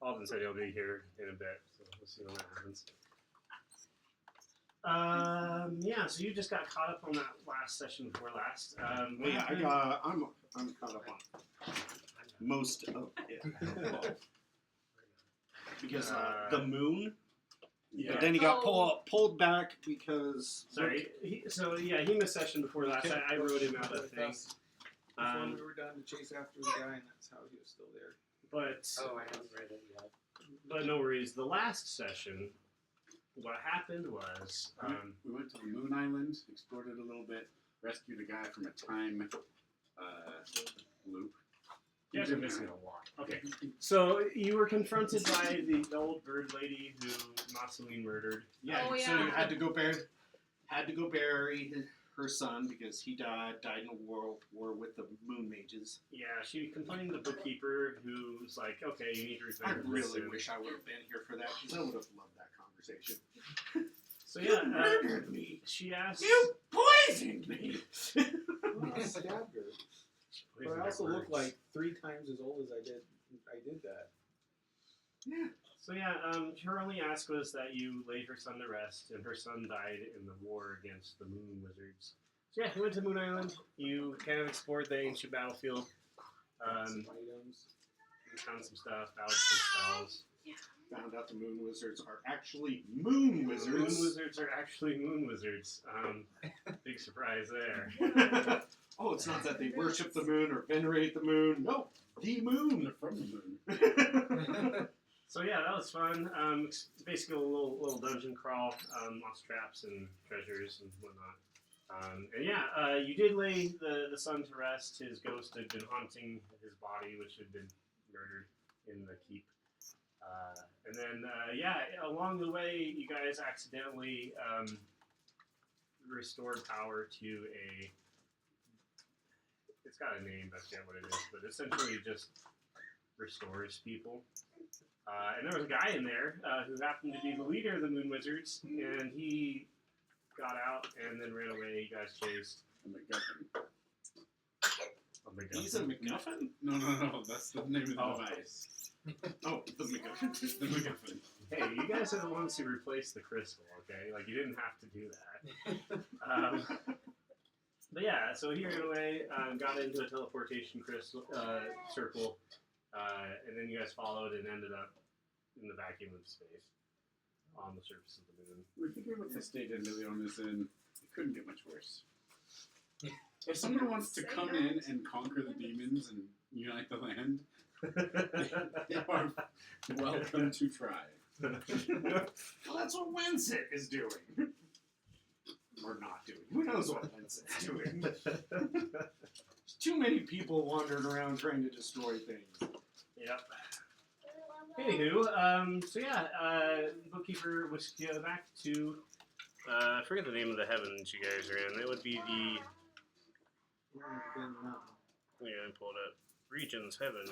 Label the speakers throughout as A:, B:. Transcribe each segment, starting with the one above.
A: Alden said he'll be here in a bit, so we'll see when that happens. Yeah, so you just got caught up on that last session before last.
B: I'm caught up on most of it. Because the moon.
A: Yeah.
B: But then he got pulled back because.
A: Sorry. He missed session before last. I wrote him out a thing.
C: Before we were done to chase after the guy, and that's how he was still there.
A: But
D: I haven't read it yet.
A: But no worries. The last session, what happened was
E: we went to the Moon Island, explored it a little bit, rescued a guy from a time loop.
A: you guys are missing a lot. Okay, so you were confronted by the old bird lady who Marceline murdered.
B: Yeah,
F: Oh,
B: so
F: yeah.
B: you had to go bury her son because he died in a war with the moon mages.
A: Yeah, she complained to the bookkeeper, who's like, "Okay, you need to repair
B: I
A: this
B: really
A: and-"
B: wish I would have been here for that because I would have loved that conversation.
A: So yeah,
B: Murdered me.
A: she asked.
B: You poisoned me.
C: Well, I stabbed her. But I also look like 3 times as old as I did that.
B: Yeah.
A: So yeah, her only ask was that you laid her son to rest, and her son died in the war against the Moon Wizards. So yeah, you went to Moon Island. You kind of explored the ancient battlefield.
C: Some items.
A: You found some stuff, found some spells.
B: Found out the moon wizards are actually moon wizards.
A: Moon Wizards are actually Moon Wizards. Big surprise there.
B: Oh, it's not that they worship the moon or venerate the moon. No, the moon.
E: They're from the moon.
A: So yeah, that was fun. It's basically a little dungeon crawl, lost traps and treasures and whatnot. And yeah, you did lay the son to rest. His ghost had been haunting his body, which had been murdered in the keep. And then yeah, along the way, you guys accidentally restored power to a. It's got a name, but I forget what it is. But essentially, just restores people. And there was a guy in there who happened to be the leader of the Moon Wizards, and he got out and then ran away. You guys chased.
E: A MacGuffin.
A: Oh my god.
B: He's a MacGuffin?
E: No. That's the name of the
A: Oh.
E: device.
B: Oh, the MacGuffin.
E: The MacGuffin.
A: Hey, you guys are the ones who replaced the crystal, okay? Like, you didn't have to do that. But yeah, so he ran away, got into a teleportation crystal circle, and then you guys followed and ended up in the vacuum of space on the surface of the moon.
E: We figured with the state Anvillion is in, it couldn't get much worse. If someone wants to come in and conquer the demons and unite the land, they are welcome to try.
B: Well, that's what Winsett is doing. Or not doing. Who knows what Winsett's doing? There's too many people wandering around trying to destroy things.
A: Yep. Anywho, so yeah, bookkeeper whisked you back to, I forget the name of the heavens you guys are in. It would be the, yeah, I pulled up. Regions, heaven.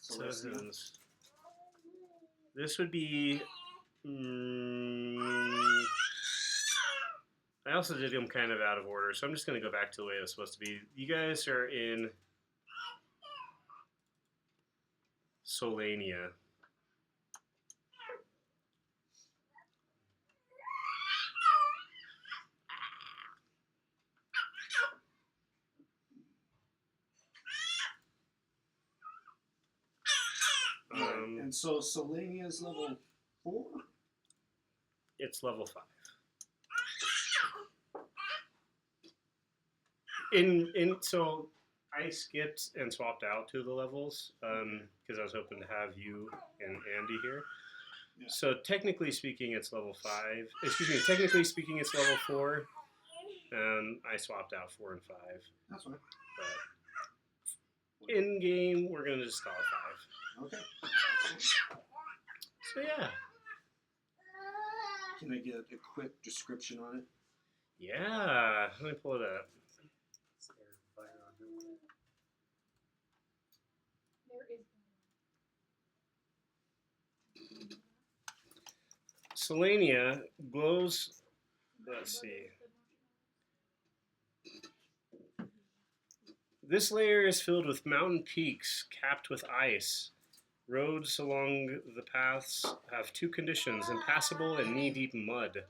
A: Heavens. This would be, I also did them kind of out of order, so I'm just going to go back to the way it was supposed to be. You guys are in Solania.
B: And so Solania is level 4?
A: It's level 5. So I skipped and swapped out 2 of the levels because I was hoping to have you and Andy here.
B: Yeah.
A: So technically speaking, it's level 5. Excuse me. Technically speaking, it's level 4. I swapped out 4 and 5.
B: That's right.
A: But in game, we're gonna just call it 5.
B: Okay.
A: So yeah.
B: Can I get a quick description on it?
A: Yeah. Let me pull it up. Solania glows. Let's see. This layer is filled with mountain peaks capped with ice. Roads along the paths have two conditions: impassable and knee-deep mud.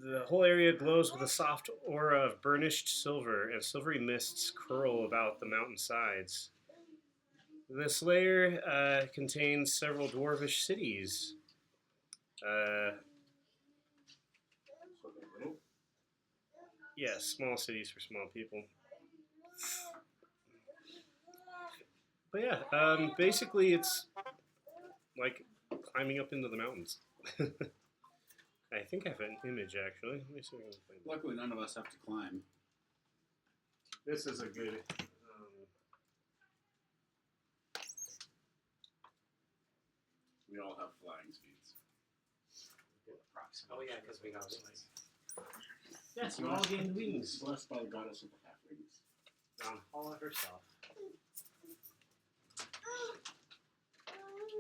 A: The whole area glows with a soft aura of burnished silver, and silvery mists curl about the mountain sides. This layer contains several dwarvish cities. Yes, small cities for small people. But yeah, basically it's like climbing up into the mountains. I think I have an image actually. Let me see if I can find it.
E: Luckily, none of us have to climb.
A: This is a good.
E: We all have flying speeds.
D: Oh yeah, because we got wings.
A: Yes, you all gained wings.
E: Blessed by the goddess of the halflings.
A: All herself.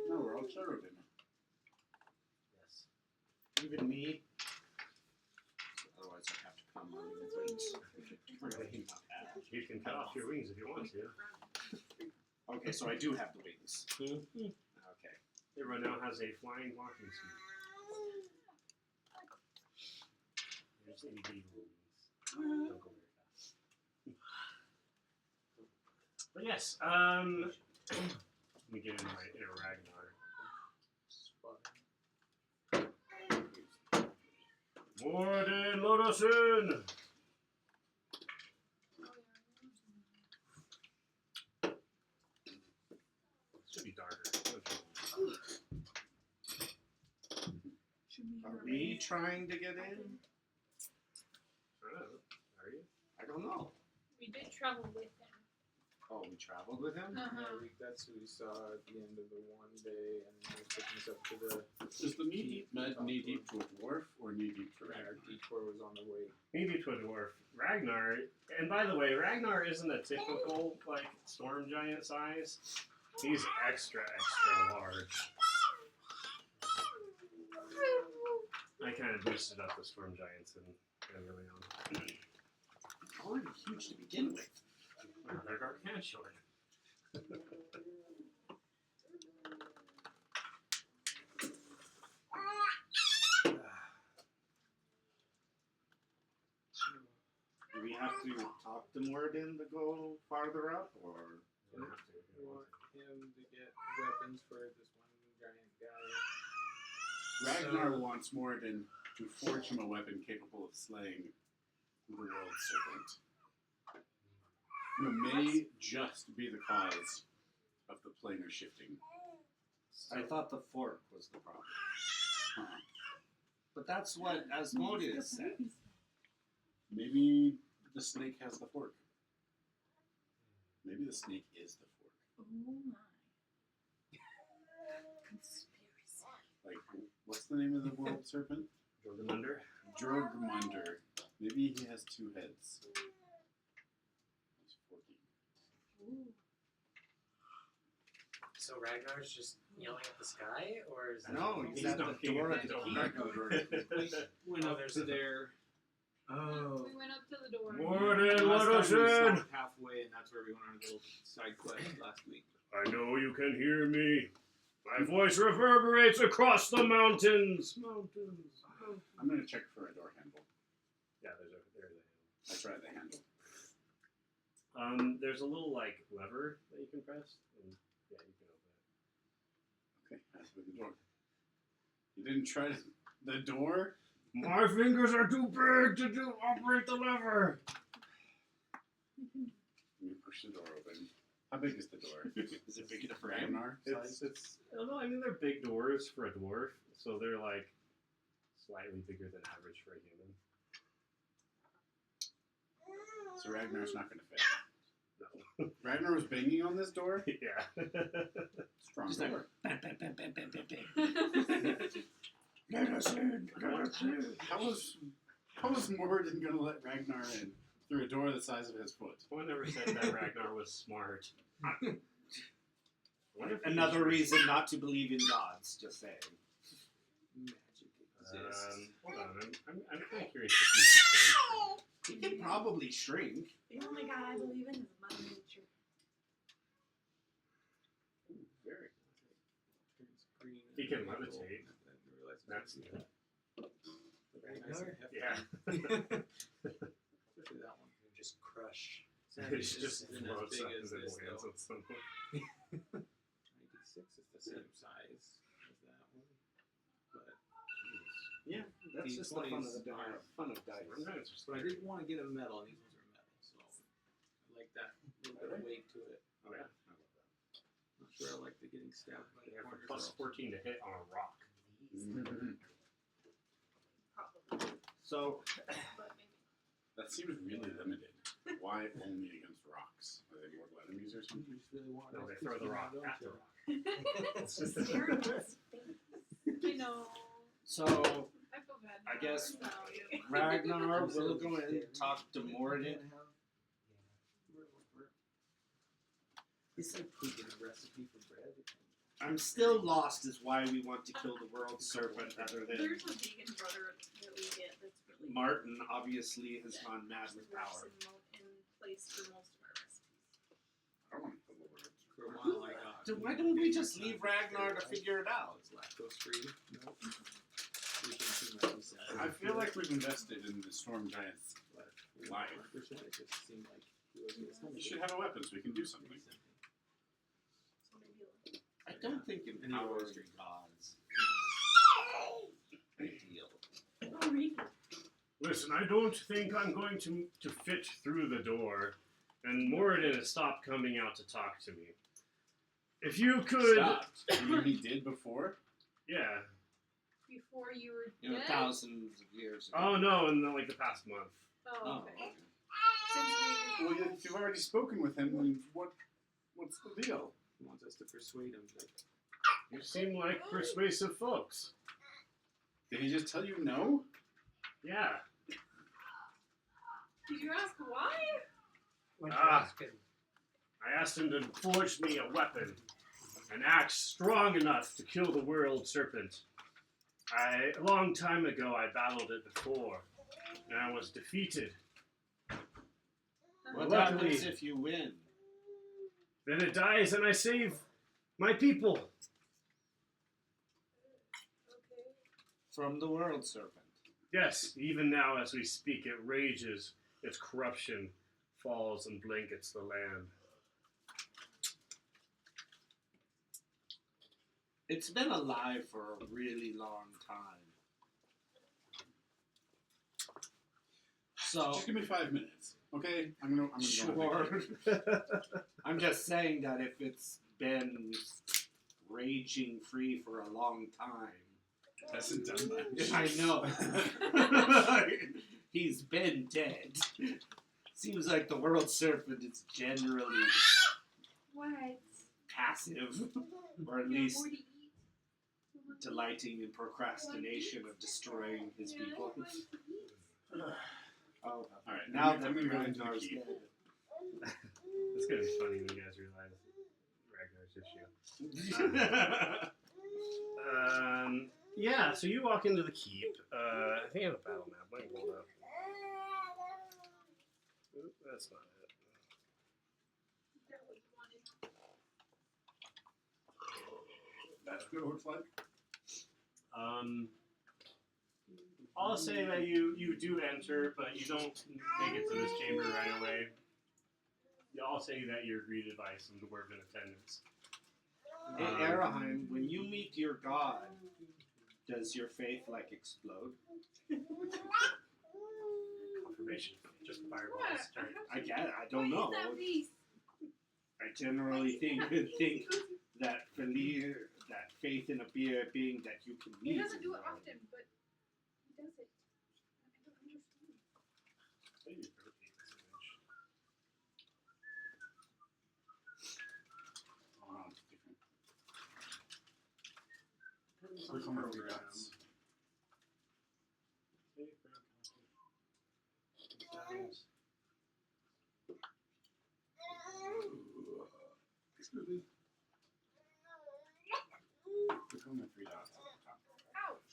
E: No, we're all cherubim.
A: Yes.
B: Even me. Otherwise, I have to come on these wings.
A: You can cut off your wings if you want to.
B: Okay, so I do have the wings.
A: Mm-hmm.
B: Okay.
A: Everyone now has a flying walking suit. There's any baby wings. Don't go very fast. But yes, let me get in my inner Ragnar. Morden Lodosun! Should be darker.
B: Are we trying to get in?
A: I don't know. Are you?
B: I don't know.
F: We did travel with him.
B: Oh, we traveled with him?
F: Uh-huh.
C: Yeah, that's who we saw at the end of the one day, and he was taking us up to the
E: Is the knee deep med knee deep to a dwarf or knee deep to
C: our
E: Ragnar?
C: detour was on the way.
A: Maybe to a dwarf. Ragnar, and by the way, Ragnar isn't a typical, like, storm giant size. He's extra, extra large. I kind of boosted up the storm giants in Anvillion.
B: Already huge to begin with.
A: They're Archangel.
B: Do we have to talk to Morden to go farther up, or?
A: You don't have to if
C: We
A: you want
C: want him to get weapons for this one giant guy.
E: Ragnar wants Moradin to forge him a weapon capable of slaying the world serpent. Who may just be the cause of the planar shifting.
B: I thought the fork was the problem.
E: Huh.
B: But that's what Asmodeus said.
E: Maybe the snake has the fork. Maybe the snake is the fork.
F: Oh my. Conspiracy.
E: Like, what's the name of the world serpent?
A: Jorgamunder.
E: Jorgmunder. Maybe he has two heads. He's forky.
F: Ooh.
D: So Ragnar's just yelling at the sky, or is
B: No,
A: He's
B: he's at the
A: knocking
B: door
A: at
B: of
A: the
B: the
A: door.
B: key.
C: Went
D: Oh,
C: up
D: there's
C: to
D: the-
C: there.
D: Oh.
F: We went up to the door.
A: Morden
C: Last time we
A: Lodosun!
C: stopped halfway, and that's where we went on a little side quest last week.
A: I know you can hear me. My voice reverberates across the mountains. Mountains.
E: I'm gonna check for a door handle.
A: Yeah, there's a
E: I try the handle.
A: there's a little like lever that you can press, and yeah, you can open
E: Okay, I open the door. You didn't try the door?
A: it. My fingers are too big to operate the lever.
E: You push the door open. How big is the door?
B: Is it big enough for
E: Ragnar size?
A: It's I don't know. I mean, they're big doors for a dwarf, so they're like slightly bigger than average for a human.
E: So Ragnar's not gonna fit.
A: No.
E: Ragnar was banging on this door?
A: Yeah.
E: Strong
B: Just
E: door.
B: Bang, bang, bang, bang, bang, bang, bang. Let us in. Let us in.
E: How was Moradin gonna let Ragnar in through a door the size of his foot?
A: Someone never said that Ragnar was smart. What if he
B: Another
A: was-
B: reason not to believe in gods, just saying.
C: Magic exists.
A: Hold on, I'm kind of curious if you
B: He can probably shrink.
F: The only guy I believe in is Mother Nature.
A: can
C: angle.
A: levitate.
C: I didn't realize
A: That's
C: it
A: good.
C: was very nice and hefty.
A: Yeah.
C: Especially that one.
D: You just crush.
A: It's just
C: isn't as
A: floats
C: big
A: up
C: as
A: and then
C: this,
A: lands
C: though.
A: on someone.
C: 96 is the same size as that one. But
B: Yeah, that's just the fun of the fun of dice.
A: Sometimes it's
C: But I
A: scary.
C: didn't want to get a metal, and these ones are metal, so I like that little bit of weight to it.
A: Oh yeah.
C: Not sure I like the getting stabbed by the
A: Yeah, for
C: corners.
A: plus 14 to hit on a rock.
E: Mhm.
F: Probably.
B: So
F: But maybe.
E: That seems really limited. Why only against rocks? Are they mortal enemies or
C: You
E: something?
C: just really want
A: No,
C: to
A: they throw the rock at the rock.
F: It's just serious. I know.
B: so
F: I feel bad.
B: I
F: now.
B: guess
F: I'm sorry.
B: Ragnar will go in and talk to Moradin.
C: It's like cooking a recipe for bread.
B: I'm still lost as why we want to kill the world serpent other than
F: There's a vegan butter that we get that's really
B: Martin obviously has gone mad
F: good.
B: with
F: Works
B: power.
F: in place for most of our recipes.
E: I don't want to kill the world.
C: For a while, I got.
B: So why don't we just leave Ragnar to figure it out?
C: It's lactose free. No. We can see my percent.
E: I feel like we've invested in the storm giant's life.
C: 100%, it just seemed like he was
E: We should have a weapon so we can do something.
F: So maybe like
B: I don't think empowering gods is ideal.
F: oh, read.
A: Listen, I don't think I'm going to fit through the door, and Moradin has stopped coming out to talk to me. If you could,
E: Stopped. You mean he did before?
A: yeah.
F: Before you were
B: You know,
F: dead.
B: thousands of years ago.
A: Oh no, in like the past month.
F: Oh, okay.
B: okay.
F: Since
E: Well, if you've already spoken with him, then what's the deal?
C: He wants us to persuade him that
A: You seem like persuasive folks.
E: Did he just tell you no?
A: Yeah.
F: did you ask why?
D: What
A: Ah.
D: you asking?
A: I asked him to forge me a weapon, an axe strong enough to kill the world serpent. A long time ago, I battled it before, and I was defeated.
B: What
A: Luckily-
B: happens if you win?
A: Then it dies, and I save my people.
F: Okay.
B: From the world serpent.
A: Yes, even now as we speak, it rages. Its corruption falls and blankets the land.
B: It's been alive for a really long time. So
E: Just give me 5 minutes, okay? I'm gonna go on
B: sure.
E: vacation.
B: I'm just saying that if it's been raging free for a long time,
E: It hasn't done much.
B: I know. He's been dead. Seems like the world serpent is generally
F: What?
B: passive, or at
F: You have
B: least
F: more to eat?
B: delighting in procrastination of destroying his
F: Yeah, I
B: people.
F: want to eat.
B: Oh,
E: Alright,
B: now
E: I'm
B: that
E: gonna go into the
B: Ragnar's
E: keep.
B: dead.
A: It's gonna be funny when you guys realize Ragnar's issue. Yeah, so you walk into the keep. I think I have a battle map. Let me roll up. Oop, that's not it.
F: That was wanted.
E: That's what it looks like.
A: I'll say that you do enter, but you don't make it to this chamber right away. I'll say that you're greeted by some dwarven attendants.
B: Hey, Araheim, when you meet your god, does your faith like explode?
A: Confirmation.
D: Just
F: What?
D: fireballs start.
B: I get it. I don't know.
F: What is that beast?
B: I generally think that that faith in a being that you can meet.
F: He doesn't
B: is
F: do it
B: wrong.
F: often, but he does it. I don't understand.
A: Maybe you rotate this image.
E: Oh, it's different. Click on the dots. Excuse me. Click on the 3 dots at the top.
F: Ouch!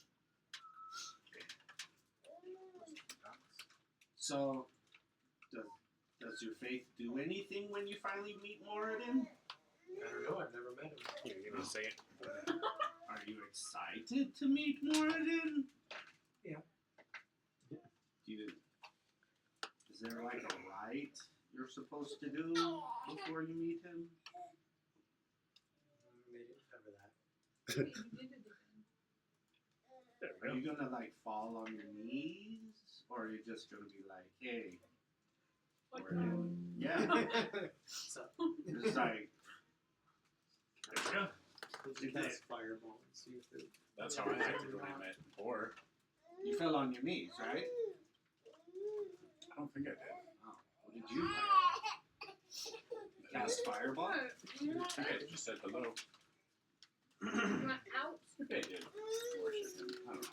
B: So, does your faith do anything when you finally meet Moradin?
D: I don't know. I've never met him.
A: Here, give me a second.
B: Are you excited?
E: invited to meet Moradin?
C: Yeah.
G: Is there like a rite you're supposed to do before you meet him?
D: They didn't cover that.
F: Wait, you did it again.
A: There
G: Are
A: we
G: you
A: go.
G: gonna like fall on your knees, or are you just gonna be like, hey,
F: Like,
G: Moradin? Yeah,
D: So,
G: it's like
A: There we go.
C: You cast fireball and see if it.
E: That's how I acted when I met Thor.
G: you fell on your knees, right?
E: I don't think I did.
G: Oh, what did you do? Cast fireball?
F: what? You want
E: I just said hello.
F: out?
E: I did. Worship him. I don't know.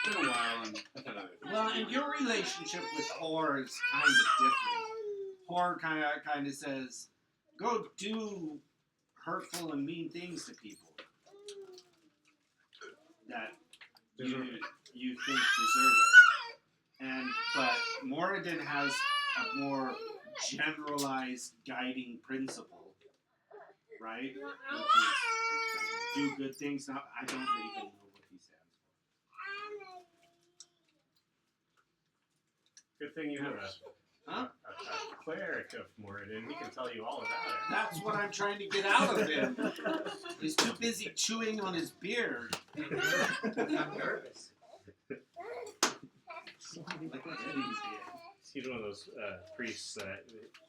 E: It's been a while, and I've had other things.
G: Well, and your relationship with Hor is kind of different. Hor kind of says, "Go do hurtful and mean things to people that you think deserve it." But Moradin has a more generalized guiding principle, right?
F: You want
G: Which
F: out?
G: is do good things. Now I don't even know what he stands
A: Good thing you have
G: Huh?
A: a cleric of Moradin. He can tell you all about it.
G: That's what I'm trying to get out of him. He's too busy chewing on his beard.
D: I'm nervous.
G: Like, what did he say?
A: He's one of those priests that.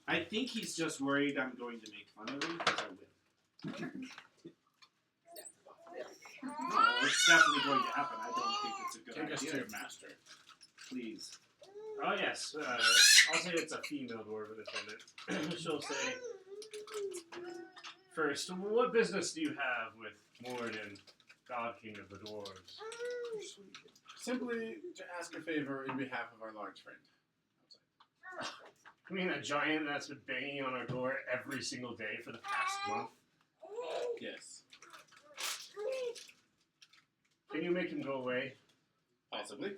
G: I think he's just worried I'm going to make fun of him because I will. No, it's definitely going to happen. I don't think it's a good
E: Take us to
G: idea.
E: your master.
G: Please.
A: Oh yes, I'll say it's a female dwarven attendant. She'll say, first, what business do you have with Moradin, God King of the Dwarves?
E: Simply to ask a favor in behalf of our large friend.
A: I mean, a giant that's been banging on our door every single day for the past month.
E: Yes.
A: Can you make him go away?
E: Possibly.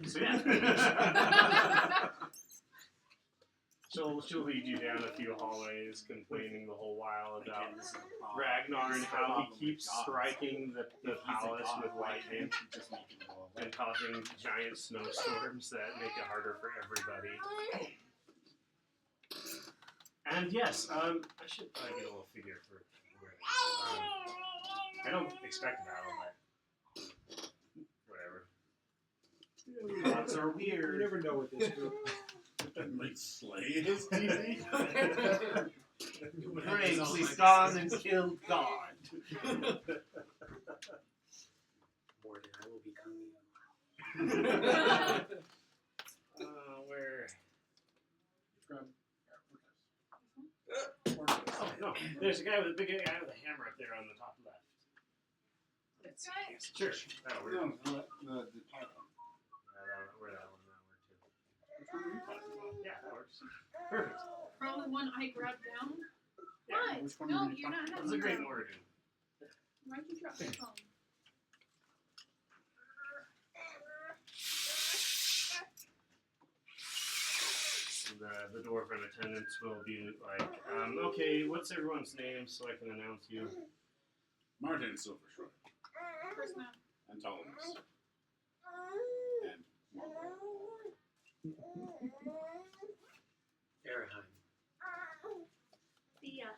A: So yeah. She'll lead you down a few hallways, complaining the whole while about
G: Again, this is a problem.
A: Ragnar and
G: This is a
A: how
G: problem
A: he keeps
G: with gods.
A: striking the
G: If he's a
A: palace
G: god,
A: with
G: why
A: lightning
G: can't you just make him go away?
A: and causing giant snowstorms that make it harder for everybody. And yes, I should probably get a little figure for I don't expect a battle, but whatever.
G: Gods are
C: You
G: weird.
C: never know with this group.
E: Like slay his deity.
G: Great, we've gone and killed God.
D: Morden, I will become you.
A: Where?
E: Grab.
A: Oh, no. There's a guy with a big guy with a hammer up there on the top left.
F: This guy?
A: Sure. That'll work.
E: No, the python.
A: Where that one? That'll work too.
E: Which one are you talking about?
A: Yeah, that works. Perfect.
F: Probably one I grabbed down.
A: Yeah,
F: What?
E: which one
F: No,
E: were you
F: you're not
E: talking
A: That's a
F: having
A: great
F: that.
A: origin.
F: Why'd you drop your phone?
A: The dwarven attendants will be like, okay, what's everyone's name so I can announce you?
E: Martin Silvershore.
F: First name.
E: And Ptolemus. And
D: Araheim.
F: Thea.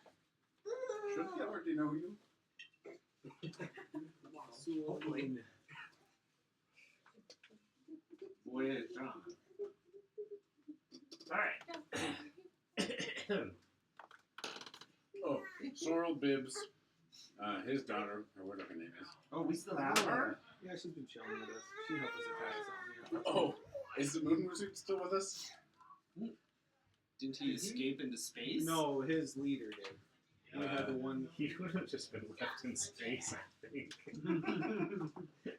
E: should he already know you?
C: Hopefully.
G: Where's John?
A: Alright.
E: Oh, Sorrel Bibbs, his daughter, or whatever her name is.
G: Oh, we still have her?
C: Yeah, she's been chilling with us. She helped us attack something.
E: Oh, is the Moon Wizard still with us?
G: Didn't he escape into space?
C: No, his leader did. We had the one.
A: He would have just been left in space, I think.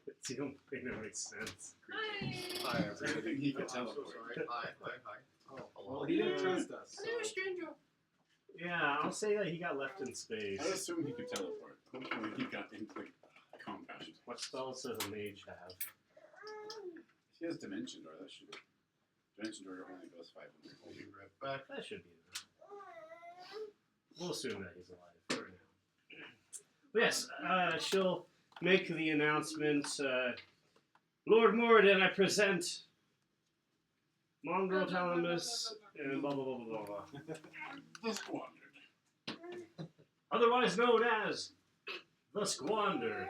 A: It's the only thing that makes sense.
F: Hi.
D: Hi,
E: Is there anything he could
C: I'm so
E: teleport?
C: sorry.
D: Hi.
C: Oh, well, he didn't trust us.
F: I knew a stranger.
A: Yeah, I'll say that he got left in space.
E: I assume he could teleport. Hopefully he got into the compound.
A: What spells does a mage have?
E: He has Dimension Door, that should be. Dimension Door only goes 500.
D: We'll be right back.
A: That should be enough. We'll assume that he's alive for now. Yes, she'll make the announcement. Lord Moradin, I present Mongrel Talamus and blah blah blah blah blah.
E: The squandered.
A: Otherwise known as the Squandered.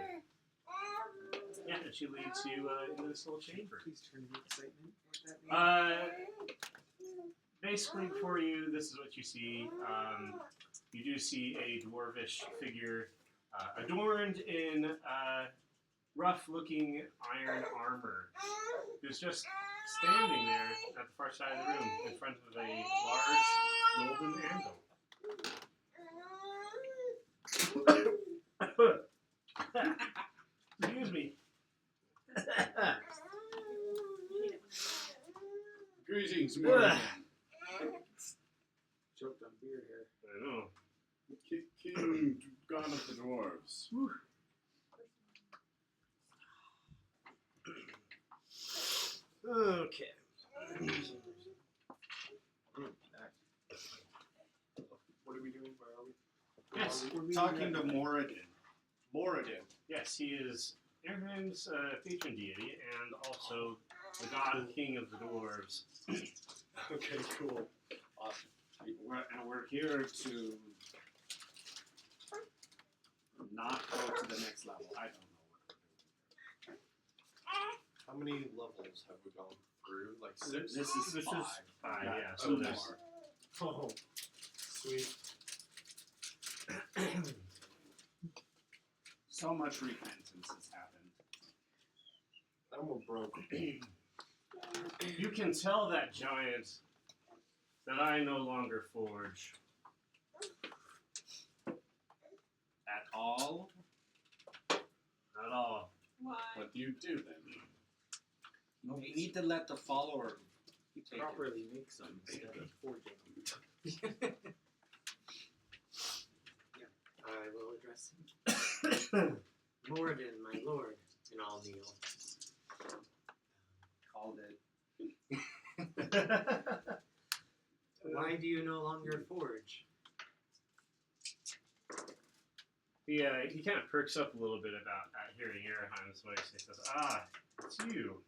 A: Yeah, and she leads you into this little chamber.
C: Please turn to excitement. What that means?
A: Basically, before you, this is what you see. You do see a dwarvish figure adorned in rough-looking iron armor, who's just standing there at the far side of the room in front of a large golden anvil. Excuse me.
E: Greetings, Morgan.
C: Choked on beer here.
A: I know.
E: King, God of the Dwarves.
A: Okay.
C: What are we doing? Where are we?
A: Yes.
G: We're talking to Moradin. Moradin.
A: Yes, he is Airham's patron deity and also the god king of the dwarves.
C: Okay, cool.
G: Awesome. We're here to not go to the next level. I don't know what we're doing.
H: How many levels have we gone through? Like
G: This
H: six?
G: is
A: This is
G: five.
A: five,
G: Got
A: yeah.
G: two
A: So there's
G: more.
C: Oh, sweet.
G: So much repentance has happened.
H: I'm a broke.
A: you can tell that giant that I no longer forge.
G: At all?
A: At all.
F: Why?
E: What do you do then?
G: No, we need to let the follower take it.
C: Properly make some instead of forging them.
D: I will address him. Moradin, my lord, and all kneel.
G: Called it.
D: Why do you no longer forge?
A: He kind of perks up a little bit about hearing Araheim's voice. He says, "Ah, it's you.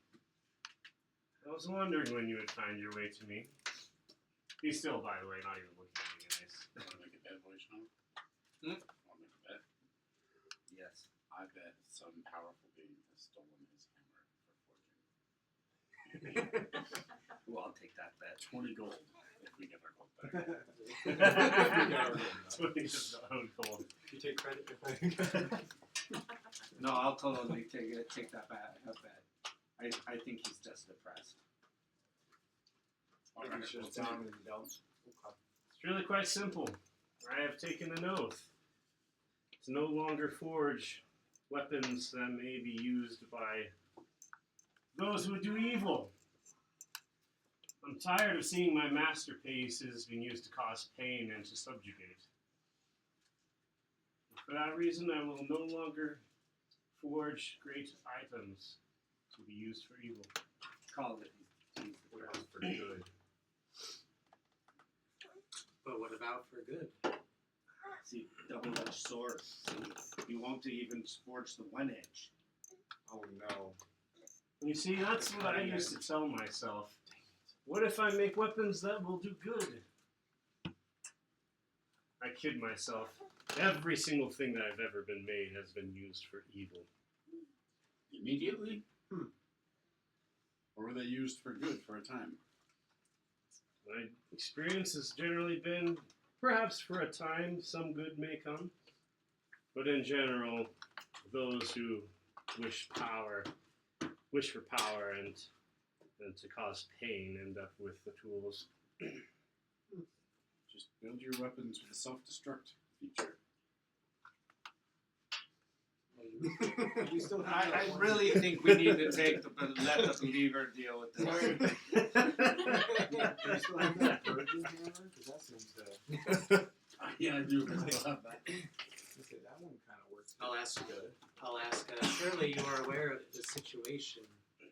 A: I was wondering when you would find your way to me." He's still, by the way, not even looking at you guys.
E: Want to make a bet, voice now?
G: Hmm?
E: Want to make a bet?
G: Yes.
E: I bet some powerful being has stolen his hammer for forging.
G: Well, I'll take that bet.
E: 20 gold if we get our gold back.
A: That's what he's just own gold.
C: You take credit if I.
G: No, I'll totally take that bet. I think he's just depressed.
E: All right,
C: He's
E: we'll
C: just
E: see.
C: down and down.
A: It's really quite simple. I have taken an oath to no longer forge weapons that may be used by those who would do evil. I'm tired of seeing my masterpieces being used to cause pain and to subjugate. For that reason, I will no longer forge great items to be used for evil.
G: Called it. He's depressed for good.
D: But what about for good?
G: See, double-edged sword. See, you won't even forge the one edge.
C: Oh no.
A: You see, that's what I used to tell myself. What if I make weapons that will do good? I kid myself. Every single thing that I've ever been made has been used for evil.
E: Immediately? Or were they used for good for a time?
A: My experience has generally been, perhaps for a time, some good may come. But in general, those who wish for power and to cause pain end up with the tools.
E: Just build your weapons with a self-destruct feature.
C: You still have
G: I
C: that one.
G: really think we need to let the believer deal with this.
C: Do you still have that virgin hammer? Because that seems to.
E: Yeah, I do. I still have that.
C: Okay, that one kind of works.
D: I'll ask.
C: Good.
D: I'll ask. Surely you are aware of the situation in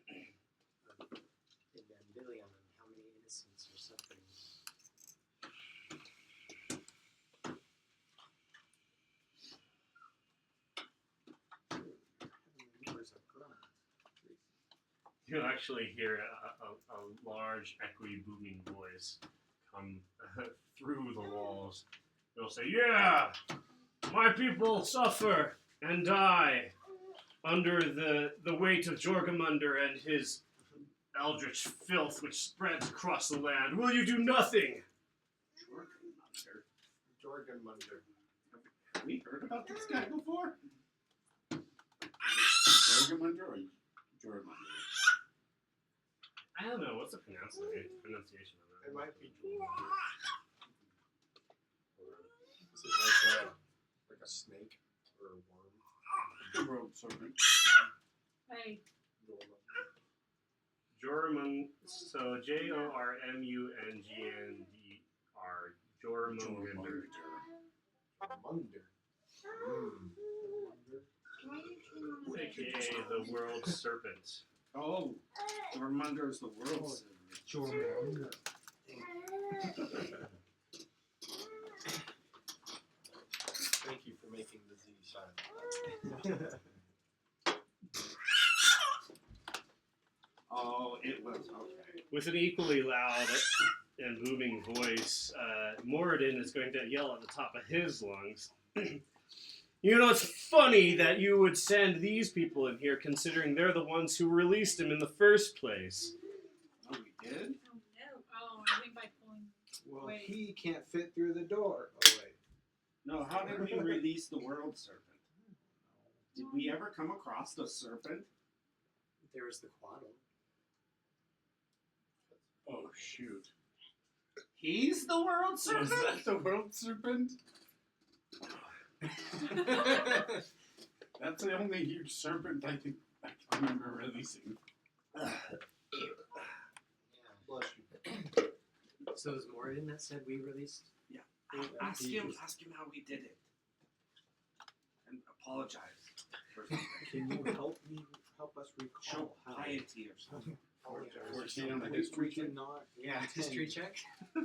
D: Anvillion and how many innocents are suffering.
A: You actually hear a large, echoey, booming voice come through the walls. It'll say, "Yeah, my people suffer and die under the weight of Jorgamunder and his eldritch filth which spreads across the land. Will you do nothing?"
H: Jorgamunder.
E: Have we heard about this guy before? Jorgamunder or Jorgamunder?
A: I don't know. What's the pronunciation of
H: It
A: that?
H: might be Jorgamunder. Is it like a snake or a worm?
E: The world serpent.
F: Hey,
A: Jormung. So Jormungandr. Jormungandr.
H: Munder.
F: why are you turning on the
A: AKA the world serpent.
G: Oh, Jorgamunder is the world serpent.
H: Thank you for making the Z silent.
G: Oh, it was okay.
A: With an equally loud and booming voice, Moradin is going to yell at the top of his lungs. You know, it's funny that you would send these people in here, considering they're the ones who released him in the first place.
G: Oh, we did?
F: Oh no. Oh, I think by pulling.
C: Well,
F: Wait.
C: he can't fit through the door. Oh wait.
G: No, how did we release the world serpent? Did we ever come across the serpent?
D: There was the Quaddle.
E: Oh, shoot.
G: He's the world
E: Was
G: serpent?
E: that the world serpent? That's the only huge serpent I think I can remember releasing.
H: Bless you.
D: So it was Moradin that said we released?
G: Ask him how we did it. And apologize for
C: Can you help us
G: show
C: recall how?
G: piety or something.
E: We're seeing on the
C: We
E: history check.
C: cannot
D: Yeah, history check.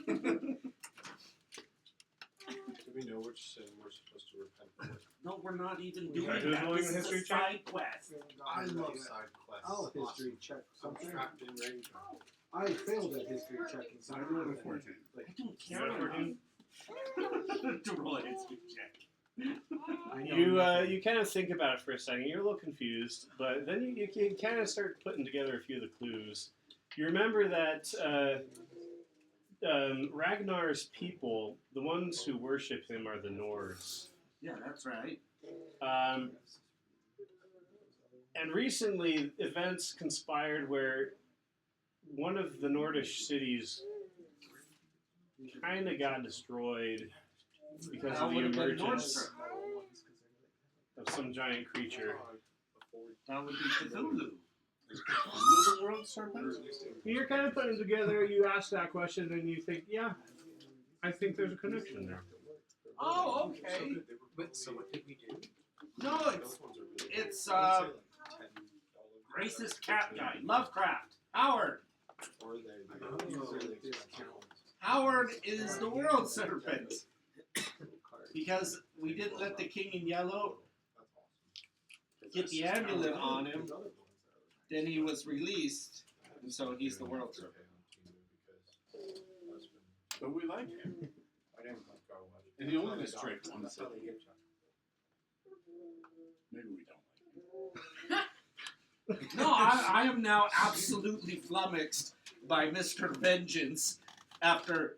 H: Do we know which sin we're supposed to repent for?
G: No, we're not even
C: Okay,
G: doing
A: who's
G: that.
A: doing
G: This
A: the
G: is
A: history
G: a
A: check?
G: side quest.
H: I love side quests.
C: Oh, history
H: Awesome.
C: check
H: I'm
C: something.
H: trapped in range.
C: I failed at history checking
E: I
C: something.
E: rolled a 14.
G: I don't
A: You
G: care
A: got
G: enough
A: 14?
G: to roll a history check.
C: I know
A: You
C: nothing.
A: you kind of think about it for a second. You're a little confused, but then you can kind of start putting together a few of the clues. You remember that Ragnar's people, the ones who worship him, are the Nords.
G: Yeah, that's right.
A: And recently, events conspired where one of the Nordish cities kind of got destroyed because
G: That
A: of the
G: would have been
A: emergence
G: Nordstrom.
A: of some giant creature.
G: That would be Cthulhu.
E: Another world serpent?
A: You're kind of putting together, you ask that question, and you think, yeah, I think there's a connection there.
G: Oh, okay.
D: But, so what did we do?
G: No, it's racist cat guy, Lovecraft, Howard.
H: Or they
C: discount.
G: Howard is the world serpent because we didn't let the King in Yellow get the amulet on him. Then he was released, and so he's the world serpent.
E: But we like him.
H: I didn't like go watch.
E: And he only destroyed one city. Maybe we don't like him.
G: No, I am now absolutely flummoxed by Mr. Vengeance after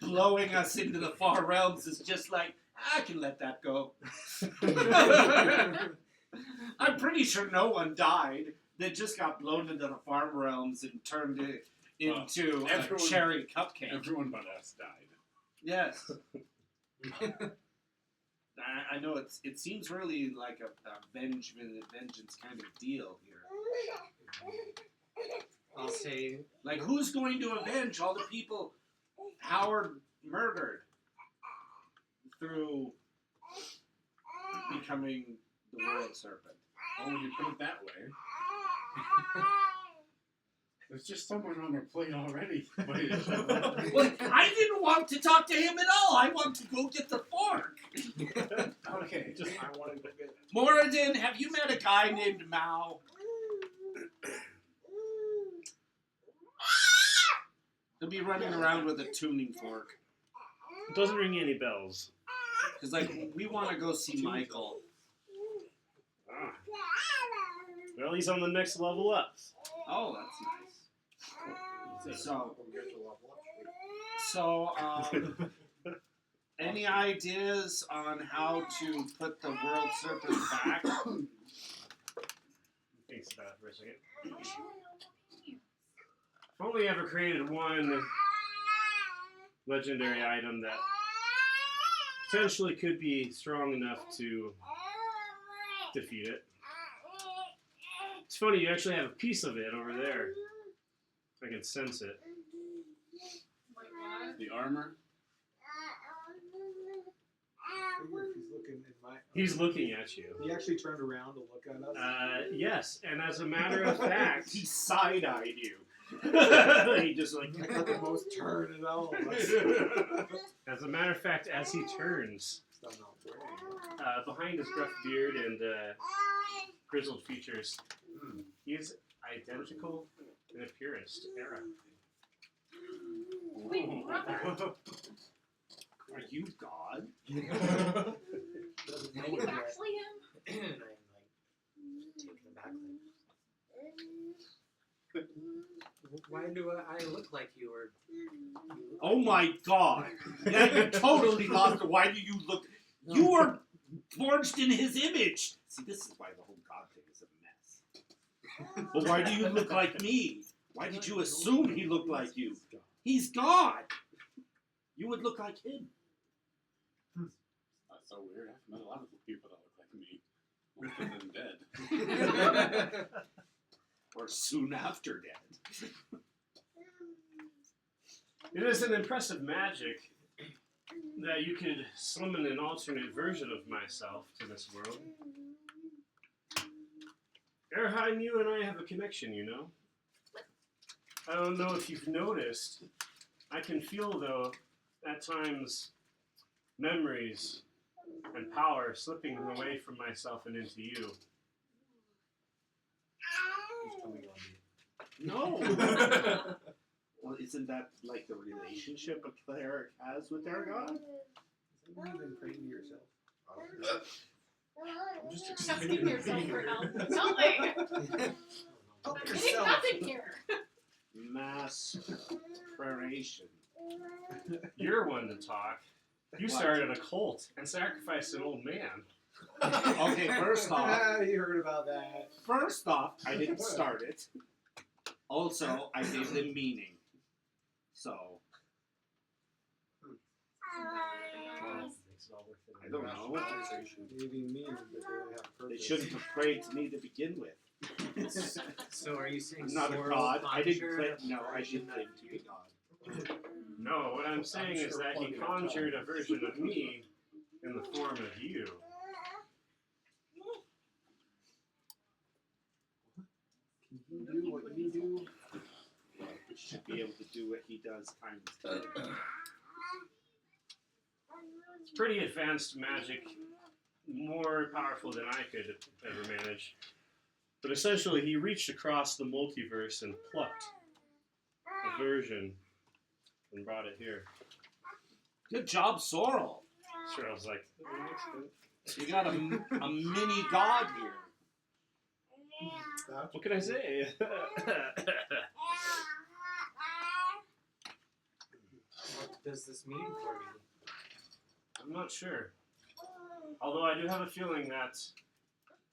G: blowing us into the far realms. Is just like, I can let that go. I'm pretty sure no one died. They just got blown into the far realms and turned it into a
E: everyone-
G: cherry cupcake.
E: Everyone but us died.
G: Yes. I know it seems really like a vengeance kind of deal here.
D: I'll say
G: Like, who's going to avenge all the people Howard murdered through becoming the world serpent?
E: Oh, when you put it that way. There's just someone on our plate already.
G: Well, I didn't want to talk to him at all. I want to go get the fork.
E: Okay.
A: Just
C: I want to go get
G: Moradin, have you met a guy named Mao? He'll be running around with a tuning fork.
A: It doesn't ring any bells.
G: Cause like we want to go see Micheal.
A: Ah. Well, he's on the next level up.
G: Oh, that's nice. So, any ideas on how to put the world serpent back?
A: Thanks about it for a second. I've only ever created one legendary item that potentially could be strong enough to defeat it. It's funny, you actually have a piece of it over there. I can sense it.
E: The armor.
A: He's looking at you.
C: He actually turned around to look at us.
A: Yes, and as a matter of fact,
G: He side-eyed you.
A: he just like.
C: I got the most turn in all of us.
A: As a matter of fact, as he turns, behind his gruff beard and grizzled features, he is identical in appearance to Era.
F: Wait, brother.
G: Are you God?
F: Are you actually him?
D: And I'm like taken aback. Like, why do I look like you? Or
G: Oh my God! Yeah, you totally lost it. Why do you look? You were forged in his image. See, this is why the whole God thing is a mess. But why do you look like me? Why did you assume he looked like you? He's God. You would look like him.
E: That's so weird. I've met a lot of people that look like me. Most of them dead.
G: Or soon after dead.
A: It is an impressive magic that you could summon an alternate version of myself to this world. Erheim, you and I have a connection, you know? I don't know if you've noticed. I can feel, though, at times, memories and power slipping away from myself and into you.
G: No. Well, isn't that like the relationship a cleric has with their God?
C: You've been praying to yourself.
H: I'm just
F: Asking yourself for help. Help me! I'm getting nothing here.
G: Mass preparation.
A: You're one to talk. You started a cult and sacrificed an old man.
G: Okay, first off,
C: You heard about that.
G: I didn't start it. Also, I gave them meaning. So, I don't know.
C: Maybe mean, but they really have
G: They
C: purpose.
G: shouldn't have prayed to me to begin with.
D: so are you saying
G: I'm not a
D: Sorrel
G: god. I didn't
D: conjured
G: claim.
D: a
G: No, I
D: version
G: didn't claim to be God.
A: No, what I'm saying is that he conjured a version of me in the form of you.
C: Can he do what you do?
G: He should be able to do what he does times 10.
A: It's pretty advanced magic, more powerful than I could ever manage. But essentially, he reached across the multiverse and plucked a version and brought it here.
G: Good job, Sorrel.
A: Sure, I was like,
G: You got a mini god here.
A: what can I say?
D: What does this mean for me?
A: I'm not sure. Although I do have a feeling that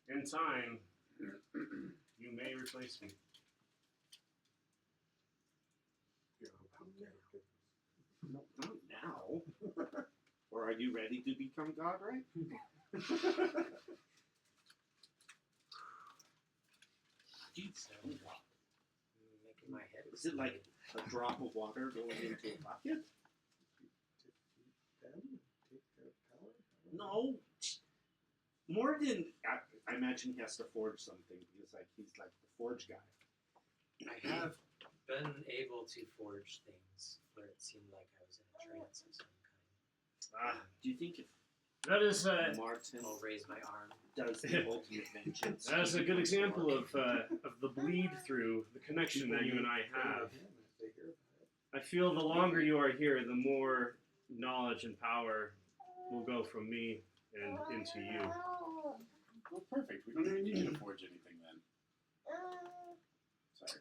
A: in time, you may replace me.
G: No, not now. Or are you ready to become God, right?
D: So, making my head.
G: Is it like a drop of water going into a bucket? No. More than I imagine he has to forge something because he's like the forge guy.
D: I have been able to forge things where it seemed like I was in a trance of some kind.
G: Do you think if
A: That is
G: Martin
D: I'll raise my arm.
G: does the ultimate vengeance?
A: that is a good example of the bleed through, the connection that you and I have. I feel the longer you are here, the more knowledge and power will go from me and into you.
E: Well, perfect. We don't even need you to forge anything then. Sorry.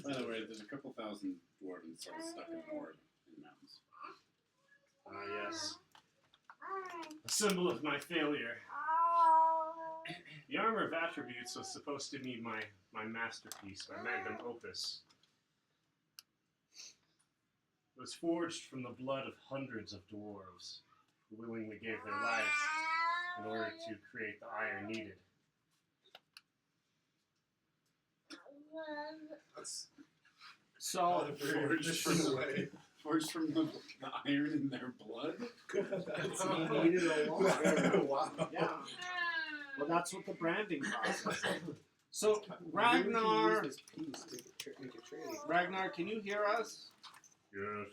E: By the way, there's a couple thousand dwarven souls stuck in an orb in the mountains.
A: Ah, yes. A symbol of my failure. The armor of attributes was supposed to be my masterpiece, my magnum opus. It was forged from the blood of hundreds of dwarves who willingly gave their lives in order to create the iron needed.
G: So,
E: Forged from the iron in their blood?
G: we needed a lot.
C: Wow.
G: Yeah. Well, that's what the branding process is. So, Ragnar,
C: Use this piece to make a trade.
G: Ragnar, can you hear us?
A: Yes.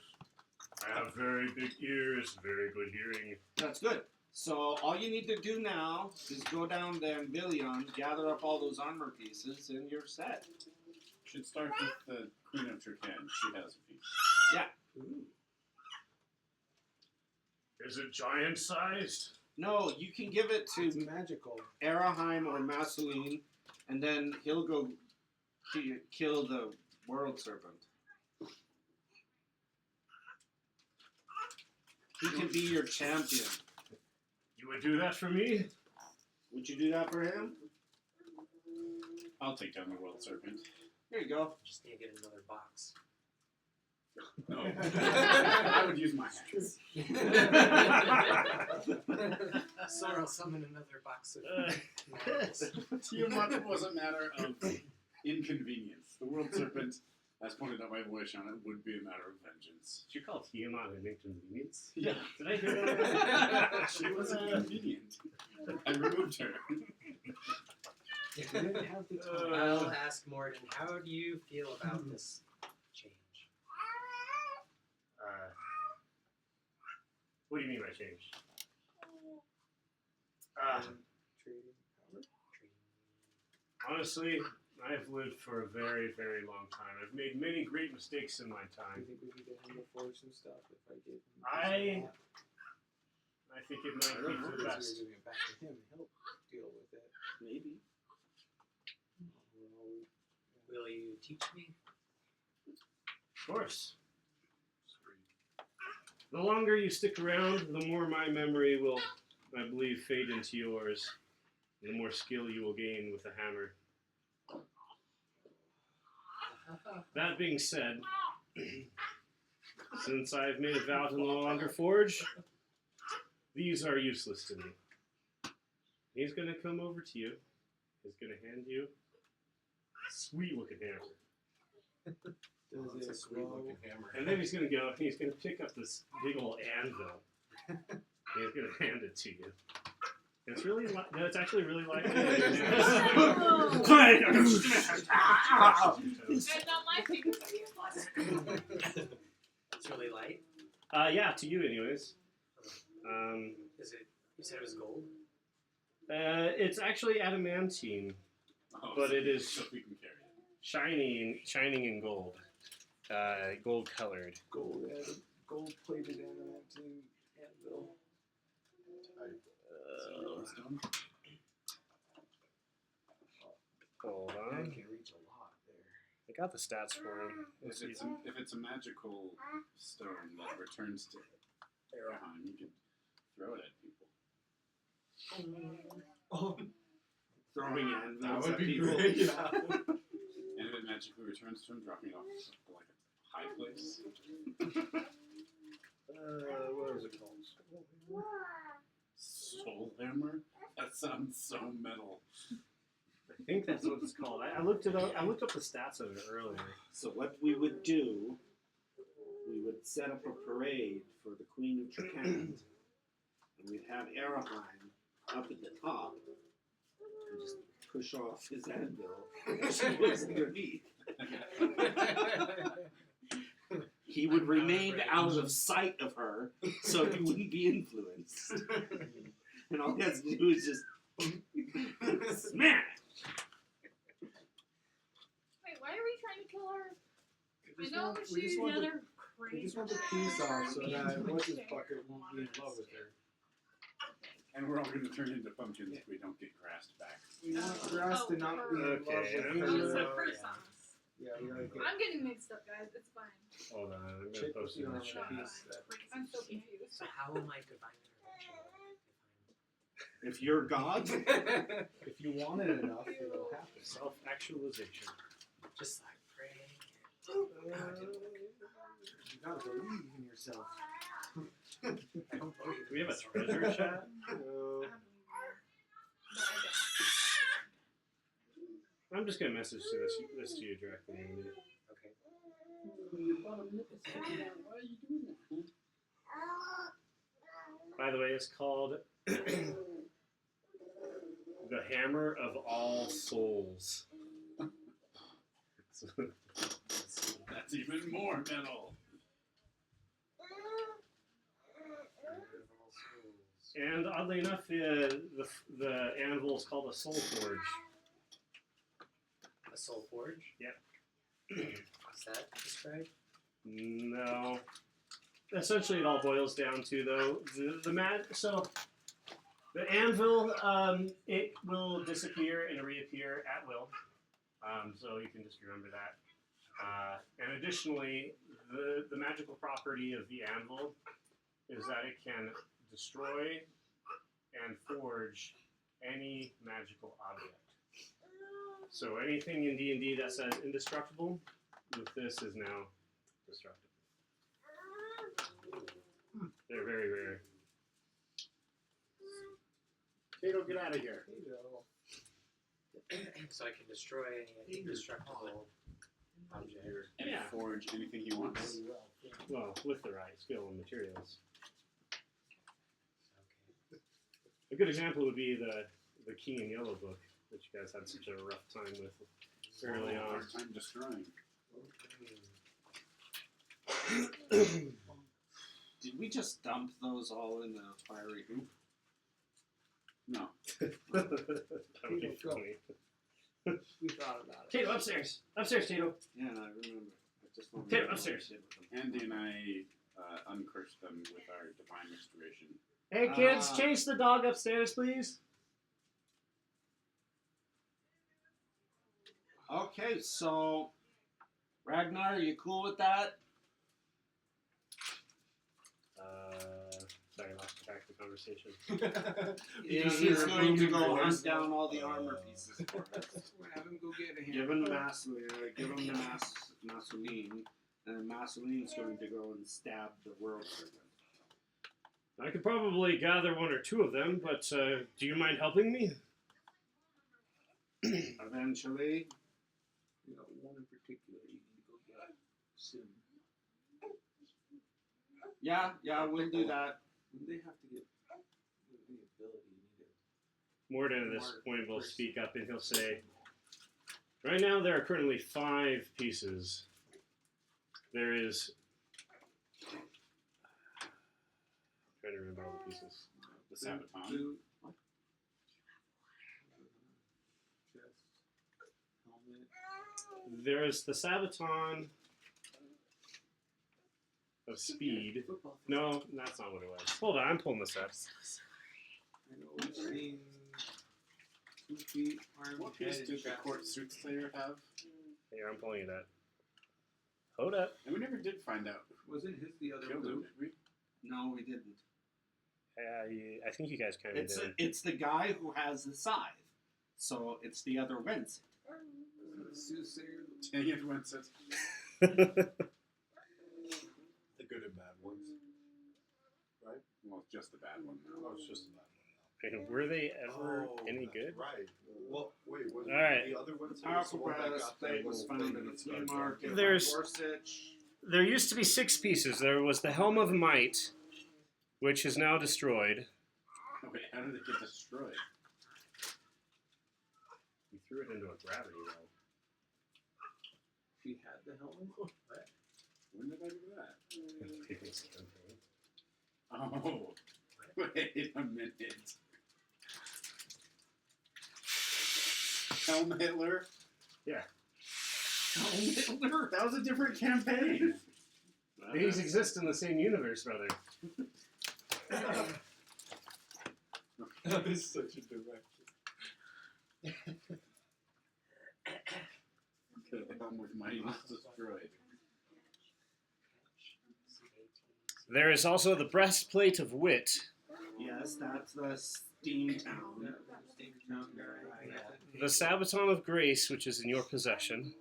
A: I have very big ears, very good hearing.
G: That's good. So, all you need to do now is go down to Anvillion, gather up all those armor pieces, and you're set.
E: Should start with the Queen of Turkan. She has a piece.
C: Ooh.
A: Is it giant-sized?
G: No, you can give it
C: It's
G: to
C: magical.
G: Araheim or Maseline, and then he'll go kill the world serpent. He can be your champion.
A: You would do that for me?
G: Would you do that for him?
E: I'll take down the world serpent.
G: There you go.
D: Just need to get another box.
E: No. I would use my hands.
D: Sorrel summon another box of marbles.
E: Tiamat was a matter of inconvenience. The world serpent, as pointed out by Voice on it, would be a matter of vengeance.
A: Did you call Tiamat an inconvenience?
E: Yeah.
A: Did I hear that?
E: She was inconvenient. I removed her.
C: You didn't have the time.
D: I'll ask Morden, how do you feel about this change?
A: What do you mean by change?
C: Trading power.
A: Honestly, I've lived for a very, very long time. I've made many great mistakes in my
C: Do
A: time.
C: you think we need to handle forge some stuff if I give him
A: I think it
C: I
A: might
C: don't
A: be
C: know,
A: for the
C: because
A: best.
C: we were giving it back to him to help deal with it.
G: Maybe.
C: Well,
D: Will you teach me?
A: Of course. The longer you stick around, the more my memory will, I believe, fade into yours. The more skill you will gain with the hammer. That being said, since I have made a vow to no longer forge, these are useless to me. He's going to come over to you. He's going to hand you a sweet-looking hammer.
C: does it glow?
A: And then he's going to go, he's going to pick up this big old anvil. And he's going to hand it to you. And it's really light. No, it's actually really light.
F: And not my fingers are your
D: It's really light.
A: Yeah, to you anyways.
D: Is it? You said it was gold.
A: It's actually adamantine,
E: Oh,
A: but it is
E: so we can carry it.
A: shining in gold. Gold colored.
C: Gold plated adamantine anvil.
E: Stone?
A: Hold
C: That
A: on.
C: can reach a lot there.
A: I got the stats for him.
E: If it's a magical stone that returns to Araheim, you can throw it at people.
G: Oh. Throwing anvils
C: That would
G: at
C: be
G: people.
C: great.
E: And if it magically returns to him, dropping it off like a high place.
C: What is it called?
E: Soul hammer? That sounds so metal.
A: I think that's what it's called. I looked it up. I looked up the stats of it earlier.
G: So what we would do, we would set up a parade for the Queen of Turkan, and we'd have Araheim up at the top, and just push off his anvil. She was underneath. He would remain out of sight of her, so he wouldn't be influenced. And all he has to do is just smash.
F: Wait, why are we I
C: just
F: know
C: want, we
F: she's
C: just want the,
F: another
C: we
F: crazy.
C: just want the peace off so that what's his bucket won't be in love with her.
E: And we're all going to turn into pumpkins if we don't get grassed back.
C: We want Grass to not be in love
A: Okay,
C: with
A: I'm
C: her.
A: gonna-
F: Separate sauce.
C: Yeah, we gotta get
F: I'm getting mixed up, guys. It's fine.
A: Hold on, I'm gonna
C: chick
A: post
C: with
A: it in
C: you
A: the
C: on
A: chat.
C: a piece that
F: I'm so confused.
D: So how am I divine intervention?
B: If you're God,
C: if you want it enough, it'll happen.
A: Self-actualization.
D: Just like praying.
C: You gotta believe in yourself.
D: I don't believe
A: Do we have a treasure chat? I'm just gonna message this to you directly. Andy.
D: Okay.
A: By the way, it's called the Hammer of All Souls.
E: That's even more metal.
A: And oddly enough, the anvil is called a Soul Forge.
D: A soul forge?
A: Yep.
D: Is that described?
A: No. Essentially, it all boils down to though so the anvil it will disappear and reappear at will. So you can just remember that. And additionally, the magical property of the anvil is that it can destroy and forge any magical object. So anything in D&D that says indestructible, with this is now destructible. They're very rare.
E: Tato, get out of here.
D: So I can destroy any indestructible object.
E: And
A: Yeah.
E: forge anything he wants.
A: Well, with the right skill and materials.
D: Okay.
A: A good example would be the King in Yellow book that you guys had such a rough time with early on.
E: Hard time destroying.
B: did we just dump those all in the fiery hoop?
E: No.
A: That would be
C: Go.
A: funny.
C: We thought about it.
A: Tato, upstairs. Upstairs, Tato.
B: Yeah, I remember. I just wanted
A: Okay,
B: to know
A: upstairs.
B: what I did with them.
E: Andy and I uncursed them with our divine restoration.
A: Hey kids, chase the dog upstairs, please.
B: Okay, so Ragnar, are you cool with that?
A: Sorry, I lost track of the conversation.
B: He's going to go hunt down all the armor pieces for us.
C: Have him go get a
B: Give him the give him the Masolene, and Masolene's going to go and stab the world serpent.
A: I could probably gather one or two of them, but do you mind helping me?
B: Eventually,
C: You know, one in particular you need to go get soon.
B: yeah, we'll do that.
C: When they have to get the ability, you need to.
A: Morden at this point will speak up and he'll say, right now there are currently 5 pieces. There is... I'm trying to remember all the pieces.
E: The Sabaton.
C: What? Chest, helmet.
A: There's the Sabaton of Speed.
C: Football.
A: No, that's not what it was. Hold on, I'm pulling this up.
C: I know we've seen 2 feet, arm,
E: What
C: head,
E: piece
C: and
E: did the
C: chest.
E: court suit slayer have?
A: Here, I'm pulling it up. Hold up.
E: And we never did find out who
C: Wasn't his the other
E: killed him,
C: blue?
E: did we?
B: No, we didn't.
A: I think you guys kind of did.
B: It's the guy who has the scythe, so it's the other Winsett.
C: The soothsayer.
E: Dang it, Winsett.
H: The good and bad ones.
E: Well, it's just the bad one now.
H: Oh, it's just a bad
A: And were they ever
H: one.
A: any
H: That's
A: good?
H: Right. Well, wait, was
A: All right.
H: the other ones?
B: Apparatus that was found in a flea market.
A: There's-
B: Gorsuch.
A: There used to be 6 pieces. There was the Helm of Might, which is now destroyed.
E: Oh, wait, how did it get destroyed?
A: You threw it into a gravity well.
C: She had the helmet.
E: When did I do that?
A: Previous campaign.
E: Oh, wait a minute. Helm Hitler?
A: Yeah.
B: That was a different campaign.
A: These exist in the same universe, brother.
C: That is such a direction.
E: Okay, the helm with mighty is destroyed.
A: There is also the breastplate of wit.
B: Yes, that's the Steam Town.
A: The Sabaton of Grace, which is in your possession.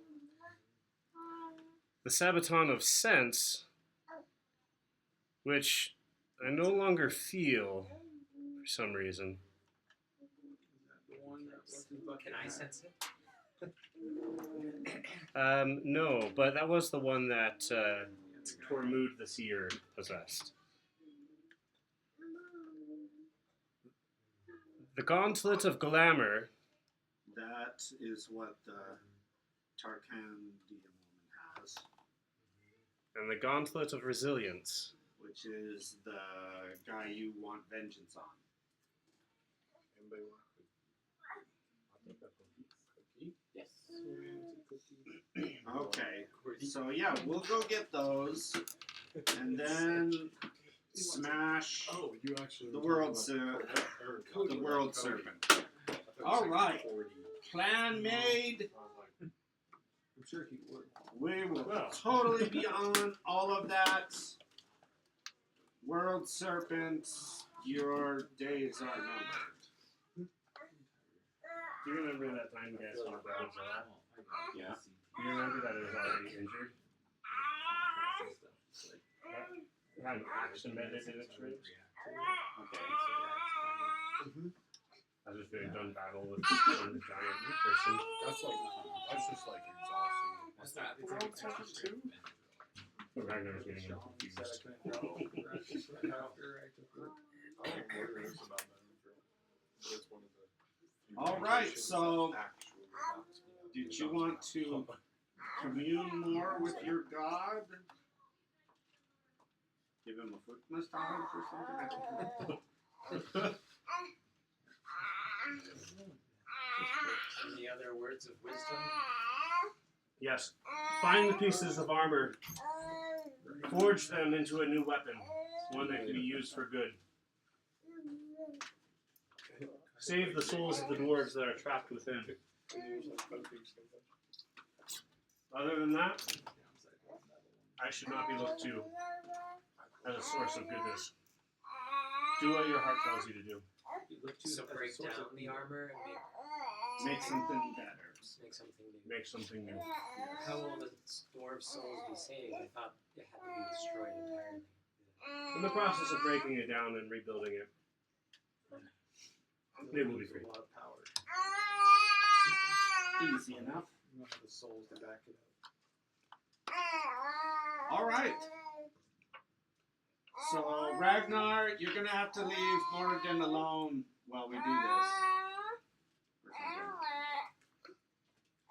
A: The Sabaton of Sense, which I no longer feel for some reason.
D: Can I sense it?
A: No, but that was the one that Tormund the Seer possessed. The Gauntlet of Glamour.
B: That is what the Tarkan woman has,
A: And the Gauntlet of Resilience.
B: which is the guy you want vengeance on.
C: Anybody want cookie?
B: Yes.
C: Cookie.
B: Okay, so yeah, we'll go get those, and then smash
C: Oh, you actually.
B: the
C: were
B: world,
C: talking about
B: the world serpent. All right. Plan made.
C: I'm sure he would.
B: We will
A: Well.
B: totally be on all of that. World serpent, your days are numbered.
A: Do you remember that time you guys talked about Zara?
E: Yeah.
A: Do you remember that it was already injured? It had an axe embedded in its ribs.
E: Okay.
A: I was just doing done battle with some giant person.
H: That's just like exhausting.
C: Was that the world serpent too?
A: But Ragnar was getting confused.
B: All right, so did you want to commune more with your god? Give him a foot massage or something?
D: Any other words of wisdom?
A: Yes. Find the pieces of armor. Forge them into a new weapon. One that can be used for good. Save the souls of the dwarves that are trapped within. Other than that, I should not be looked to as a source of goodness. Do what your heart tells you to do.
D: So break down the armor and
B: Make something better.
D: make something new.
A: Make something new.
D: How will the dwarves' souls be saved? I thought it had to be destroyed entirely.
A: In the process of breaking it down and rebuilding it, they will be free.
C: A lot of power.
B: Easy enough.
C: Enough of the souls to back it up.
B: All right. So Ragnar, you're gonna have to leave Morrigan alone while we do this. Or something.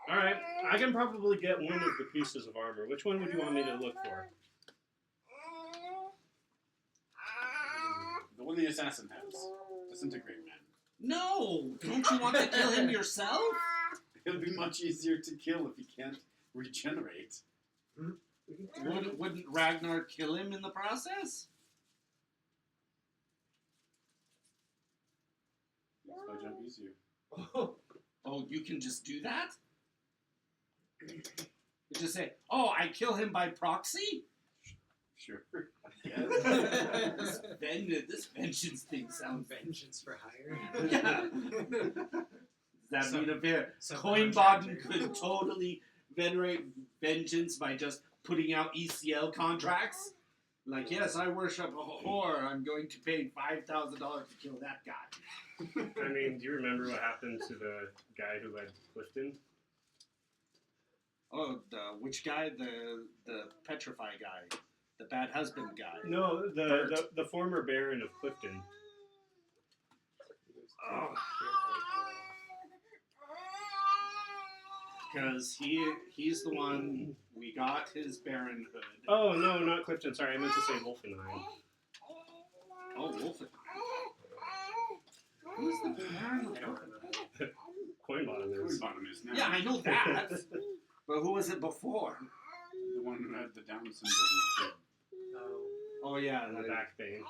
A: Alright, I can probably get one of the pieces of armor. Which one would you want me to look for?
E: The one the assassin has. Disintegrate man.
B: No! Don't you want to kill him yourself?
E: It'll be much easier to kill if he can't regenerate.
B: Wouldn't Ragnar kill him in the process?
E: Makes my job easier.
B: Oh, you can just do that? You just say, "Oh, I kill him by proxy."
E: Sure.
B: This vengeance thing sounds.
D: Vengeance for hire?
B: Yeah. Does that mean a bit?
D: Some
B: Coinbottom
D: contractor.
B: could totally venerate vengeance by just putting out ECL contracts. Like, yes, I worship a whore. I'm going to pay $5,000 to kill that guy.
A: I mean, do you remember what happened to the guy who led Clifton?
B: Oh, which guy? The petrify guy, the bad husband guy.
A: No, the former Baron of Clifton.
B: Oh. Because he's the one, we got his baronhood.
A: Oh, no, not Clifton. Sorry, I meant to say Wolfenheim.
B: Oh, Wolfen. Who's the baron?
A: Coinbottom is.
E: Bottom is now.
B: Yeah, I know that.
G: But who was it before?
E: The one who had the Down syndrome.
D: Oh,
G: Oh yeah,
A: And the back pain.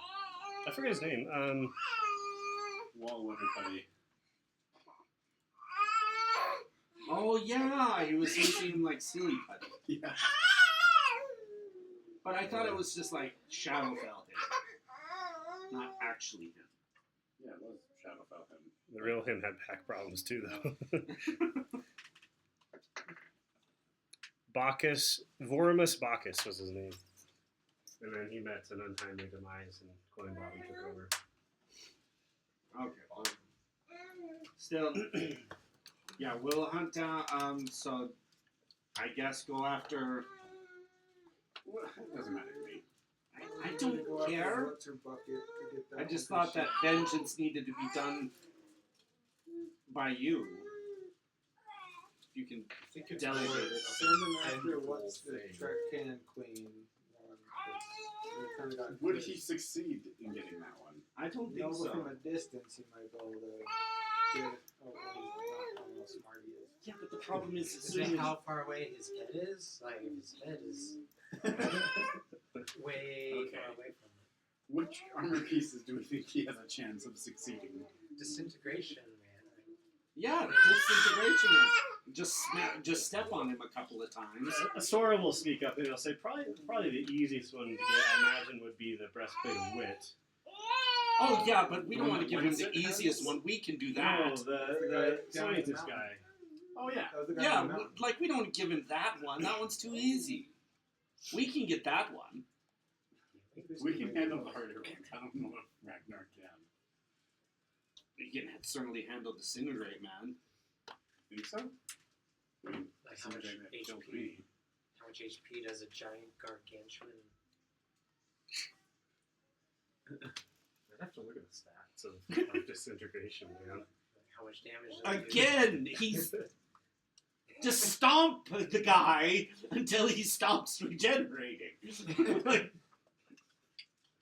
A: I forget his name.
E: Wall Water Putty.
G: Oh yeah, he was using like silly putty.
E: Yeah.
G: But I thought it was just like Shadowfell him, not actually him.
E: Yeah, it was Shadowfell him.
A: The real him had back problems too, though. Bacchus, Vorimus Bacchus was his name. And then he met an untimely demise and Coin Bottom took over.
G: Okay. Still, yeah, we'll hunt down. So, I guess go after.
E: Well, it doesn't matter to me.
G: I don't
C: Go after
G: care.
C: what's her bucket to get that
G: I just
C: one
G: thought that vengeance needed to be done by you. You can
C: I think it's
G: delegate
C: more
G: it.
C: send them after
H: End
C: what's
H: the
C: the
H: thing.
C: Trakan Queen one. 'Cause they kinda got
E: Would
C: killed.
E: he succeed in getting that one?
G: I don't
C: No,
G: think
C: but from
G: so.
C: a distance he might be able to get it. Oh, not how smart he is.
G: Yeah, but the problem is, as
D: is
G: soon
D: it
G: as
D: how far away his head is? Like, if his head is way
E: Okay.
D: far away from it.
E: Which armor pieces do we think he has a chance of succeeding?
D: Disintegration, man.
G: yeah, disintegration. Just step on him a couple of times.
A: A Sora will sneak up and he'll say, probably the easiest one to get, I imagine, would be the Breastplate of Wit.
G: Oh yeah, but we don't want to give him
E: When's
G: the
E: it
G: easiest
E: has?
G: one. We can do
A: No,
G: that.
A: the
C: guy down
A: scientist
C: the
A: guy.
E: Oh yeah.
C: That was the guy
G: Yeah,
C: on the mountain.
G: like we don't give him that one. That one's too easy. We can get that one.
E: We can handle the harder ones. I don't know if Ragnar can.
G: We can certainly handle disintegrate, man.
E: Think so? I mean,
D: Like how much
E: something that killed
D: HP?
E: me.
D: How much HP does a giant gargantuan?
A: I'd have to look at the stats of disintegration, man.
D: Like how much damage does it do?
G: Again, he's just stomp the guy until he stops regenerating. Like,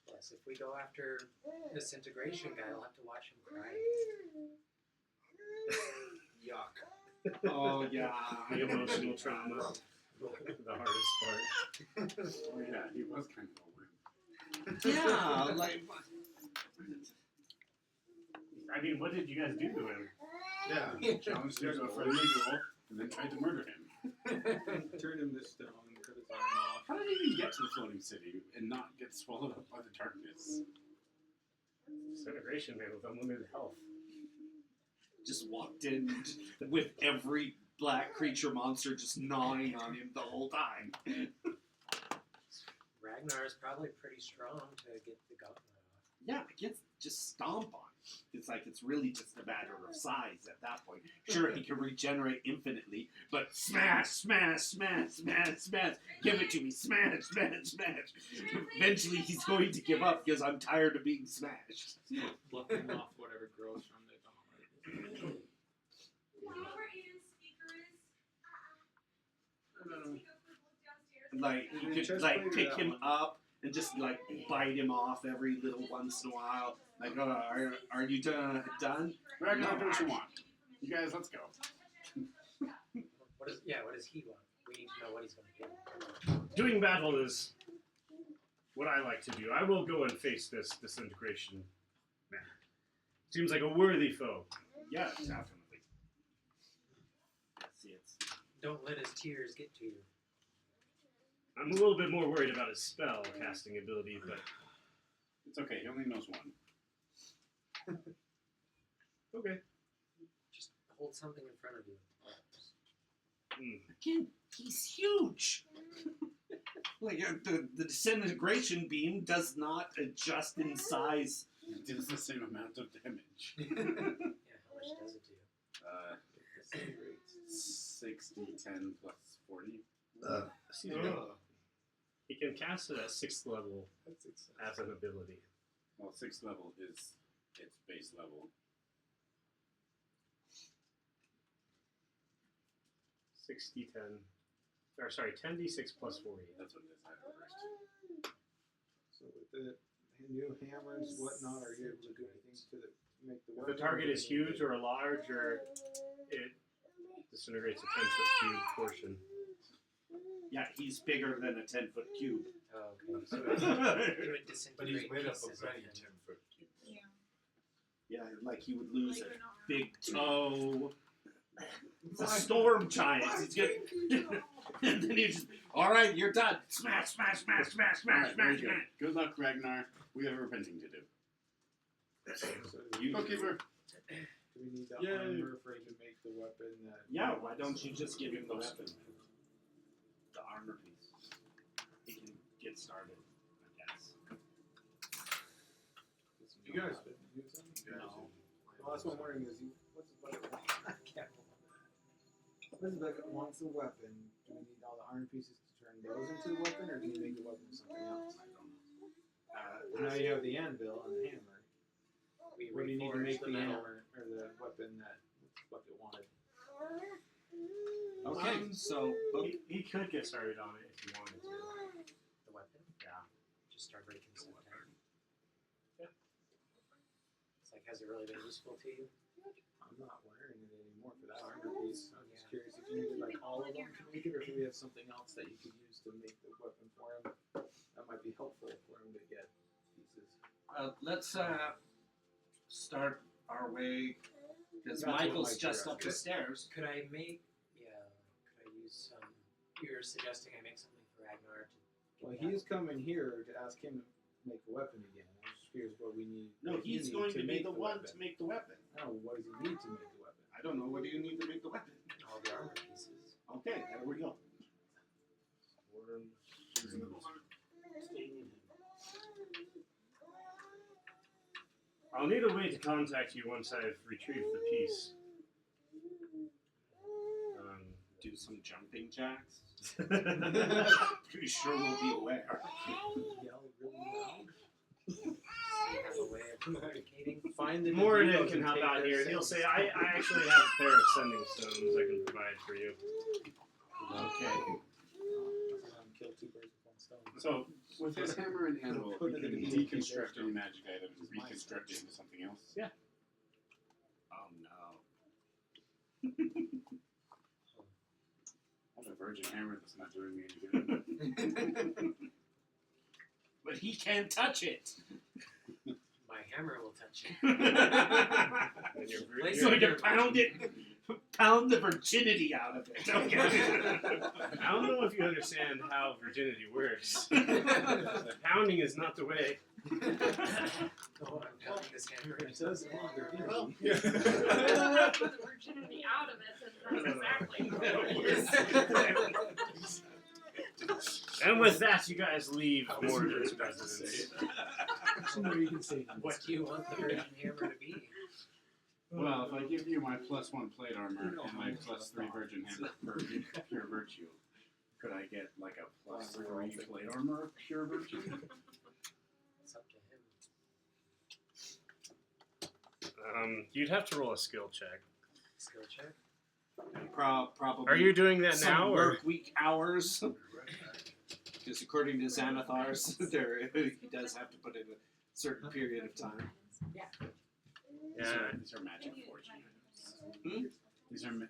D: Yes, if we go after disintegration guy, I'll have to watch him cry.
C: Yuck.
G: oh yeah.
A: The emotional trauma, the hardest part.
E: Oh yeah, he was kind of a wimp.
G: Yeah, like
A: I mean, what did you guys do to him?
E: Yeah, challenged him to a friendly duel and then tried to murder him.
C: Turn him to stone and cut his arm off.
E: How did he even get to the floating city and not get swallowed up by the darkness?
A: Disintegration, man, with unlimited health.
G: just walked in with every black creature monster just gnawing on him the whole time.
D: Ragnar is probably pretty strong to get the gauntlet off.
G: Yeah, I guess just stomp on it. It's like it's really just a matter of size at that point. Sure, he can regenerate infinitely, but smash, smash, smash, smash, smash. Give it to me, smash, smash, smash. Eventually, he's going to give up because I'm tired of being smashed.
C: Blocking off whatever grows from the gauntlet.
G: Like you could like pick him up and just like bite him off every little once in a while. Like, oh, are you done?
E: Ragnar,
G: No.
E: do what you want. You guys, let's go.
D: What does he want? We need to know what he's going to do.
A: Doing battle is what I like to do. I will go and face this disintegration man. Seems like a worthy foe.
G: Yeah, definitely. See, it's
D: Don't let his tears get to you.
A: I'm a little bit more worried about his spell casting ability, but
E: It's okay, he only knows one.
A: okay.
D: Just hold something in front of you.
G: again, he's huge. Like the disintegration beam does not adjust in size.
E: It does the same amount of damage.
D: Yeah, how much does it do?
E: 60, 10 plus 40.
A: Excuse me. He can cast it at 6th level
C: That's exciting.
A: as an ability.
E: Well, 6th level is its base level.
A: 60, 10. Or sorry, 10d6 plus 40.
E: That's what it is. I have it first.
C: So with the new hammers, whatnot, are you able to do anything to make the
A: If the target is huge or large, or it disintegrates a 10-foot cube portion.
B: Yeah, he's bigger than a 10-foot cube.
D: Oh, okay. So it would disintegrate
H: But he's made up of
D: pieces
H: many
D: him.
H: 10-foot cubes.
F: Yeah.
B: Yeah, like he would lose
F: Believe
B: a
F: it or not.
B: big toe. It's a storm giant. He's gonna, and then you just, all right, you're done. Smash, smash, smash, smash, smash,
E: Alright, very
B: smash,
E: good.
B: smash.
E: Good luck, Ragnar. We have repenting to do.
C: So
B: You-
E: Bookkeeper.
C: do we need the
B: Yeah.
C: armor for him to make the weapon that?
B: Yeah, why don't you just give him the weapon? The armor piece. He can get started, I guess.
C: You guys been using?
B: No.
C: Well, that's what I'm wondering is what's the budget? I can't remember. What's the budget wants a weapon? Do we need all the iron pieces to turn those into a weapon, or do you make the weapon something else? Now you have the anvil and the hammer.
D: We
C: What do you need to
D: reforge
C: make
D: the
C: the
D: metal.
C: hammer or the weapon that Bucket wanted?
B: Okay, so
A: He could get started on it if he wanted to.
D: The weapon?
A: Yeah.
D: Just start breaking stuff down.
A: Yeah.
D: It's like, has it really been useful to you?
C: I'm not wearing it anymore for that armor piece. I'm just curious if you needed like all of them to make it, or do we have something else that you could use to make the weapon for him? That might be helpful for him to get pieces.
B: let's start our way, because
C: That's what
B: Michael's
C: Mike
B: just up the
C: suggested.
B: stairs.
D: Could I make, could I use some, you're suggesting I make something for Ragnar to
C: Well,
D: get
C: he's coming here to ask him to make a weapon again. I'm just curious what we need.
B: No,
C: what you
B: he's
C: need
B: going to be
C: make
B: the one
C: weapon.
B: to make the weapon.
C: No, what does he need to make the weapon?
B: I don't know. What do you need to make the weapon?
D: all the armor pieces.
B: Okay, there we go.
A: I'll need a way to contact you once I've retrieved the piece.
B: Do some jumping jacks. Pretty sure we'll be aware.
C: Yell really loud.
D: Do you have a way of communicating?
C: Find the
A: Morden
C: videos
A: can
C: and
A: help
C: take
A: out
C: their
A: here. He'll
C: sense.
A: say, I actually have a pair of sending stones I can provide for you.
B: Okay.
C: Kill two birds with one stone.
E: So, with his hammer and anvil,
C: Put
E: we
C: it
E: can
C: in the
E: deconstruct
C: stone.
E: any magic item and reconstruct it into something else.
A: Yeah.
B: Oh no.
E: I have a virgin hammer that's not doing me any good.
B: But he can't touch it.
D: My hammer will touch it.
A: And you're very-
B: So you pound it, pound the virginity out of it. Okay.
A: I don't know if you understand how virginity works. Pounding is not the way.
D: Oh, I'm pounding this hammer.
C: It says longer.
H: Well,
F: Put the virginity out of it, then that's exactly what it is.
A: And with that, you guys leave Morden's residence.
C: Somewhere you can say
D: What do you want the virgin hammer to be?
E: Well, if I give you my +1 plate armor and my +3 virgin hammer for pure virtue, could I get like a +3 plate armor of pure virtue?
D: It's up to him.
A: You'd have to roll a skill check.
D: Skill check?
B: And probably.
A: Are you doing that
B: some
A: now, or
B: work week hours? Because according to Xanathar's, he does have to put in a certain period of time.
F: Yeah.
E: These
A: yeah?
E: are, these are magic forging items.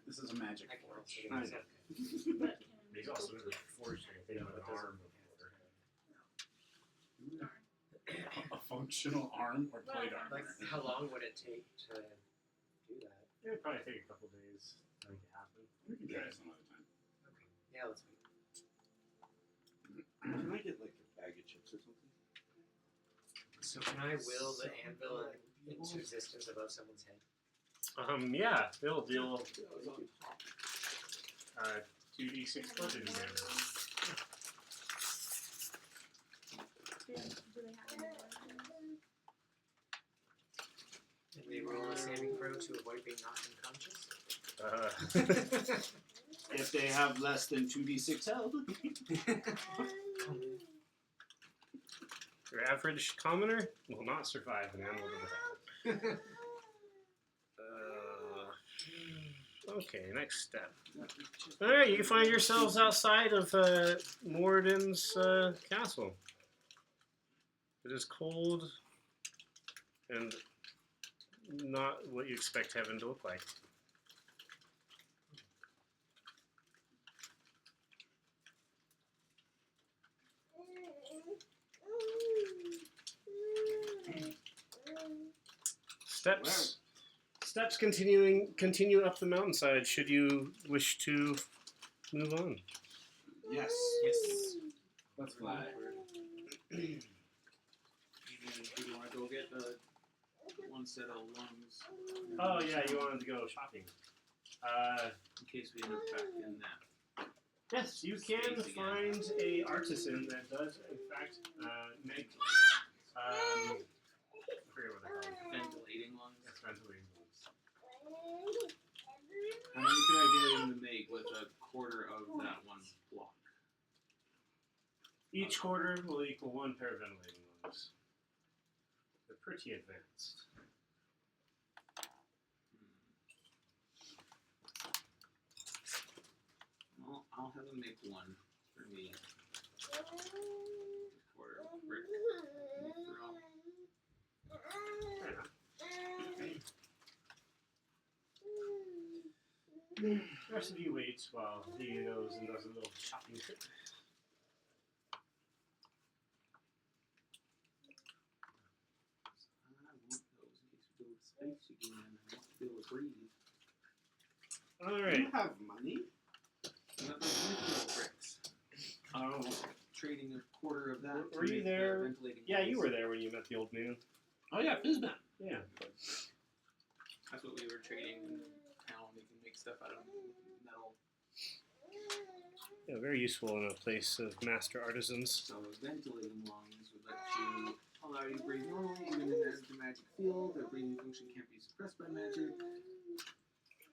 E: This is a magic
D: I can
E: forge.
D: also
B: I
D: get
B: know.
D: this.
A: He's also never forged anything with an arm
E: A functional arm or plate armor?
D: Like, how long would it take to do that?
A: It would probably take a couple days to make it happen.
E: We can try it some other time.
D: Okay. Yeah, let's wait.
H: Can I get like a bag of chips or something?
D: So can I will the anvil into existence above someone's head?
A: Yeah, it'll deal 2d6 bludgeoning damage.
F: Do they have any
D: And they roll a saving throw to avoid being knocked unconscious?
B: If they have less than 2d6 health.
A: Your average commoner will not survive an animal to the Okay, next step. Alright, you find yourselves outside of Morden's castle. It is cold and not what you expect heaven to look like. Steps continue up the mountainside. Should you wish to move on?
G: Yes.
D: Yes.
G: Let's fly. Do you want to go get the one set of lungs?
A: Oh yeah, you wanted to go shopping.
G: In case we end up back in that.
A: Yes, you can
G: Space again.
A: find a artisan that does in fact make I forget what they're called.
G: Ventilating lungs.
A: Yes, ventilating ones.
G: How many could I get him to make with a quarter of that one block?
A: Each quarter will equal 1 pair of ventilating lungs. They're pretty advanced.
G: Well, I'll have him make one for me. Quarter of brick.
A: The rest of you wait while he goes and does a little shopping trip.
G: I want those in case we go to space again. I want to be able to breathe.
A: Alright.
C: You have money?
G: Not those Micheal bricks.
A: Oh,
G: Trading a quarter of that.
A: Were
G: to
A: you
G: make the
A: there?
G: ventilating
A: yeah, you
G: lungs.
A: were there when you met the old man.
G: Oh yeah, Fizzman.
A: Yeah.
G: That's what we were trading in town. We can make stuff out of metal.
A: Yeah, very useful in a place of master artisans.
G: So ventilating lungs would let you allow you to breathe normally even in an magic field. Their breathing function can't be suppressed by magic.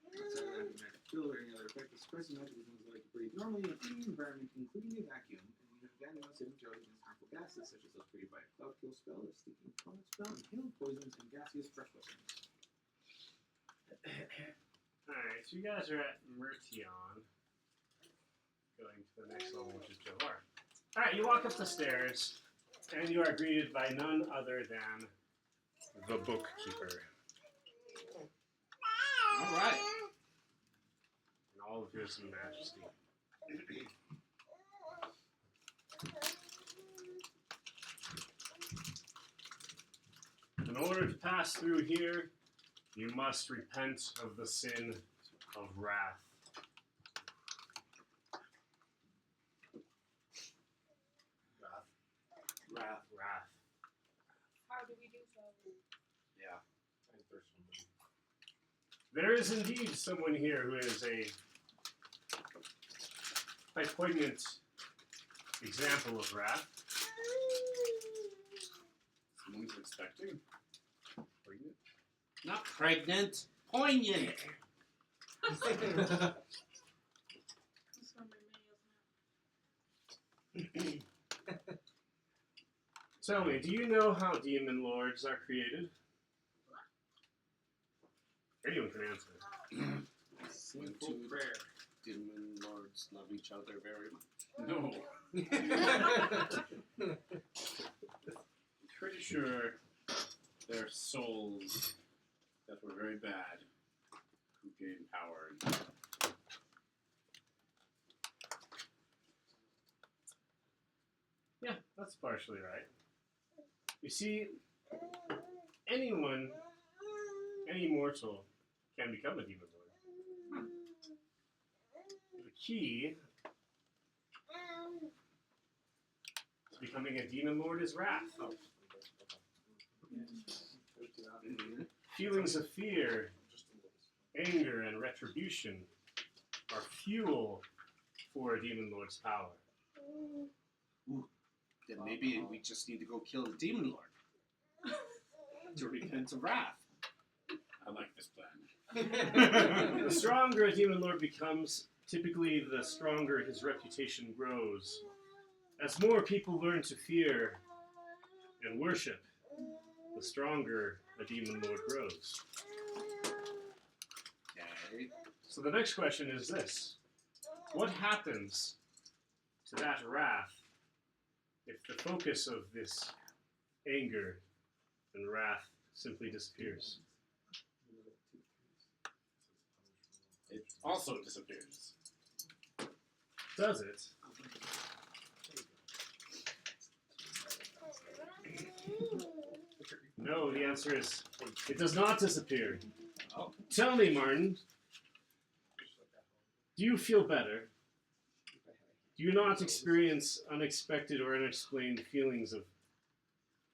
G: Outside of the magic field or any other effect of suppressing magic, as long as you breathe normally in any environment, including a vacuum, and you have again no saving throws against harmful gases such as those created by a cloud kill spell, a sticking opponent spell, inhaled poisons, and gaseous fresh weapons.
A: Alright, so you guys are at Mertion. Going to the next level, which is Jovar. Alright, you walk up the stairs, and you are greeted by none other than the bookkeeper.
G: Alright.
A: In all of his majesty. In order to pass through here, you must repent of the sin of wrath. Wrath.
F: How do we do so?
H: Yeah. I think there's somebody.
A: There is indeed someone here who is a quite poignant example of wrath.
E: Someone's expecting.
A: Poignant?
G: Not pregnant. Poignant.
F: This one remains.
A: Tell me, do you know how demon lords are created? Anyone can answer.
G: Simple prayer.
H: Demon lords love each other very much.
E: No. Pretty sure they're souls that were very bad who gained power.
A: Yeah, that's partially right. You see, anyone, any mortal, can become a demon lord. The key to becoming a demon lord is wrath. Feelings of fear, anger, and retribution are fuel for a demon lord's power.
C: Then maybe we just need to go kill the demon lord to repent of wrath.
E: I like this plan.
A: The stronger a demon lord becomes, typically the stronger his reputation grows. As more people learn to fear and worship, the stronger a demon lord grows.
C: Okay.
A: So the next question is this. What happens to that wrath if the focus of this anger and wrath simply disappears?
E: It also disappears.
A: Does it? No, the answer is it does not disappear.
G: Oh.
A: Tell me, Martin, do you feel better? Do you not experience unexpected or unexplained feelings of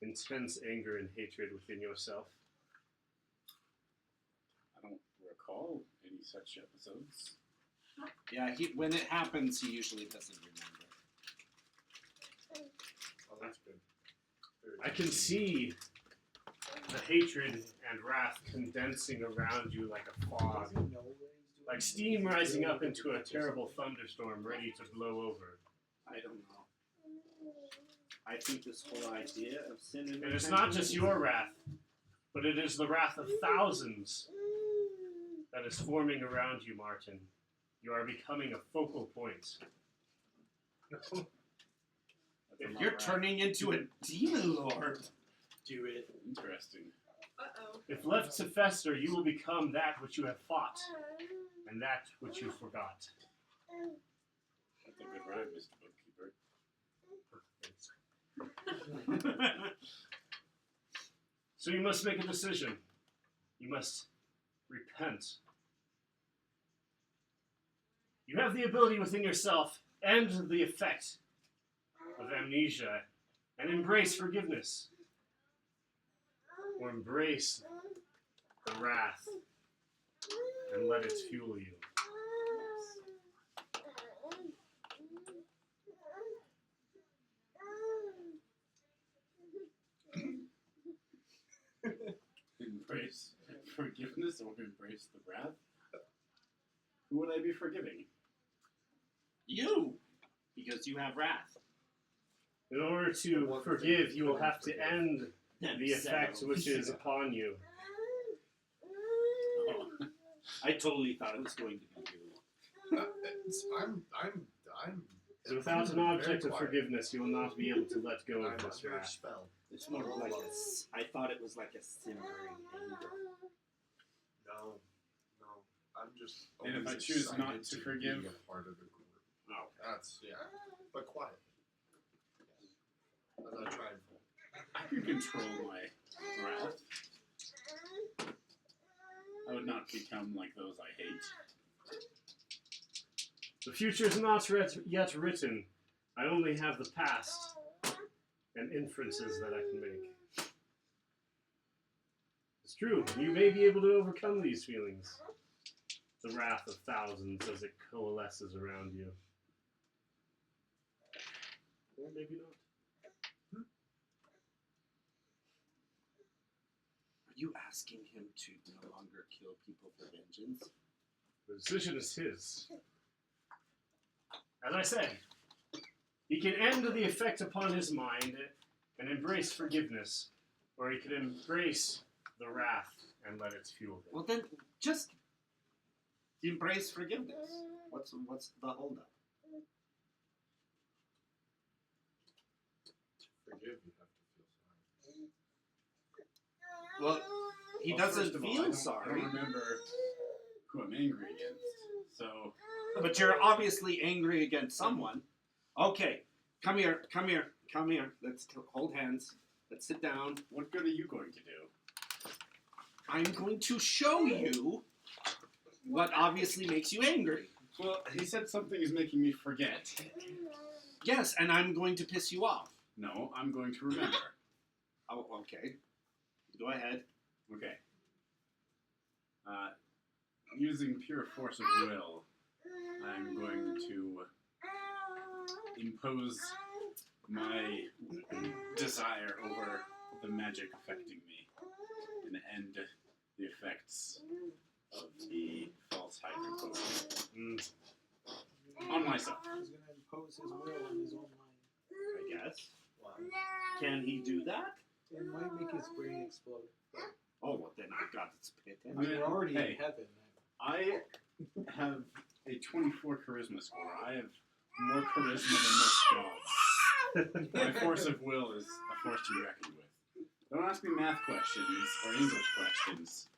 A: intense anger and hatred within yourself?
E: I don't recall any such episodes.
G: Yeah, when it happens, he usually doesn't remember.
H: Oh, that's good.
A: I can see the hatred and wrath condensing around you like a fog, like steam rising up into a terrible thunderstorm ready to blow over.
G: I don't know. I think this whole idea of sin and
A: And it's not just your wrath, but it is the wrath of thousands that is forming around you, Martin. You are becoming a focal point.
G: If you're turning into a demon lord, do it.
E: Interesting.
F: Uh-oh.
A: If left to fester, you will become that which you have fought, and that which you forgot.
E: That's a good rhyme, Mr. Bookkeeper.
A: So you must make a decision. You must repent. You have the ability within yourself and the effect of amnesia and embrace forgiveness. Or embrace the wrath and let it fuel you.
E: Embrace forgiveness or embrace the wrath? Who would I be forgiving?
G: You, because you have wrath.
A: In order to forgive, you will have to end the effect which is upon you.
G: I totally thought it was going to be you.
H: I'm.
A: So without an
H: very
A: object of
H: quiet.
A: forgiveness, you will not be able to let go
H: I'm
A: of this
H: under a
A: wrath.
H: spell.
G: It's more like I thought it was like a simmering anger.
H: No. I'm just.
E: And if
H: always
E: I choose
H: excited
E: not to
H: be
E: forgive?
H: a part of the group.
G: Oh.
H: That's but quiet. Yes. As I try and.
E: I can control my wrath. I would not become like those I hate.
A: The future is not yet written. I only have the past and inferences that I can make. It's true, you may be able to overcome these feelings. The wrath of thousands as it coalesces around you. Or maybe not.
G: Are you asking him to no longer kill people for vengeance?
A: The decision is his. As I said, he can end the effect upon his mind and embrace forgiveness, or he can embrace the wrath and let it fuel him.
G: Well, then just embrace forgiveness. What's the holdup?
H: Forgive, you have to feel sorry.
G: Well, he
E: Well,
G: doesn't
E: first of all,
G: feel
E: I
G: sorry,
E: don't remember who I'm angry against. So
G: but you're obviously angry against someone. Okay, come here. Let's hold hands. Let's sit down.
E: what good are you going to do?
G: I'm going to show you what obviously makes you angry.
E: Well, he said something is making me forget.
G: Yes, and I'm going to piss you off.
E: No, I'm going to remember.
G: Oh, okay. Go ahead.
E: Okay. Using pure force of will, I'm going to impose my desire over the magic affecting me and end the effects of the false hydrophobe on myself.
C: He's gonna impose his will on his own mind.
G: I guess.
C: Wow.
G: Can he do that?
C: It might make his brain explode.
G: Oh, well, then I've got to spit
C: I
G: in.
C: mean, we're already
E: Hey.
C: in heaven.
E: I have a 24 charisma score. I have more charisma than most gods. My force of will is a force to be reckoned with. Don't ask me math questions or English questions.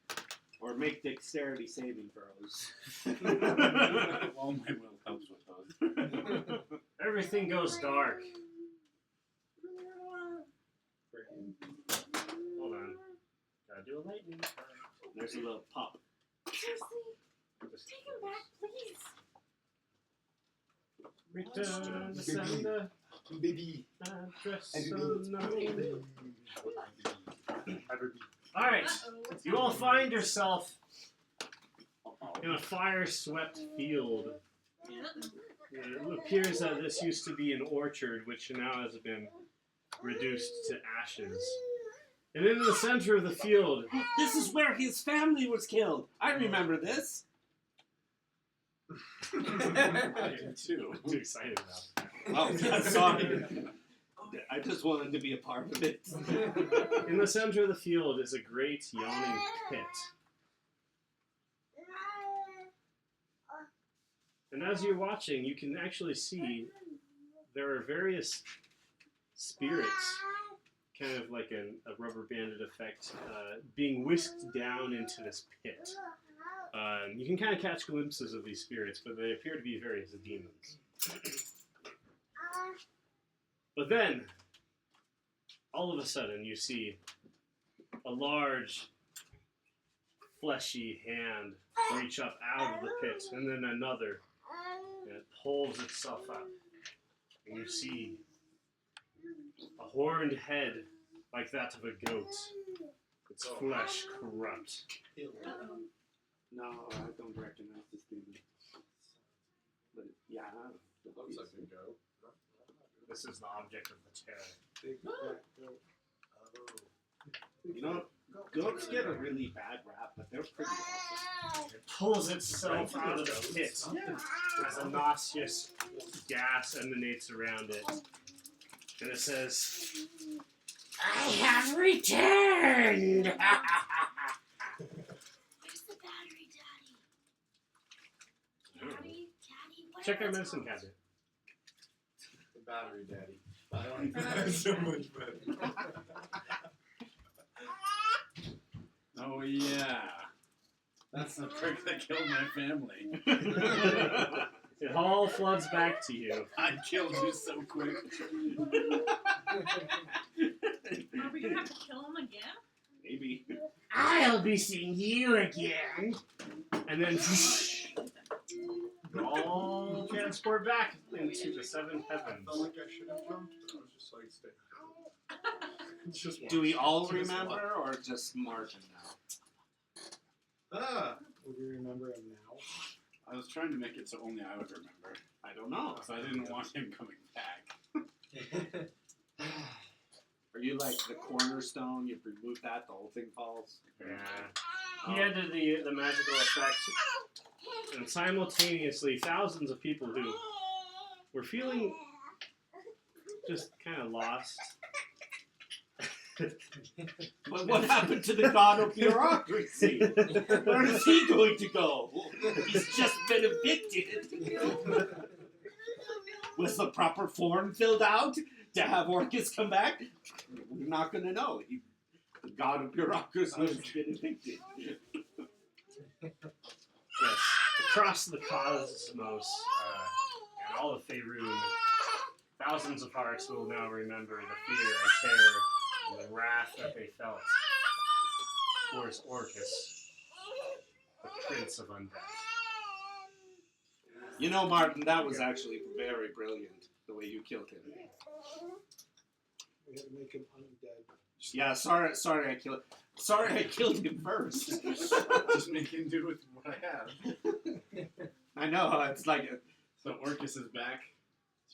G: Or make dexterity saving throws.
E: All my will helps with those.
A: Everything goes dark.
C: For him.
A: Hold on. Do a lightning.
G: There's a little pop.
F: Seriously, take him back, please.
A: Return to sender.
C: Baby.
A: Address
C: Baby.
A: unknown. Alright,
F: What's
A: you all
F: happening?
A: find yourself in a fire-swept field. It appears that this used to be an orchard, which now has been reduced to ashes. And in the center of the field,
G: This is where his family was killed. I remember this.
E: I do too.
A: I'm too excited about
G: Oh, sorry. I just wanted to be a part of it.
A: it. In the center of the field is a great yawning pit. And as you're watching, you can actually see there are various spirits, kind of like a rubber banded effect, being whisked down into this pit. You can kind of catch glimpses of these spirits, but they appear to be various demons. But then, all of a sudden, you see a large, fleshy hand reach up out of the pit, and then another, and it pulls itself up. And you see a horned head like that of a goat, its flesh corrupt.
G: No, I don't recognize this demon. But yeah,
H: Looks like a goat.
A: This is the object of the terror.
C: Big fat goat.
G: you know, goats get a really bad rap, but they're pretty awesome.
A: It pulls itself out of the pit as a nauseous gas emanates around it. And it says, I have returned!
F: Where's the battery, Daddy? Daddy, what
A: Check our
F: else?
A: medicine cabinet.
H: The battery daddy. I like that so much better.
E: Oh yeah. That's the prick that killed my family.
A: It all floods back to you.
E: I killed you so quick.
F: Are we gonna have to kill him again?
G: Maybe.
A: I'll be seeing you again. And then you all transport back into the seven heavens.
H: Felt like I should have jumped, but I was just like, stay. It's just
G: Do we all
H: Just
G: remember, or just Martin now?
C: Would we remember him now?
E: I was trying to make it so only I would remember.
G: I don't know.
E: Because I didn't want him coming back.
G: Are you like the cornerstone? You remove that, the whole thing falls?
A: Yeah. He ended the magical effect, and simultaneously, thousands of people who were feeling just kind of lost.
G: But what happened to the god of bureaucracy? Where is he going to go? He's just been evicted. Was the proper form filled out to have Orcus come back? We're not going to know. The god of bureaucracy has been evicted.
A: Yes, across the cosmos and all of Faerun, thousands of hearts will now remember the fear and terror and the wrath that they felt towards Orcus, the Prince of Undeath.
G: You know, Martin, that was actually very brilliant, the way you killed him.
C: We had to make him undead.
G: Yeah, sorry I killed him first.
E: Just make him do with what I have.
G: I know, it's like,
E: So Orcus is back.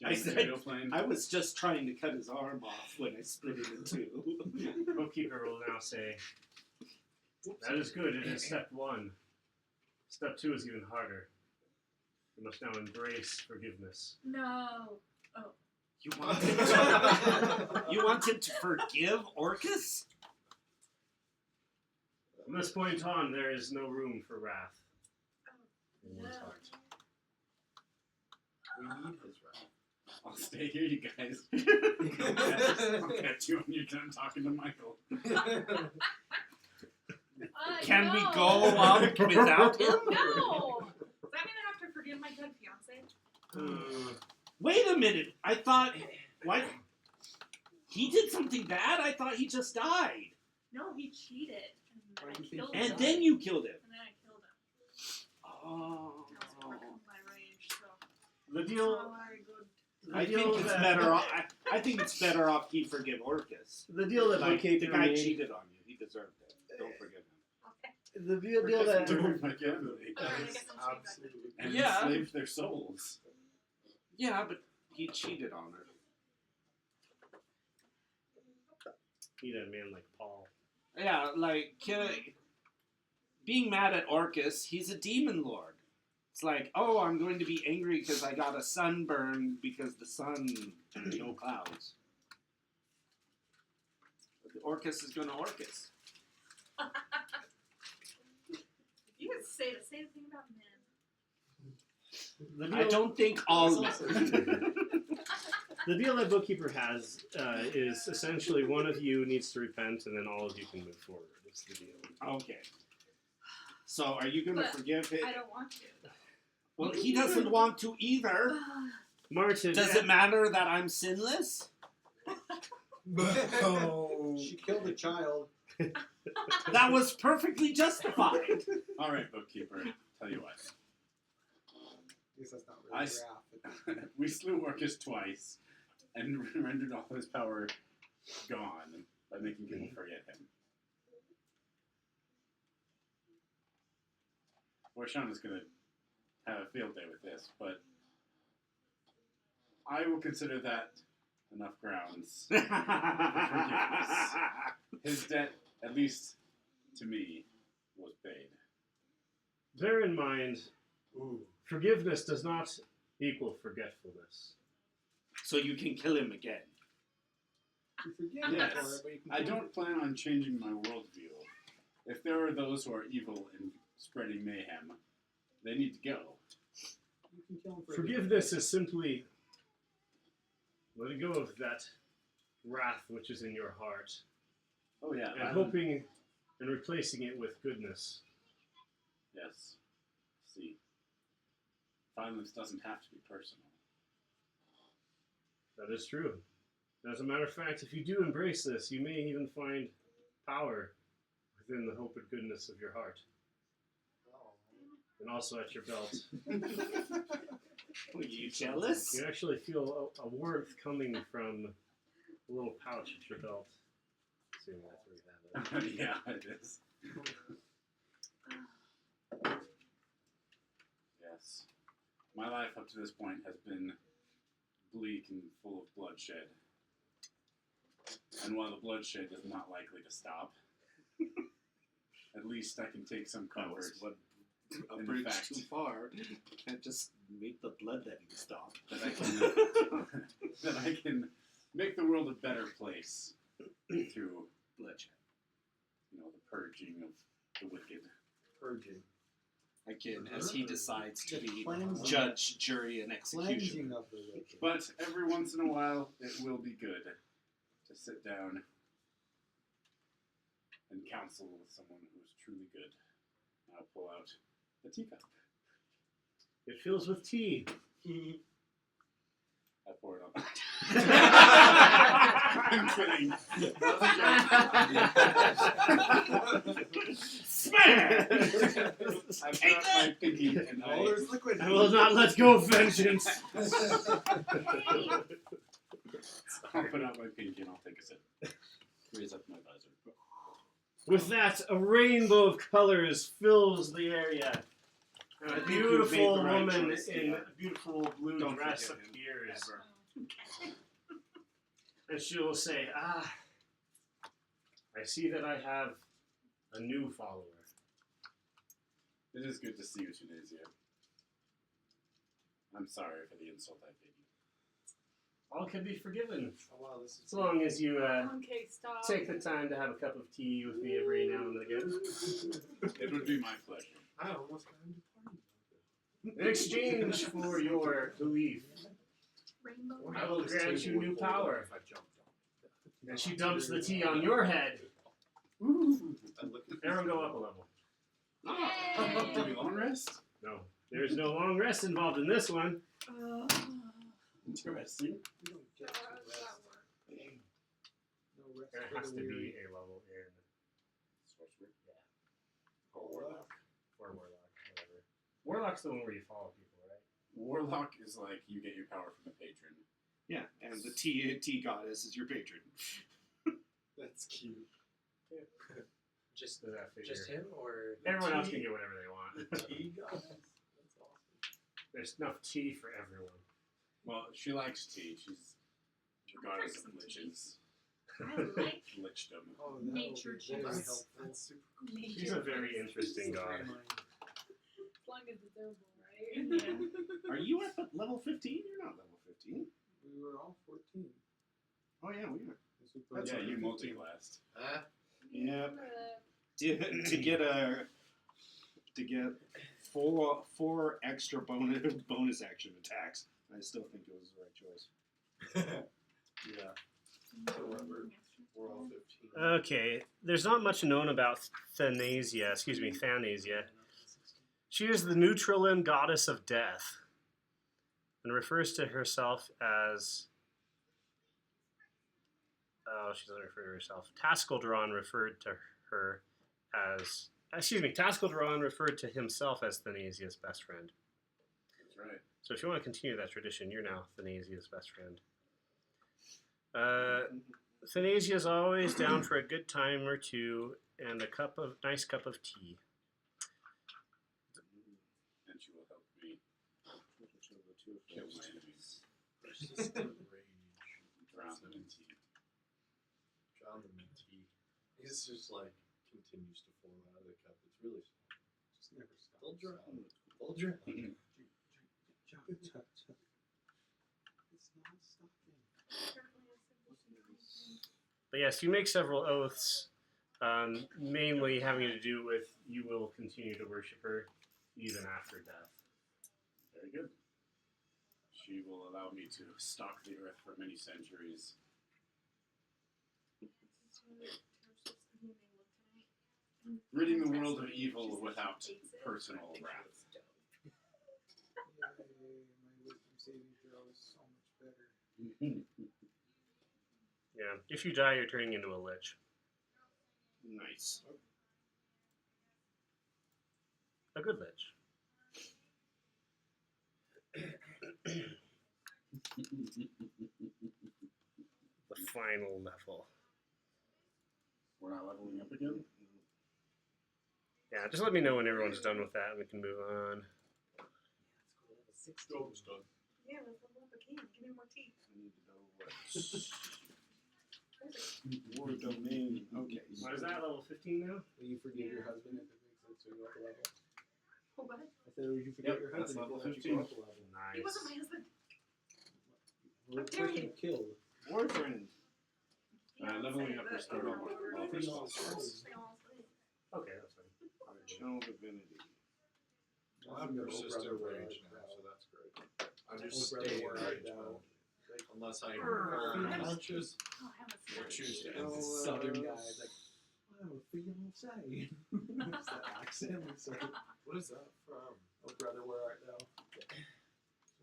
G: I said-
E: Material plane.
G: I was just trying to cut his arm off when I split it in two.
A: Bookkeeper will now say, that is good, it is step one. Step two is even harder. You must now embrace forgiveness.
F: No.
G: You wanted to forgive Orcus?
A: From this point on, there is no room for wrath in one's heart.
H: We need his wrath.
E: I'll stay here, you guys. I'll catch you when you're done talking to Michael.
G: Can we
F: no.
G: go on without him?
F: No! Does that mean I have to forgive my dead fiance?
G: Wait a minute. I thought... What? He did something bad? I thought he just died.
F: No, he cheated. And then I
C: do you think
F: killed
C: he
F: him.
G: And then you killed him.
F: And then I killed him.
G: Oh.
F: I was overcome by rage, so
A: The
F: it's
A: deal.
F: not very good.
A: The
G: I
A: deal
G: think it's
A: that-
G: better off. I think it's better off he forgive Orcus.
A: The deal that
G: Like, the
A: Bookkeeper
G: guy
A: made.
G: cheated on you. He deserved it. Don't forgive him.
F: Okay.
A: The deal that.
E: Doing my family.
F: Alright, I guess I'm
H: Absolutely.
E: And
G: Yeah.
E: enslave their souls.
G: Yeah, but he cheated on her.
A: Need a man like Paul.
G: Yeah, like being mad at Orcus, he's a demon lord. It's like, oh, I'm going to be angry because I got a sunburn because the sun, no clouds. But the Orcus is going to Orcus.
F: If you could say the same thing about men.
A: The
G: I don't think all men.
A: The deal that Bookkeeper has is essentially one of you needs to repent, and then all of you can move forward. That's the deal.
G: Okay. So are you going to
F: But
G: forgive him?
F: I don't want to.
G: Well, he doesn't want to either.
A: Martin.
G: Does it matter that I'm sinless?
H: No.
C: She killed a child.
G: That was perfectly justified.
E: Alright, Bookkeeper. Tell you what.
C: I guess that's not
E: I
C: really
E: s-
C: wrath.
E: We slew Orcus twice and rendered all his power gone by making people forget him. Warshawn is going to have a field day with this, but I will consider that enough grounds. His debt, at least to me, was paid.
A: Bear in mind,
H: Ooh.
A: forgiveness does not equal forgetfulness.
G: So you can kill him again.
C: You forgive him
E: Yes.
C: for it, but you can
E: I
C: kill him.
E: don't plan on changing my worldview. If there are those who are evil and spreading mayhem, they need to go.
C: You can kill him for
A: Forgiveness is simply letting go of that wrath which is in your heart
E: Oh yeah,
A: and hoping and replacing it with goodness.
E: Yes. See, violence doesn't have to be personal.
A: That is true. As a matter of fact, if you do embrace this, you may even find power within the hope and goodness of your heart. And also at your belt.
G: Were you jealous?
A: You actually feel a warmth coming from a little pouch at your belt. Assuming that's where you have it.
E: Yeah, it is. Yes. My life up to this point has been bleak and full of bloodshed. And while the bloodshed is not likely to stop, at least I can take some
G: That
E: comfort.
G: was what a
E: In
G: bridge
E: fact.
G: too far. Can't just make the bloodletting stop.
E: That I can that I can make the world a better place through
G: Bloodshed.
E: the purging of the wicked.
C: Purging.
G: Again, as he decides to be
C: Cleansing.
G: judge, jury, and executioner.
C: Cleansing of the wicked.
E: But every once in a while, it will be good to sit down and counsel with someone who's truly good. I'll pull out the teacup.
A: It fills with tea.
E: I pour it on. I'm kidding.
A: Smash!
E: I've got my pinky and
C: Oh, there's liquid.
A: I will not let go of vengeance.
E: I'll put out my pinky and I'll take a sip. Raise up my visor.
A: With that, a rainbow of colors fills the area.
G: I
A: A
G: think you
A: beautiful
G: made the right
A: woman
G: choice,
A: in
G: yeah.
A: a beautiful blue
G: Don't
A: dress
G: forget him,
A: appears.
G: ever.
A: And she will say, I see that I have a new follower.
E: It is good to see you, Tunisia. I'm sorry for the insult I paid you.
A: All can be forgiven,
C: Oh, wow, this is
A: as long as you
F: Okay, stop.
A: take the time to have a cup of tea with me every now and again.
E: It would be my pleasure.
C: I almost got into party.
A: In exchange for your belief,
F: Rainbow.
A: I will grant you new power. And she dumps the tea on your head.
E: Ooh.
A: Arrow, go up a level.
E: Oh, do we long rest?
A: No, there's no long rest involved in this one.
E: Interesting.
C: You don't get to rest. No rest
A: There
C: for
A: has
C: the
A: to
C: weary.
A: be a level in
E: Sorcerer.
A: Or Warlock. Or Warlock, whatever. Warlock's the one where you follow people, right?
E: Warlock is like you get your power from the patron.
B: Yeah, and the tea goddess is your patron.
H: That's cute.
D: Just
A: Does that figure?
D: just him or
A: Everyone else can get whatever they want.
H: Tea goddess? That's awesome.
A: There's enough tea for everyone.
E: Well, she likes tea. She's the goddess of liches.
F: I like
E: Lichdom.
C: Oh,
F: Nature
C: very
F: juice.
C: helpful.
H: That's super cool.
F: nature.
A: She's a very interesting god.
F: As long as it's herbal, right? Yeah.
B: Are you at level 15? You're not level 15.
C: We were all 14.
B: Oh yeah, we are.
C: Yes, we put
E: Yeah,
C: it
E: you
C: on 15.
E: multi-classed.
B: Yeah. To get four extra bonus action attacks, I still think it was the right choice.
H: Yeah. Remember, we're all 15.
A: Okay, there's not much known about Thanasia. She is the Neutralin goddess of death, and refers to herself as. Oh, she doesn't refer to herself. Taskeldron referred to her as. Taskeldron referred to himself as Thanasia's best friend.
E: That's right.
A: So if you want to continue that tradition, you're now Thanasia's best friend. Thanasia is always down for a good time or two and a nice cup of tea.
E: And she will help me kill my enemies.
H: Persistent rage.
E: Drown them in tea.
H: Drown them in tea. He's just like continues to form out of the cup. It's really small.
C: Just never stop.
H: They'll drown. They'll drown.
C: It's not stopping.
A: But yes, you make several oaths, mainly having to do with you will continue to worship her even after death.
E: Very good. She will allow me to stalk the earth for many centuries. Ridding the world of evil without personal wrath.
C: Yay, my wisdom saving throw is so much better.
A: Yeah, if you die, you're turning into a lich.
B: Nice.
A: A good lich. The final level.
E: We're not leveling up again?
A: Yeah, just let me know when everyone's done with that and we can move on.
H: Almost done.
F: Yeah, let's level up again. Give me more tea.
B: I need to know what. War domain. Okay.
A: What is that, level 15 now?
C: Will you forgive your husband if it makes it so you go up a level?
F: Oh, what?
C: I said, would you forgive
E: Yep,
C: your
E: that's
C: husband
E: level
C: if it lets you
E: 15.
C: go up a level?
A: Nice.
F: He wasn't my husband.
C: What
F: dare
C: person
F: you.
C: killed?
B: Boyfriend.
E: Leveling up restored all
C: Fiancé.
A: Okay, that's fine.
B: Original divinity.
H: Well, I'm
C: Your old
H: persistent
C: brother
H: rage
C: were
H: now,
C: out.
H: so that's great. I
C: My
H: just
C: old brother
H: stay in
C: were
H: rage
C: out.
H: mode. Unless I
F: Brrr.
H: unconscious
F: Oh, I have a
H: or choose to
C: You
H: end
C: know,
H: it.
C: Southern guy is like, wow, fiancé. It's that accent. It's like,
H: What is that from?
C: oh brother, where art thou?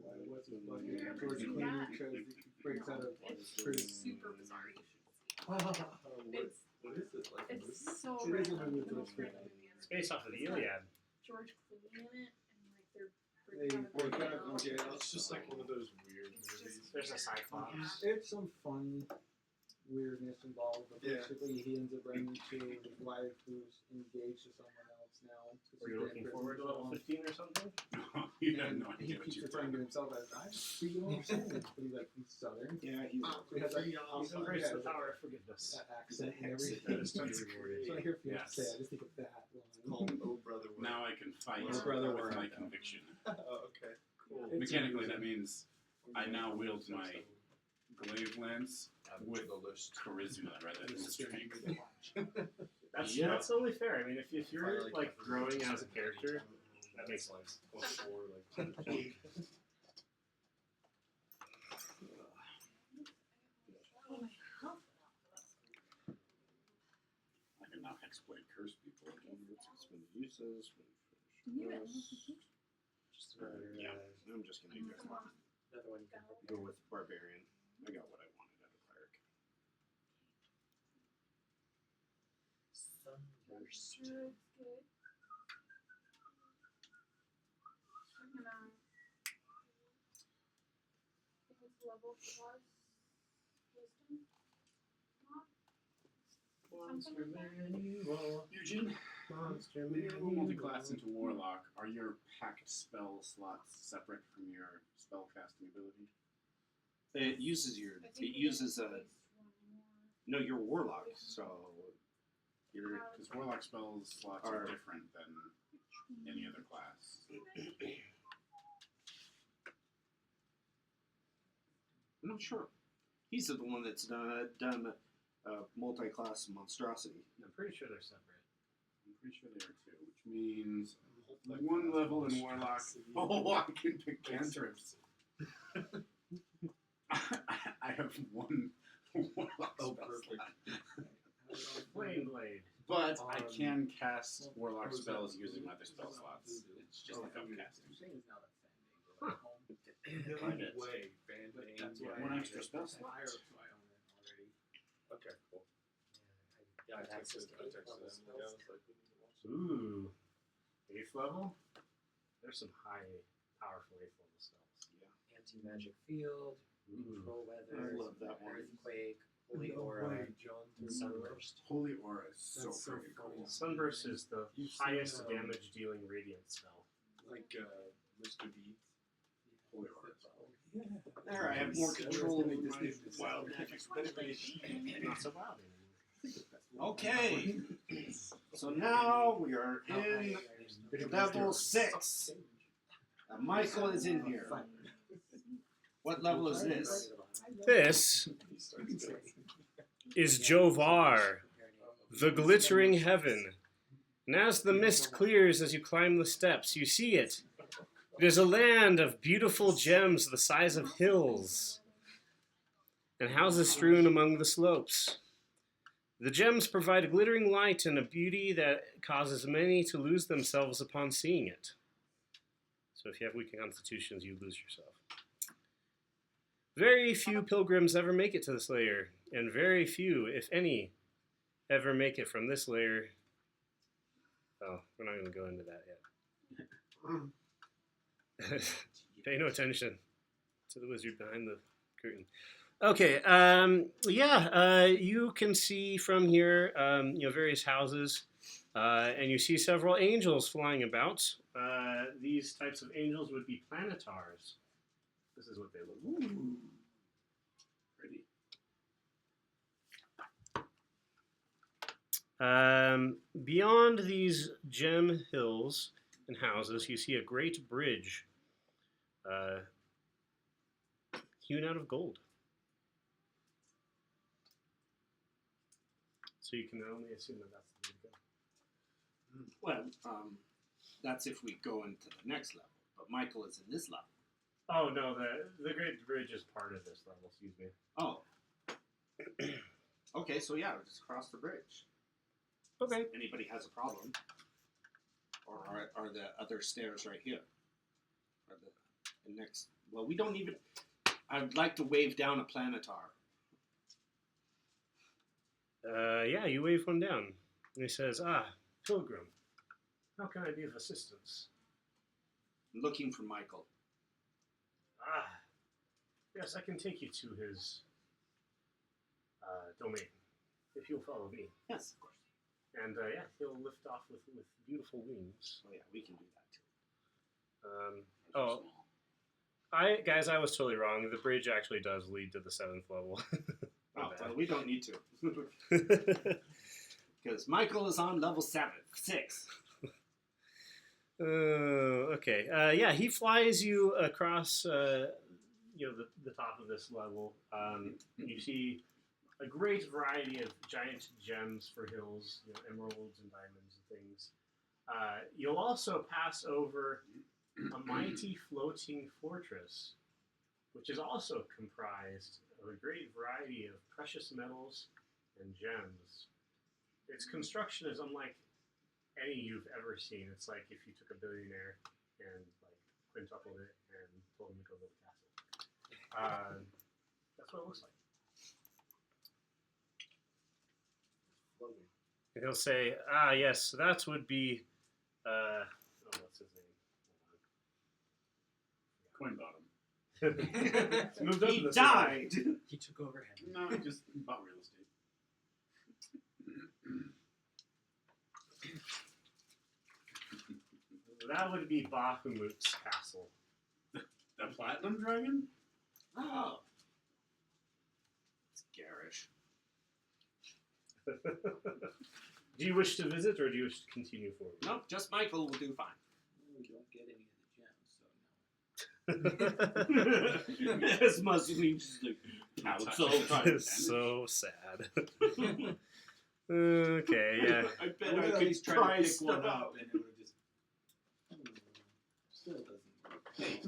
C: Why, what's his fucking
F: Yeah,
C: George
F: see
C: Clooney
F: that?
C: tries to breaks out of
F: It's
C: pretty.
F: super bizarre. You should see.
H: What is it? Like a movie?
F: It's so
C: It is a
F: random.
C: movie,
F: The
C: but
F: most
C: it's
F: random
C: good.
F: movie ever.
A: It's based off of the
F: It's got
A: Iliad.
F: George Clooney in it, and like they're
C: They
F: breaking out of
C: break out
F: jail.
C: of jail.
H: It's just like one of those weird
F: It's just-
H: movies.
A: There's a Cyclops.
C: There's some fun weirdness involved, but
H: Yeah.
C: basically he ends up running into his wife who's engaged to someone else now. 'cause
A: Were
C: he's
A: you
C: been in
A: looking
C: prison
A: forward to
C: so
A: level
C: long.
A: 15 or something?
E: You have
C: And
E: no
C: he
E: idea what
C: keeps
E: you're
C: referring to
E: doing.
C: himself as I'm freedom but he's like he's southern.
B: Yeah, he's.
C: So he has that,
A: He's embraced the power of forgiveness.
C: that accent and
B: Hex.
C: everything.
A: That is to be rewarded.
C: So I hear fiancé,
E: Yes.
C: I just think of that line.
H: Called Oh Brother Where.
E: Now I can fight
C: Oh, brother,
E: with
C: where
E: my
C: art thou?
E: conviction.
H: Oh, okay. Cool.
C: It's
E: Mechanically,
C: amazing.
E: that means I now wield my glaive lance
H: Add
E: with
H: to the list.
E: charisma rather than strength.
A: That's only fair. I mean, if
H: Fire
A: you're
H: like
A: like
H: that.
A: growing as a character, that makes sense.
H: Before, like,
F: Oh, my health.
E: I can now hexblade curse people.
B: Uses.
F: You
B: Yeah, I'm just gonna go
D: Another one you can help.
B: go with barbarian. I got what I wanted out of cleric.
D: Sunburst.
F: Sure, it's good. level plus wisdom? Not something like that?
A: Manual.
E: Eugene,
A: Monster
E: when you
A: manual.
E: multi-class into Warlock, are your packed spell slots separate from your spell casting ability?
G: It uses
F: I
G: it
F: think we
G: uses
F: have
G: a
F: at least one more.
G: no, you're warlock, so
E: Because Warlock spell slots are different than any other class.
G: I'm not sure. He's the one that's done multi-class monstrosity.
A: I'm pretty sure they're separate.
E: I'm pretty sure they are too, which means one level in Warlock. Oh, I can pick cantrips. I have one Warlock spell slot.
A: Flame Blade.
E: But I can cast Warlock spells using my other spell slots. It's just like I'm casting.
A: Huh.
E: Find it.
H: Way, Band-Aid.
C: That's
E: Yeah,
C: why
E: one
C: I
E: extra spell
C: I
E: slot.
C: own it already.
H: Okay, cool.
D: Yeah,
H: I
D: I access
H: texted
D: to
H: him.
D: 8 level
H: Yeah, I
D: spells.
H: was like, we need to watch that.
A: Ooh. 8th level? There's some high, powerful 8th level spells.
D: Anti-magic field,
A: Ooh.
D: control
G: I
D: weather,
G: love that one.
D: earthquake, holy
C: No
D: aura,
C: way, John.
D: and sunburst.
E: Holy Aura is so
C: That's so
E: freaking
C: funny.
E: cool.
A: Sunburst is the
C: You've seen,
A: highest
C: um,
A: damage dealing radiant spell.
H: Like, Mr. Deeds.
E: Holy Aura is cool.
G: There, I have more control over my
E: wild magic.
A: Not so wild anymore.
G: Okay, so now we are in level 6. Michael is in here. What level is this?
I: This is Jovar, the glittering heaven. And as the mist clears as you climb the steps, you see it. It is a land of beautiful gems the size of hills, and houses strewn among the slopes. The gems provide a glittering light and a beauty that causes many to lose themselves upon seeing it. So if you have weak constitutions, you lose yourself. Very few pilgrims ever make it to this layer, and very few, if any, ever make it from this layer. Oh, we're not going to go into that yet. Pay no attention to the wizard behind the curtain. Okay, you can see from here, various houses, and you see several angels flying about. These types of angels would be planetars. This is what they look like.
E: Pretty.
I: Beyond these gem hills and houses, you see a great bridge hewn out of gold. So you can only assume that that's the way to go.
G: Well, that's if we go into the next level. But Michael is in this level.
A: Oh no, the Great Bridge is part of this level. Excuse me.
G: Oh. Okay, so yeah, just cross the bridge.
I: Okay.
G: Anybody has a problem? Or are the other stairs right here? Or the next? Well, we don't even. I'd like to wave down a planetar.
I: Yeah, you wave one down. And he says,
A: Pilgrim, how can I be of assistance?
G: I'm looking for Michael.
A: Yes, I can take you to his domain if you'll follow me.
G: Yes, of course.
A: And he'll lift off with beautiful wings.
G: Oh yeah, we can do that too.
I: oh, I was totally wrong. The bridge actually does lead to the 7th level.
G: Oh, well, we don't need to. Because Michael is on level 6.
I: Okay. He flies you across,
A: the top of this level. You see a great variety of giant gems for hills, emeralds and diamonds and things. You'll also pass over a mighty floating fortress, which is also comprised of a great variety of precious metals and gems. Its construction is unlike any you've ever seen. It's like if you took a billionaire and quintupled it and told him to go build a castle. That's what it looks like.
I: and he'll say, yes, that would be, what's his name?
E: Coin bottom.
A: Moved up
G: He
A: in the
G: died.
D: He took over heaven.
E: No, I just bought real estate.
A: That would be Bahamut's castle.
E: The Platinum Dragon?
G: Oh. It's garish.
A: Do you wish to visit, or do you wish to continue forward?
G: Nope, just Michael will do fine.
C: We don't get any of the gems, so no.
G: As much as we just like, council time.
I: It's so sad. Okay, yeah.
G: I bet
C: would
G: I
C: at
G: could
C: least
G: try
C: try
G: to
C: to
G: pick
C: pick
G: one
C: one
G: up.
C: up, and it would have just. Still doesn't work.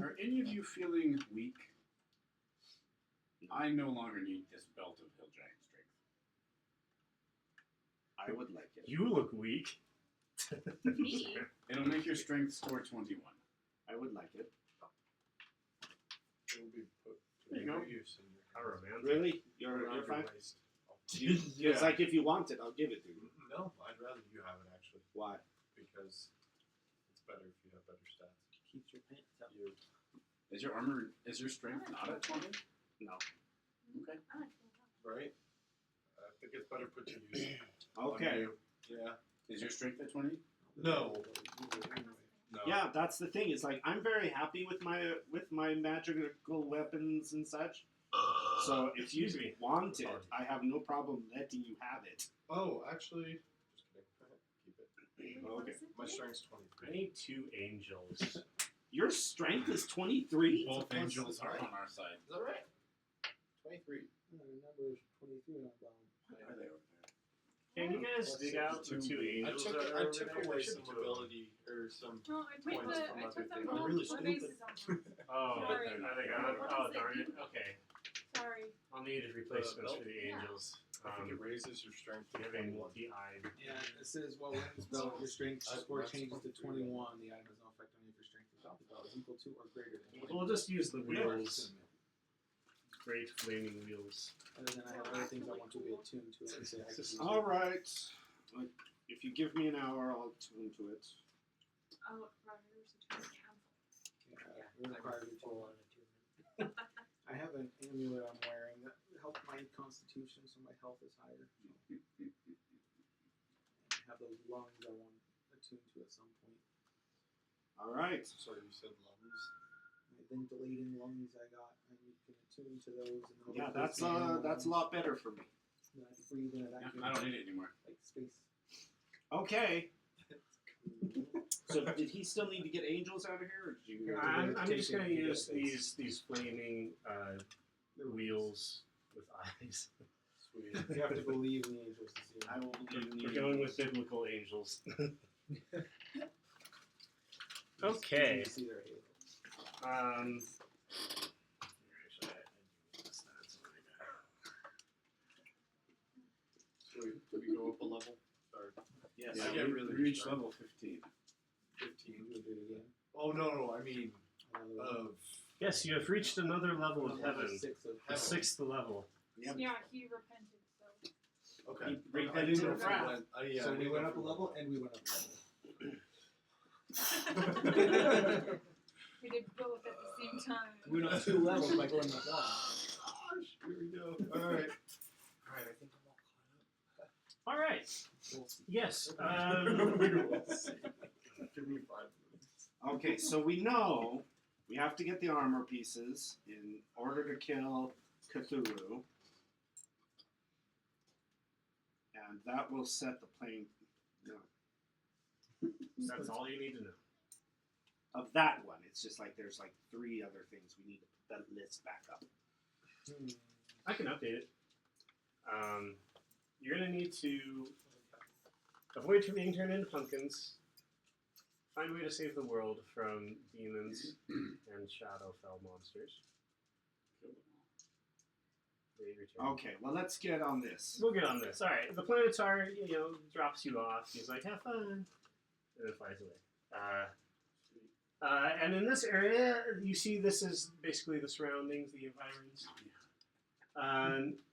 E: Are any of you feeling weak? I no longer need this belt of hill giant strength.
G: I would like it.
A: You look weak.
F: Me?
E: It'll make your strength score 21.
G: I would like it.
H: It will be put to
G: There you go.
H: good use in your
A: How romantic.
G: Really? You're
H: around
G: fine?
H: your waist.
G: It's like if you want it, I'll give it to you.
H: No, I'd rather you have it actually,
G: Why?
H: because it's better if you have better stats.
C: Keeps your pants up.
H: You
E: Is your strength not at 20?
G: No.
E: Okay.
F: I like that.
H: right? I think it's better put to use.
G: Okay.
H: Yeah.
E: Is your strength at 20?
H: No. No.
G: Yeah, that's the thing. It's like I'm very happy with my magical weapons and such. So if you
A: Excuse me.
G: want it, I have no problem letting you have it.
H: Oh, actually, just kidding. Keep it.
G: Okay.
H: My strength's
A: I
H: 23.
A: need 2 angels.
G: Your strength is 23.
E: Both angels are on our side.
H: Is that right? 23.
C: No, the number is 23 on bottom.
E: Why are they over there?
A: Can you guys dig out the 2
H: I
A: angels?
H: took,
A: that are
H: I
A: over
H: took
A: there?
H: away
A: There should
H: some
A: be 2 of them.
H: ability or some.
F: No, I took
H: Points
F: the
H: from
F: I
H: other
F: took the
H: things.
F: gold
C: really
F: bases
C: stupid.
F: on them.
A: Oh,
F: Sorry.
A: are they gone?
F: What
A: Oh,
F: is it?
A: darn it. Okay.
F: Sorry.
A: I'll need replacements
H: belt?
A: for the
F: Yeah.
A: angels.
H: I think it raises your strength to
A: You have a
H: 21.
A: multi-eyed.
C: Yeah, it says while wearing this belt, your strength score changes to 21. The item has no effect on you if your strength without the belt is equal to or greater than 20.
A: We'll just use the
C: Yeah.
A: wheels. Great flaming wheels.
C: And then I have other things I want to be attuned to. Let's say I could use
G: All right. If you give me an hour, I'll tune to it.
F: Oh, Rogers to cancel.
C: it requires you to. I have an amulet I'm wearing that helps my constitution, so my health is higher. And I have those lungs I want attuned to at some point.
G: All right.
H: Sorry, you said lungs.
C: My ventilating lungs I got, and you can attune to those. And they'll
G: Yeah,
C: replace
G: that's
C: my animal
G: a
C: lungs.
G: lot better for me.
C: Then I can breathe in a
E: Yeah,
C: vacuum.
E: I don't need it anymore.
C: Like space.
G: Okay. So did he still need to get angels out of here, or did you?
A: I'm just
C: Taking
A: going to use
C: these.
A: these flaming wheels with eyes.
H: Sweet.
C: You have to believe in the angels to see
G: I
C: them.
G: will believe in the
A: We're going
G: angels.
A: with biblical angels.
C: It's
A: Okay.
C: easy to see their halo.
H: Sweet. Did we go up a level? Or
G: Yes.
E: Yeah,
H: I get
E: we
H: really
E: reached
H: strong.
E: level 15.
H: 15?
C: You do it again.
H: Oh, no, I mean,
C: Another one.
H: of.
A: Yes, you have reached another level of
C: Level
A: heaven.
C: 6 of
A: The 6th level.
G: Yep.
F: Yeah, he repented, so.
H: Okay.
G: He repented
H: I
G: of wrath.
H: Yeah,
C: so
H: I
C: we
H: didn't
C: went
H: know
C: up a
H: if
C: level and we went up a level.
F: We did both at the same time.
C: We went up 2 levels by going up 1.
H: Gosh, here we go. Alright. Alright, I think I'm all
A: All right.
C: We'll see.
A: Yes.
H: caught up. We'll see. Give me 5 minutes.
G: Okay, so we know we have to get the armor pieces in order to kill Cthulhu. And that will set the plane
A: That's all you need to know.
G: of that one. It's just like there's like 3 other things we need to put that list back up.
A: I can update it. You're going to need to avoid from being turned into pumpkins. Find a way to save the world from demons and Shadowfell monsters. They return.
G: Okay, well let's get on this.
A: We'll get on this. All right. The Planetar, drops you off. He's like, "Have fun," and then flies away. And in this area, you see this is basically the surroundings, the environs.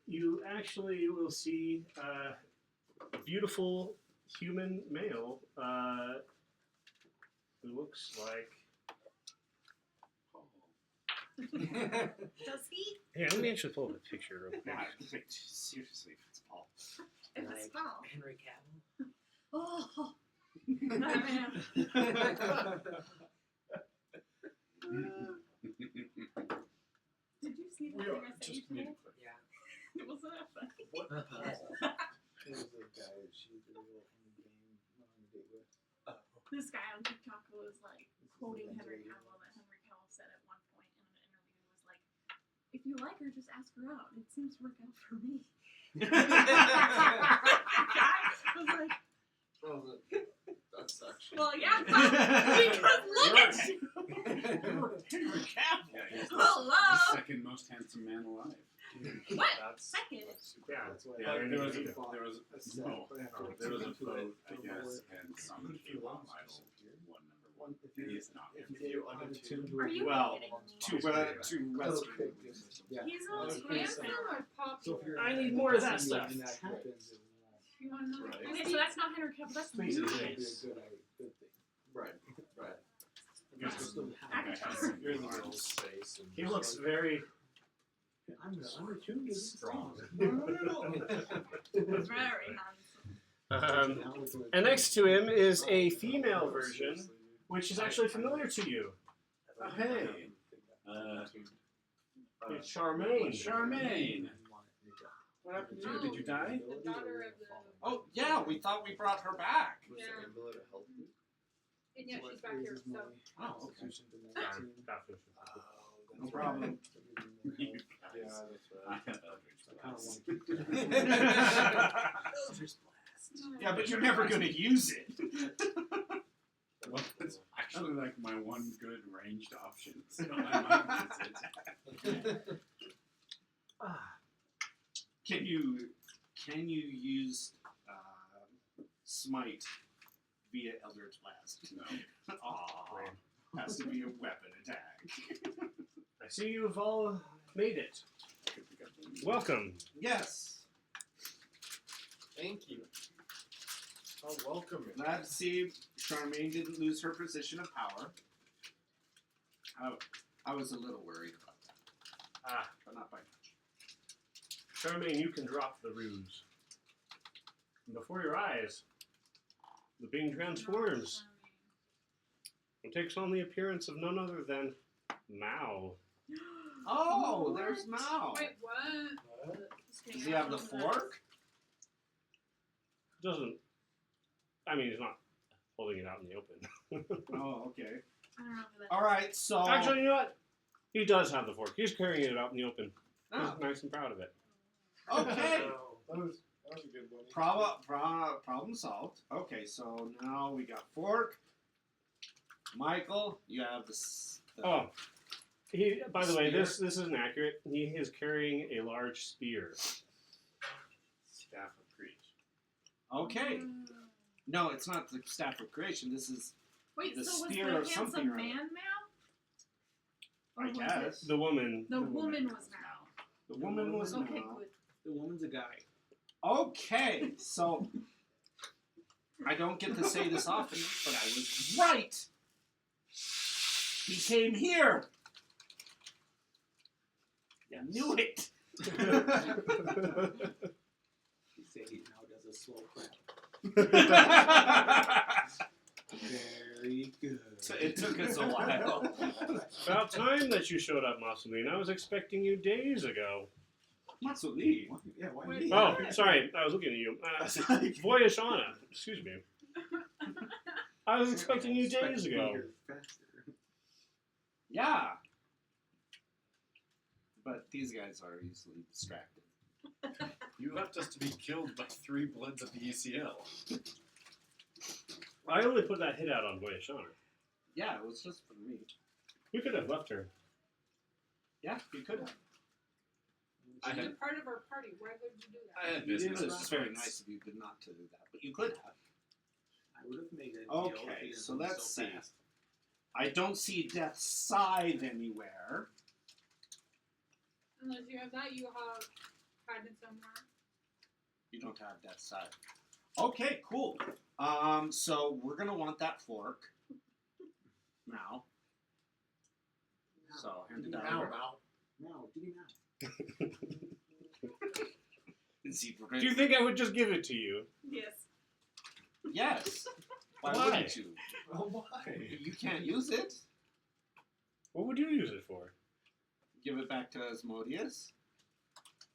A: You actually will see a beautiful human male who looks like
F: Does he?
I: Here, let me actually pull up a picture real quick.
B: Yeah, seriously, it's Paul.
F: It was
D: Like
F: Paul.
D: Henry Cavill.
F: Oh. Batman. Did you see the thing I sent you today?
D: Yeah.
F: It wasn't that funny.
C: What It was the guy that she did a little in the game went on a date with.
F: This guy on TikTok was like
C: This is
F: quoting
C: the
F: Henry
C: Henry
F: Cavill that Henry Cavill said at one point in an interview was like, "If you like her, just ask her out. It seems to work out for me." The guy was like,
H: Oh, that's actually.
F: "Well, yeah, because look at you."
B: Henry Cavill.
E: Yeah, he's
F: Hello.
E: the second most handsome man alive.
F: What?
H: That's
F: Second.
A: Yeah.
C: That's why
E: Yeah, there was a
A: Yeah.
E: vote, I guess, and some
C: If
E: One number one. He is not.
C: if
H: If you
C: on
H: under
C: a two
F: Are you
B: Well,
F: kidding me?
B: two Western
C: Okay,
B: movies.
C: yeah.
F: He's not
C: Okay,
F: handsome or
C: So if you're
F: popular.
I: I need more of that
C: and
I: stuff.
C: that happens, it won't
F: You want to know?
H: Right.
F: Okay, so that's not Henry Cavill. That's
A: Please,
F: Lucas.
C: be a good thing.
H: Right, right.
C: It's still
F: Actress.
A: You're the
H: Arm
A: girl.
H: space and
A: He looks very
C: I'm the two
A: strong.
F: Very handsome.
I: And next to him is a female version, which is actually familiar to you.
E: Hey.
A: It's Charmaine.
E: Charmaine. What happened to you? Did you die?
F: The daughter of the.
B: Oh yeah, we thought we brought her back.
H: Was
F: Yeah.
H: Anvillion to help you?
F: And yet she's back here, so.
B: Oh, okay.
C: No
B: No problem.
H: Yeah,
E: I
H: that's right.
B: Yeah, but you're never gonna use it.
E: Well, it's actually like my one good ranged option, so I might use it.
B: Can you use smite via Eldritch Blast?
E: No.
B: Aww. Has to be a weapon attack.
I: I see you've all made it. Welcome.
B: Yes.
H: Thank you. Oh, welcome.
B: Glad to see Charmaine didn't lose her position of power. I was a little worried about that. But not by much.
A: Charmaine, you can drop the ruse. And before your eyes, the being transforms and takes on the appearance of none other than Mao.
B: Oh, there's Mao.
F: Wait, what?
B: Does he have the fork?
A: Doesn't. I mean, he's not holding it out in the open.
B: Oh, okay.
F: I don't know who that
B: All right, so
A: Actually, you know what? He does have the fork. He's carrying it out in the open.
B: Oh,
A: He's nice and proud of it.
B: okay.
H: That was a good one.
B: Problem solved. Okay, so now we got fork. Michael, you have the
A: Oh, he. By the way, this isn't accurate. He is carrying a large spear.
H: Staff of Creech.
B: Okay. No, it's not the staff of creation. This is,
F: Wait,
B: the
F: so was the
B: spear of something
F: handsome
B: or other.
F: man Mao?
B: I
F: was
B: guess.
A: The woman.
F: The woman was Mao.
B: The woman was
F: Okay,
B: Mao.
F: good.
G: The woman's a guy.
B: Okay, so I don't get to say this often, but I was right. He came here.
G: Yeah.
B: Knew it.
G: He said he now does a slow clap. Very good.
B: So it took us a while.
A: About time that you showed up, Marceline. I was expecting you days ago.
B: Matsuli.
C: Yeah, why
F: Wait.
C: me?
A: Oh, sorry. I was looking at you. Voyashana. Excuse me. I was expecting you days ago.
B: Yeah. But these guys are easily distracted.
E: You left us to be killed by 3 bloods of the ECL.
A: I only put that hit out on Voyashana.
B: Yeah, it was just for me.
A: You could have left her.
B: Yeah, you could have.
E: I
F: She's a
E: had,
F: part of our party. Why would you do that?
E: I had
B: It
E: business.
B: was very nice of you not to do that, but you could have.
G: I would have made it.
B: Okay, so let's see. I don't see Death's Scythe anywhere.
F: Unless you have that, you have hiding somewhere.
B: You don't have Death's Scythe. Okay, cool. So we're gonna want that fork now.
G: So hand it
C: Ow,
G: over.
C: ow. No, give me now.
G: Is he
I: Do you think I would just give it to you?
F: Yes.
G: Yes. Why
I: Why?
G: wouldn't you?
H: Oh, why?
G: You can't use it.
I: What would you use it for?
G: Give it back to Asmodeus.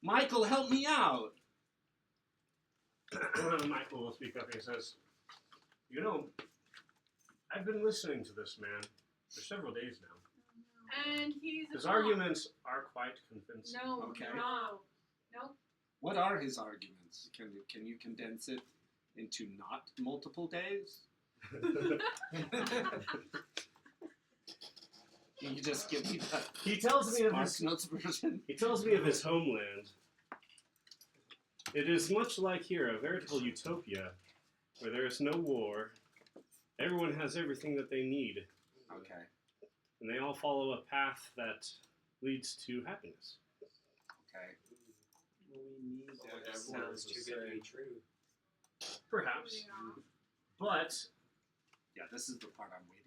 G: Michael, help me out.
A: Michael will speak up and he says, "You know, I've been listening to this man for several days now.
F: And he's a
A: His
F: cop.
A: arguments are quite convincing."
F: No,
G: Okay.
F: no. Nope.
G: What are his arguments? Can you condense it into not multiple days? Can you just give me the
A: He tells me of
G: Spark
A: his
G: Notes version?
A: He tells me of his homeland. It is much like here, a veritable utopia, where there is no war. Everyone has everything that they need,
G: Okay.
A: and they all follow a path that leads to happiness.
G: Okay.
C: We need
H: Yeah,
D: Sounds too good to be true.
A: Perhaps.
F: Yeah.
A: But
G: Yeah, this is the part I'm waiting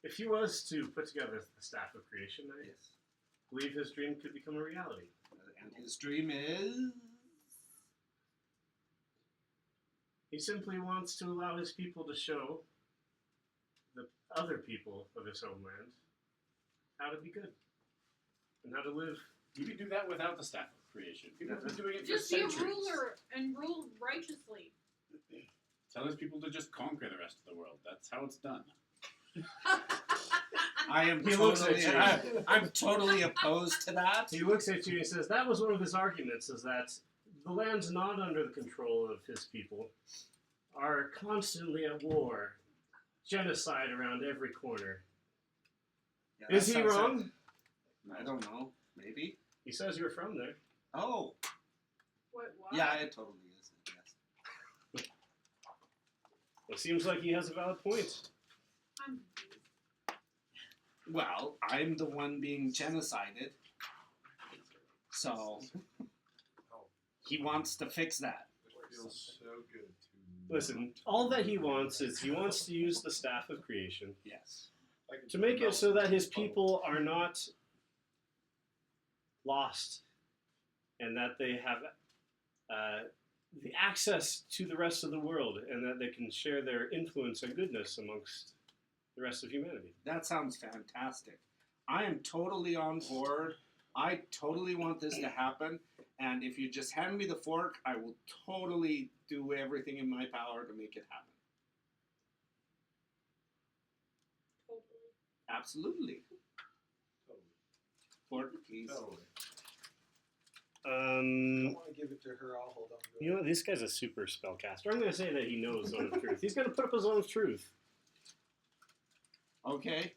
A: if he was to put together the staff of creation,
G: for.
A: I
G: Yes.
A: believe his dream could become a reality.
G: And his dream is.
A: He simply wants to allow his people to show the other people of his homeland how to be good and how to live.
E: You can do that without the staff of creation. People have been doing it for
F: Just be a
E: centuries.
F: ruler and rule righteously.
E: Tell his people to just conquer the rest of the world. That's how it's done.
G: I am
A: He looks
G: totally.
A: at you.
G: I'm totally opposed to that.
A: He looks at you and he says, that was one of his arguments, is that the lands not under the control of his people are constantly at war, genocide around every corner.
G: Yeah,
A: Is
G: that
A: he
G: sounds
A: wrong?
G: like- I don't know. Maybe.
A: He says you're from there.
G: Oh.
F: What?
G: Yeah, it totally is. Yes.
A: It seems like he has a valid point.
F: I'm
G: Well, I'm the one being genocided, so he wants to fix that.
H: It feels so good to
A: Listen, all that he wants is he wants to use the staff of creation
G: Yes.
A: to make it so that his people are not lost and that they have the access to the rest of the world and that they can share their influence and goodness amongst the rest of humanity.
G: That sounds fantastic. I am totally on board. I totally want this to happen. And if you just hand me the fork, I will totally do everything in my power to make it happen.
F: totally.
G: Absolutely.
H: Totally.
G: Fork, please.
H: Totally.
C: I don't
I: Um,
C: want to give it to her. I'll hold on to it.
A: You know what? This guy's a super spellcaster. I'm going to say that he knows Zone of Truth. He's going to put up a Zone of Truth.
G: Okay.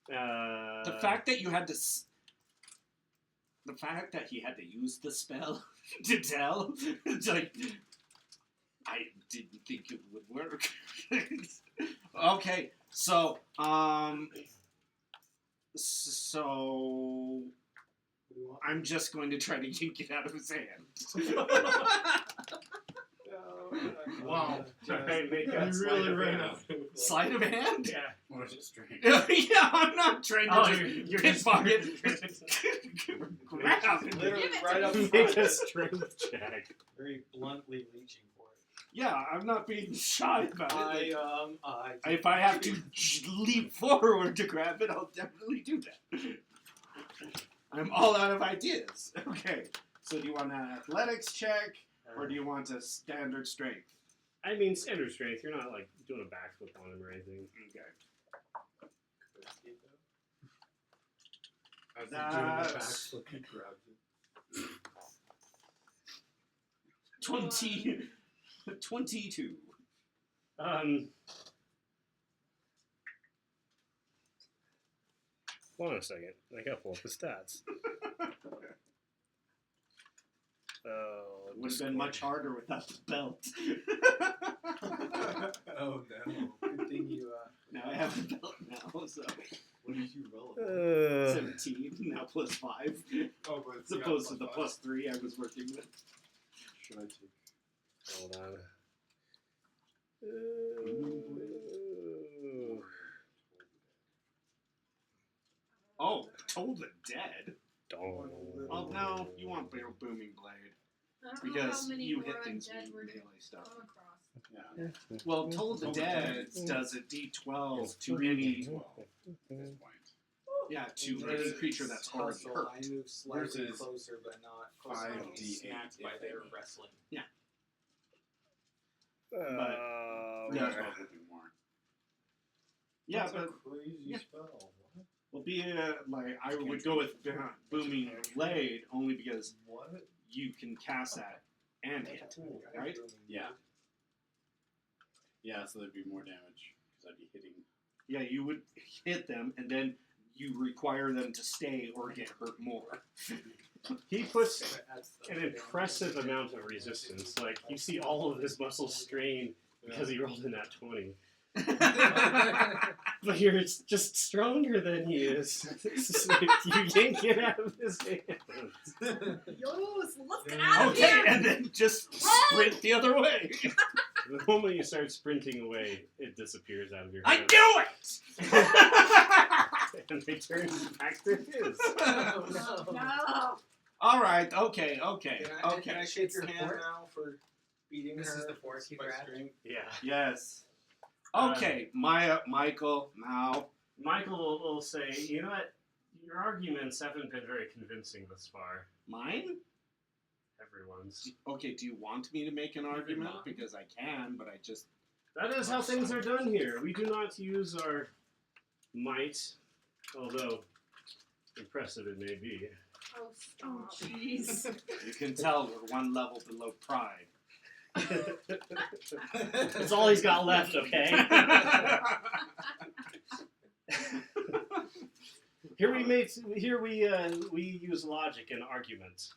A: The
G: The fact that you had to. The fact that he had to use the spell to tell, it's like, I didn't think it would work. Okay, so, so,
C: What do you want?
G: I'm just going to try to yank it out of his hand.
H: Wow.
A: Alright, make
H: You
A: a sleight
H: really
A: of
H: ran
A: hand.
H: out.
G: Sleight of hand?
A: Yeah.
E: Or is it strange?
G: Yeah, I'm not trying to
A: Oh,
G: just
A: you're just
G: pickpocket.
C: Grab
F: Give
C: literally
F: it to
C: right up
F: me.
A: Make
C: front.
A: a strength check.
C: Very bluntly reaching for it.
G: Yeah, I'm not being shy about it.
C: I
G: If I have to leap forward to grab it, I'll definitely do that. I'm all out of ideas. Okay, so do you want an athletics check, or do you want a standard strength?
A: I mean, standard strength. You're not, like, doing a backflip on him or anything.
G: Okay.
H: As he's doing the
G: That's-
H: backflip, he grabs it.
G: 22.
A: Hold on a second. I gotta pull up the stats. Oh,
G: It would have been much harder without the belt.
H: Oh no.
C: Good thing you.
G: Now I have the belt now, so
H: What did you roll?
G: 17 now plus 5,
H: Oh, but
G: as opposed to the plus 3 I was working with.
H: Should I take?
A: Hold on.
B: Oh, Toll the Dead?
I: Dong.
B: Well, no, you want Booming Blade.
F: I don't know
B: Because
F: how many
B: you
F: more
B: hit things
F: undead
B: with
F: we're
B: melee
F: gonna
B: stuff.
F: come across.
E: Yeah.
B: Well, Toll the Dead does a D12 to any,
E: At this point.
B: yeah, to any creature that's already
C: Hustle,
B: hurt.
C: I move slightly
E: Versus
C: closer, but not close
E: 5d8
C: enough to be smacked by
E: if
C: their
E: any.
C: wrestling.
B: Yeah.
E: D12 would do more.
B: Yeah,
H: That's
B: but
H: a crazy
B: yeah.
H: spell. What?
B: well, I would go with Booming Blade only because
H: What?
B: you can cast that and hit, right?
E: Yeah. Yeah, so there'd be more damage because I'd be hitting.
B: Yeah, you would hit them, and then you require them to stay or get hurt more.
A: He puts an impressive amount of resistance. Like, you see all of his muscles strain because he rolled in that 20. But you're just stronger than he is. It's just like, you can't get out of his hands.
F: Let's get out of
B: Okay,
F: here!
B: and then just sprint the other way.
A: The moment you start sprinting away, it disappears out of your
B: I
A: hands.
B: knew it!
A: And they turn back to his.
F: No.
B: All right, okay.
C: Can I shake your
D: It's the
C: hand
D: fort.
C: now for beating
D: This
C: her
D: is the fork you
C: by
D: grabbed?
C: strength?
A: Yeah.
B: Yes. Okay, Michael, now.
A: Michael will say, you know what? Your arguments haven't been very convincing thus far.
B: Mine?
A: Everyone's.
B: Okay, do you want me to make an argument?
D: mine.
B: Because I can, but I just...
A: That is how things are done here. We do not use our might, although impressive it may be.
F: Oh, stop. Jeez.
B: You can tell we're one level below pride.
A: That's all he's got left, okay? Here we use logic and argument.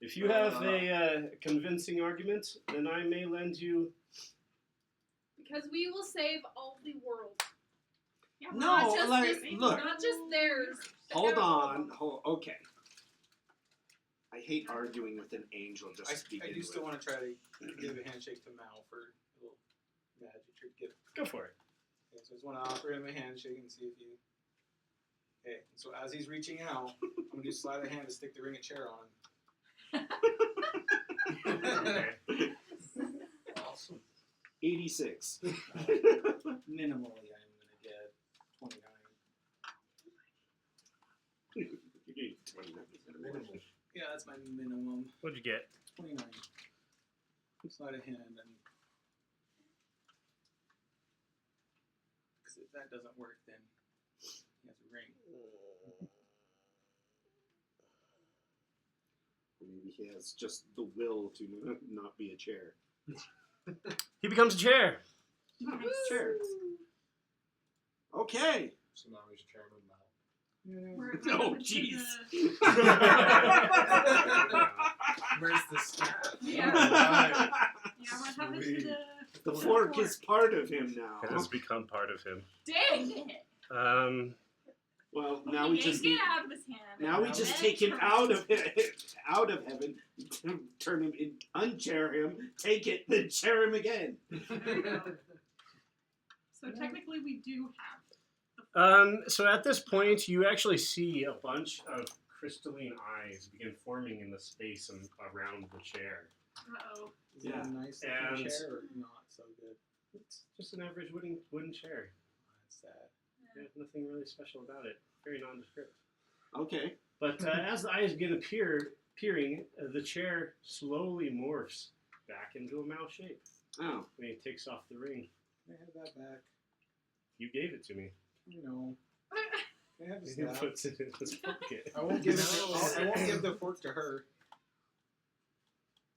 A: If you have a convincing argument, then I may lend you.
F: Because we will save all the world.
J: Yeah,
B: No,
F: Not just
B: like,
F: this,
B: look.
F: not just theirs. but
B: Hold
F: everyone.
B: on. Okay. I hate arguing with an angel just to
C: I
B: begin
C: do
B: with.
C: still want to try to give a handshake to Mal for a little magic trick.
A: Go for it.
C: Okay, so I just want to offer him a handshake and see if he. Okay, so as he's reaching out, I'm gonna do sleight of hand to stick the ring of chair on him.
A: Okay.
H: Awesome.
B: 86.
C: Minimally, I'm gonna get 29.
H: Minimal.
C: Yeah, that's my minimum.
I: What'd you get?
C: 29. Sleight of hand. Because if that doesn't work, then he has a ring.
B: Maybe he has just the will to not be a chair.
I: He becomes a chair.
B: Chair. Okay.
H: So now he's chairman now.
B: No, jeez.
D: Where's the staff?
J: Yeah.
B: The
J: Yeah, what happened to the
B: fork is part of him now.
I: It has become part of him.
J: Dang it!
B: Well,
J: Okay,
B: now we just
J: get
B: need,
J: out of his hand.
B: now we just take him out of heaven, turn him in, unchair him, take it, then chair him again.
J: So technically, we do have.
I: So at this point, you actually see
A: A bunch of crystalline eyes begin forming in the space around the chair.
J: Uh-oh.
C: Is it a nice looking
A: And-
C: chair or not so good?
A: It's just an average wooden chair.
C: That's sad.
A: There's nothing really special about it. Very nondescript.
B: Okay.
A: But as the eyes begin appearing, the chair slowly morphs back into a mouse shape.
B: Oh.
A: When he takes off the ring.
C: Can I have that back?
A: You gave it to me.
C: You know. Can I have the
A: He
C: staff?
A: puts it in his pocket.
C: I won't give it. I won't give the fork to her.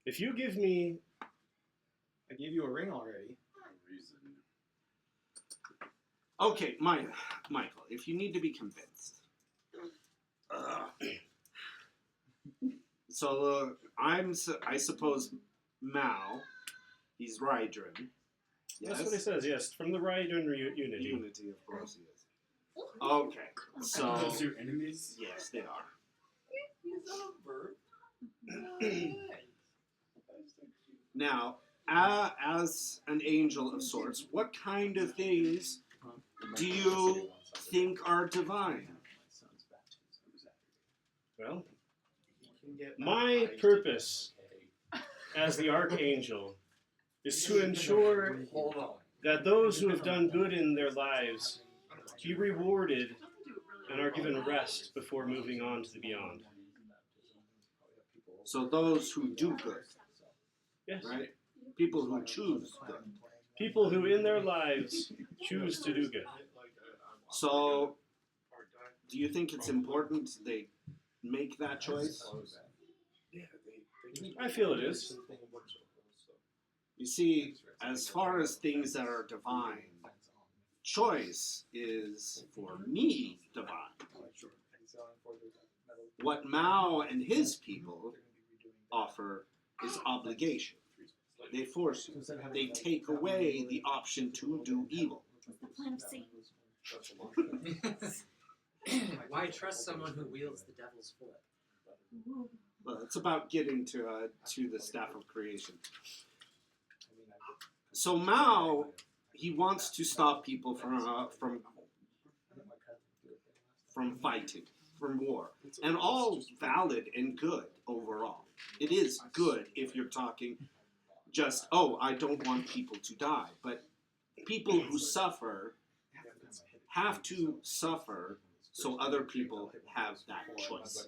A: If you give me...
C: I gave you a ring already.
E: Reason.
B: Okay, Michael, if you need to be convinced. So I suppose Mal, he's Rydrin. Yes.
A: That's what he says, yes. From the Rydrin Unity.
B: Unity, of course he is. Okay, so
E: Those your enemies?
B: yes, they are.
H: He's a bird.
B: Now, as an angel of sorts, what kind of things do you think are divine?
C: My son's back.
I: Well,
H: He can get
I: my
H: baptized.
I: purpose as the Archangel is to ensure
H: Hold on.
I: that those who have done good in their lives be rewarded
J: Nothing to do really.
I: and are given rest before moving on to the beyond.
G: So those who do good,
I: Yes.
G: right? People who choose good.
I: People who in their lives choose to do good.
G: So, do you think it's important they make that choice?
I: I feel it is.
G: You see, as far as things that are divine, choice is, for me, divine. What Mao and his people offer is obligation. They force you. They take away the option to do evil.
J: The plan of Satan.
D: Why trust someone who wields the devil's foot?
G: Well, it's about getting to the staff of creation. So Mao, he wants to stop people from fighting, from war, and all valid and good overall. It is good if you're talking just, oh, I don't want people to die, but people who suffer have to suffer so other people have that choice.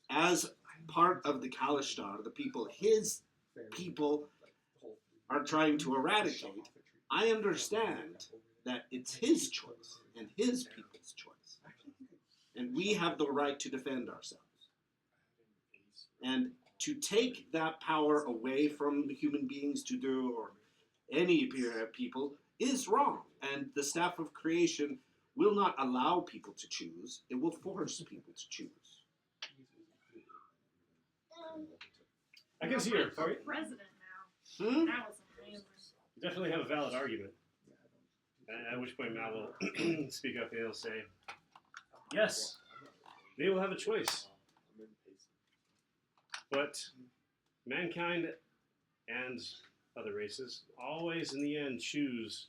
G: As part of the Kalishtar, the people his people are trying to eradicate, I understand that it's his choice and his people's choice. And we have the right to defend ourselves. And to take that power away from the human beings to do, or any people, is wrong. And the staff of creation will not allow people to choose. It will force people to choose.
I: I can see your
J: For
I: point.
J: president now.
G: Hmm?
J: That was amazing.
I: You definitely have a valid argument. At which point Mal will speak up and he'll say, yes, they will have a choice. But mankind and other races always in the end choose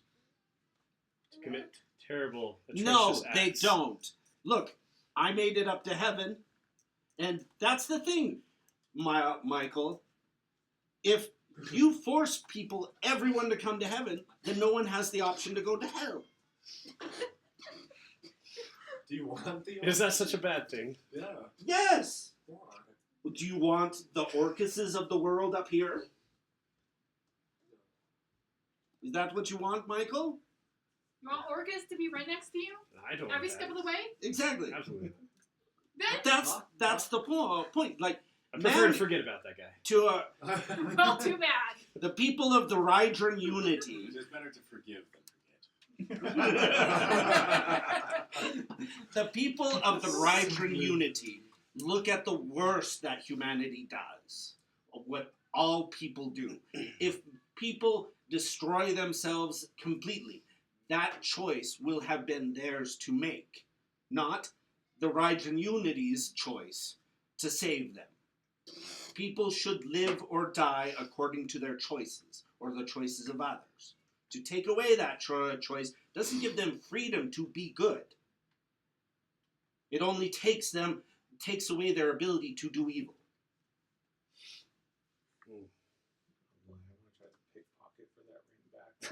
I: to commit terrible, atrocious
G: No,
I: acts.
G: they don't. Look, I made it up to heaven, and that's the thing, Michael. If you force people, everyone to come to heaven, then no one has the option to go to hell.
H: Do you want the?
I: Is that such a bad thing?
H: Yeah.
G: Yes!
H: Why?
G: Do you want the Orcuses of the world up here? Is that what you want, Michael?
F: You want Orcus to be right next to you
I: I don't
F: every
I: want
F: step
I: that.
F: of the way?
G: Exactly.
I: Absolutely.
F: Then,
G: That's the point. Like,
I: I prefer to forget about that guy.
G: to
F: well, too bad.
G: the people of the Rydran unity,
E: It is better to forgive than
G: the people of the Rydran unity look at the worst that humanity does, what all people do. If people destroy themselves completely, that choice will have been theirs to make, not the Rydran unity's choice to save them. People should live or die according to their choices or the choices of others. To take away that choice doesn't give them freedom to be good. It only takes away their ability to do evil.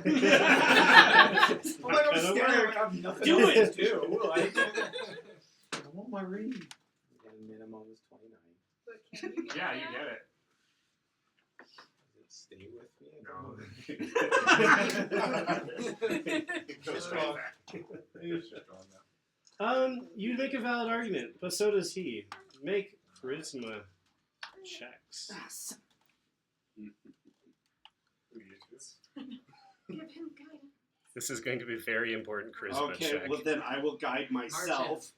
C: I'm like, I'm
I: That'll
C: scared.
I: work.
C: I have nothing
I: Do
C: else
I: it.
C: to do. Like, I want my ring. Again, minimum is 29.
F: But can you get
A: Yeah,
F: that?
A: you get it.
C: Does it stay with me?
A: It goes right back.
I: You make a valid argument, but so does he. Make charisma checks.
F: Give him guidance.
I: This is going to be very important charisma
G: Okay,
I: check.
G: well then I will guide myself.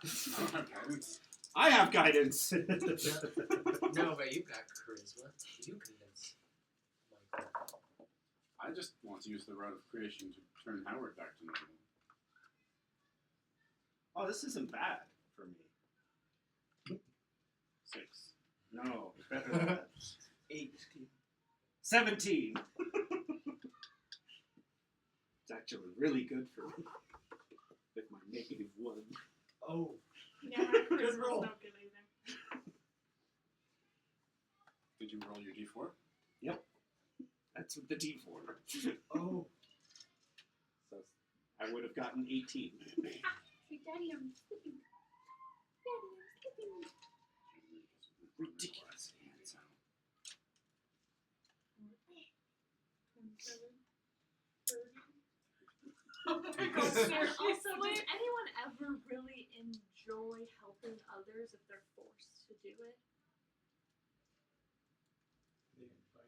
E: guidance.
G: I have guidance.
D: No, but you've got charisma. You convince Michael.
E: I just want to use the rod of creation to turn Howard back to normal.
G: Oh, this isn't bad for me.
E: 6.
G: No, better than that. 18. 17. It's actually really good for me. With my -1.
C: Oh,
J: Yeah, charisma's
C: roll.
J: no good either.
E: Did you roll your d4?
G: That's the D4.
C: Oh.
G: So I would have gotten 18.
F: Say, Daddy, I'm sleeping. Daddy, I'm sleeping.
G: Ridiculous hands.
F: Also, does anyone ever really enjoy helping others if they're forced to do it?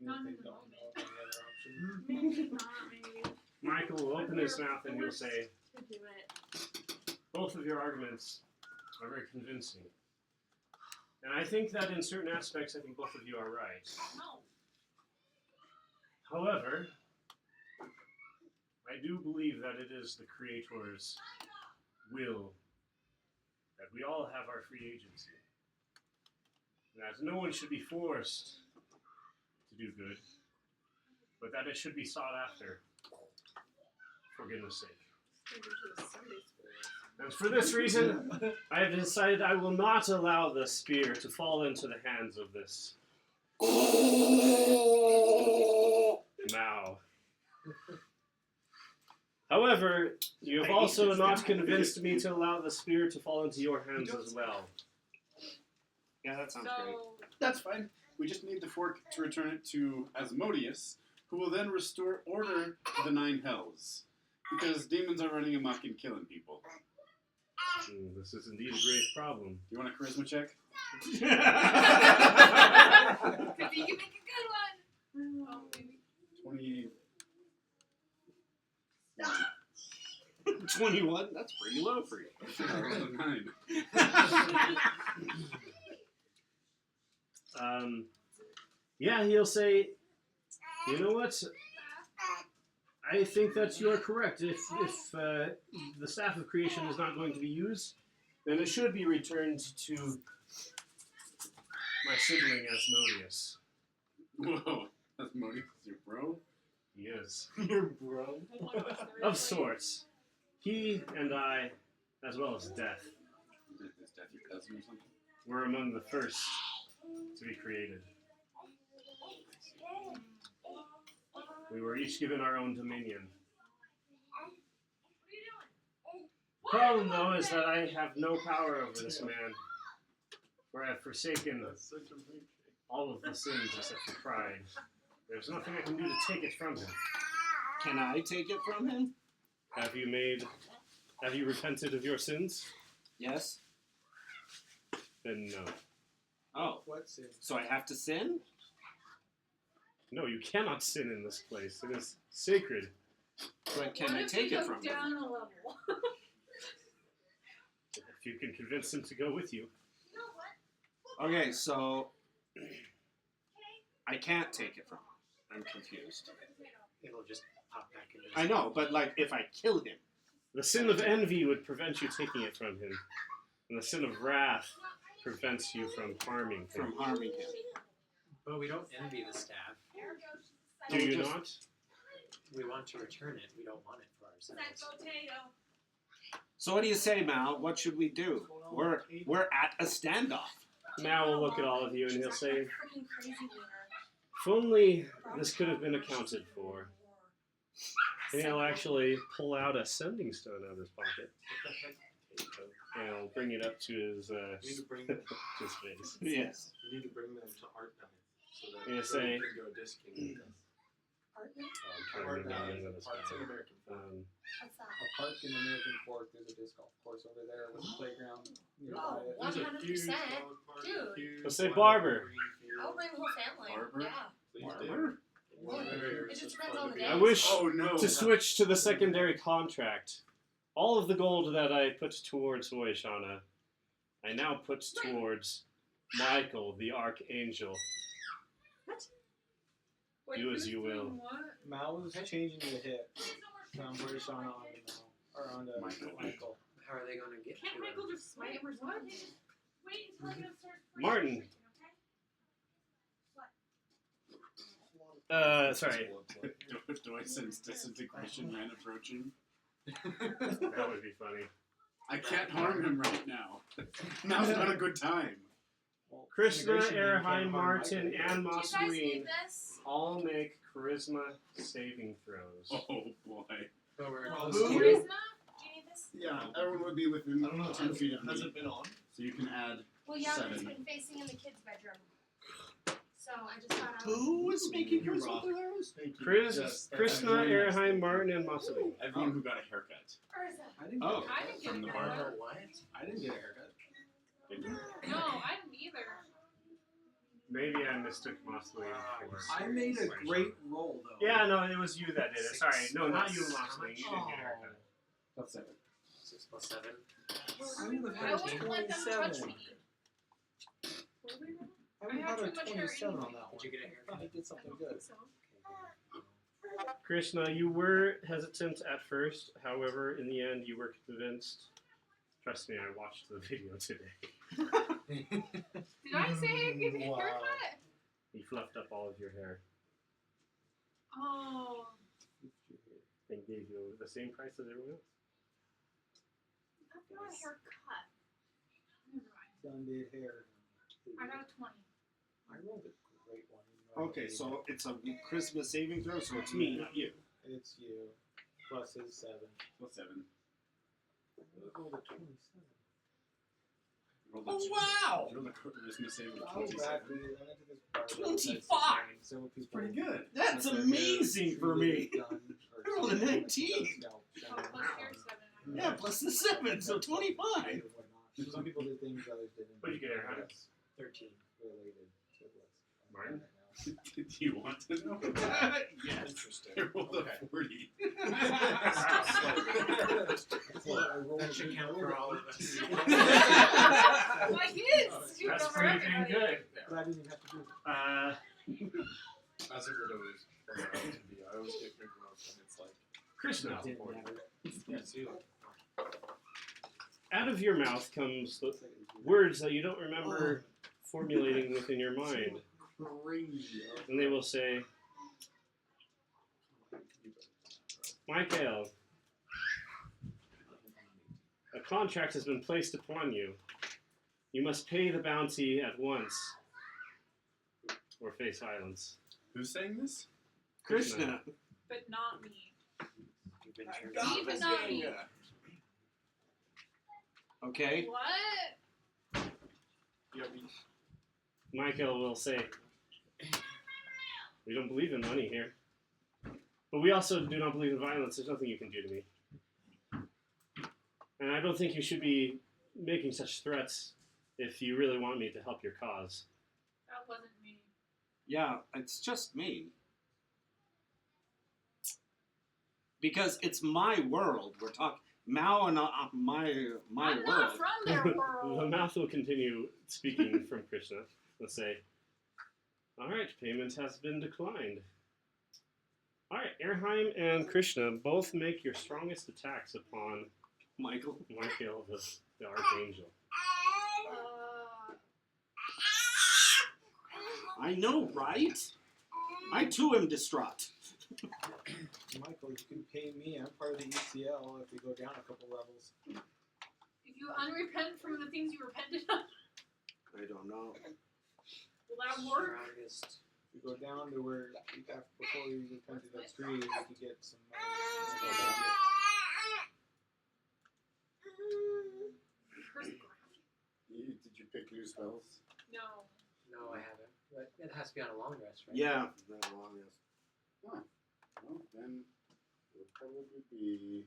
F: Not in the moment. Maybe not, maybe.
A: Michael will open his mouth and he'll say,
F: To do it.
A: both of your arguments are very convincing. And I think that in certain aspects, I think both of you are right.
F: No.
A: However, I do believe that it is the Creator's will that we all have our free agency. That no one should be forced to do good, but that it should be sought after for goodness sake. And for this reason, I have decided I will not allow the spear to fall into the hands of this Mao. However, you have also not convinced me to allow the spear to fall into your hands as well.
G: Yeah, that sounds great.
E: That's fine. We just need the fork to return it to Asmodeus, who will then restore order to the 9 hells. Because demons are running amok and killing people.
A: This is indeed a grave problem.
E: You want a charisma check?
F: Could be you make a good one. Oh, maybe.
G: 21? That's pretty low for you.
E: I rolled a 9.
A: Yeah, he'll say, you know what? I think that you are correct. If the staff of creation is not going to be used, then it should be returned to my sibling Asmodeus.
E: Whoa. Asmodeus is your bro?
A: He is.
G: Your bro?
A: Of sorts. He and I, as well as Death,
E: Is Death your cousin or something?
A: were among the first to be created. We were each given our own dominion. The problem, though, is that I have no power over this man, for I have forsaken all of the sins except for pride. There's nothing I can do to take it from him.
G: Can I take it from him?
A: Have you repented of your sins?
G: Yes.
A: Then no.
G: Oh,
C: What sin?
G: so I have to sin?
A: No, you cannot sin in this place. It is sacred.
G: But can I take it from him?
F: Down a level.
A: If you can convince him to go with you.
G: Okay, so I can't take it from him. I'm confused.
D: It'll just pop back in.
G: I know, but like if I kill him.
A: The sin of envy would prevent you taking it from him. And the sin of wrath prevents you from harming him.
G: From harming him.
D: But we don't envy the staff.
A: Do you not?
D: We want to return it. We don't want it for ourselves.
G: So what do you say, Mal? What should we do? We're at a standoff.
A: Mal will look at all of you and he'll say,
F: Freaking crazy winner.
A: if only this could have been accounted for. And he'll actually pull out a sending stone out of his pocket. And he'll bring it up to his,
H: You need to bring them.
A: his face.
G: Yes.
H: You need to bring them to Arcanum so that
A: Yeah,
H: they
A: say-
H: can go disking with us.
A: I'm trying to remember the name of this
H: Parts
A: guy.
H: in American Fork.
F: What's that?
C: A park in American Fork. There's a disc golf course over there with a playground nearby it.
F: Oh,
H: There's a huge
F: 100%.
H: dog park,
F: Dude.
H: a huge
A: Let's say
H: wide
A: Barber.
H: green field.
F: I'll bring the whole family.
E: Barber?
F: Yeah.
H: Please
E: Barber?
H: do. One area
F: It
H: is
F: just
H: fun
F: depends on
H: to
F: the
H: be
F: day.
A: I wish
E: Oh no.
A: to switch to the secondary contract. All of the gold that I put towards Hoishana, I now put towards Micheal, the Archangel. Do as you will.
C: Mal was changing the hit from Hoishana on or on to Michael.
D: How are they going to get
F: Can't
D: to
F: Michael
D: him?
F: just smite him or something? Wait until I get upstairs.
A: Martin. Sorry.
E: Do I sense disintegration man approaching?
A: That would be funny.
E: I can't harm him right now. Now's not a good time.
I: Krishna,
C: Integration means you
I: Erheim,
C: can't harm
I: Martin,
C: Michael.
I: and
F: Do you guys need
I: Masuline
F: this?
I: all make charisma saving throws.
E: Oh boy.
D: But we're
C: Oh,
D: close
C: who?
D: to
F: Charisma?
D: it.
F: Do you need this?
E: Yeah, everyone would be within
H: I don't know.
E: 10 feet of
H: Has
E: me.
H: it been on?
E: So you can add.
F: Well, yeah, but it's
E: 7.
F: been facing in the kids' bedroom. So I just thought I would.
G: Who is making
H: You're
G: charisma
H: rock.
G: throws?
H: Thank you.
I: Chris,
H: Yes, that's
I: Krishna,
H: everyone else.
I: Erheim, Martin, and Masuline.
E: Everyone who got a haircut.
F: Urza.
C: I didn't
G: Oh.
C: get
F: I didn't get
E: From
F: a
E: the
F: haircut.
E: barber.
D: What?
C: I didn't get a haircut.
E: Did you?
F: No, I didn't either.
I: Maybe I mistook Masuline for.
C: I made a great roll though.
I: Yeah, no, it was you that did it. Sorry, no, not you,
D: Six.
I: Masuline. You didn't get a haircut.
E: That's 7.
D: 6 plus 7.
C: I would have
F: I
C: had a
F: wouldn't let them touch
C: 27.
F: me. What were we doing?
C: I would
F: I
C: have
F: had
C: had a
F: too much hair
C: 27 on
F: anyway.
C: that one.
D: Did you get a
C: I
D: haircut?
C: thought I did something good.
F: So.
I: Krishna, you were hesitant at first. However, in the end, you were convinced. Trust me, I watched the video today.
F: Did I say I get a
C: Wow.
F: haircut?
I: He fluffed up all of your hair
F: Oh.
I: and gave you the same price as everyone else.
F: I got a haircut. Never mind.
C: Done did hair.
F: I got a 20.
C: I rolled a great one. even though I
G: Okay,
C: hated
G: so it's a Christmas saving throw, so it's me, not you.
C: it. It's you. Plus his 7.
E: Plus 7.
C: I rolled a 27.
E: Rolled
G: Oh
E: a-
G: wow!
E: Rolled a charisma save of
C: I was
E: 27.
C: back. I went to this bar.
G: 25!
C: Several people.
E: Pretty good.
G: That's
C: with their
G: amazing
C: hair
G: for me.
C: treated, done, or
G: I rolled a
C: something like
G: 19.
C: scalp
F: Oh,
C: shining,
F: plus your 7.
G: Yeah, plus the 7, so 25.
C: or whatnot. Some people did things others didn't.
I: What'd you get, Aaron?
C: That's
D: 13.
C: related to what's
I: Martin?
E: Do you want to know?
G: Yes.
H: Interesting.
E: I rolled
H: Okay.
E: a 40.
D: That should count for all of us.
F: Like his! You
I: That's
F: cover
I: pretty dang
F: everybody.
I: good.
C: But I didn't even have to do it.
H: As it would always turn out to be. I always get good growth and it's like.
I: Krishna,
C: It didn't matter.
H: Yeah, too.
I: out of your mouth comes the words that you don't remember formulating within your mind.
H: Crazy.
I: And they will say, Micheal, a contract has been placed upon you. You must pay the bounty at once, or face violence.
E: Who's saying this?
G: Krishna.
F: But not me.
D: You've been
F: Even not me.
G: Okay.
F: What?
I: Micheal will say, we don't believe in money here. But we also do not believe in violence. There's nothing you can do to me. And I don't think you should be making such threats if you really want me to help your cause.
F: That wasn't me.
G: Yeah, it's just me. Because it's my world. We're talking Mao and my
F: I'm
G: world.
F: not from their
I: The
F: world.
I: mouth will continue speaking from Krishna. They'll say, all right, payment has been declined. All right, Erheim and Krishna both make your strongest attacks upon
G: Michael.
I: Micheal, the Archangel.
G: I know, right? I too am distraught.
C: Michael, you can pay me. I'm part of the ECL if we go down a couple levels.
F: If you unrepent from the things you repented of,
G: I don't know.
F: will that work?
D: Strongest.
C: If we go down to where before we repented of trees, we could get some money.
H: Did you pick new spells?
F: No.
D: No, I haven't. But it has to be on a long rest, right?
G: Yeah, that long is.
H: Well, then it would probably be.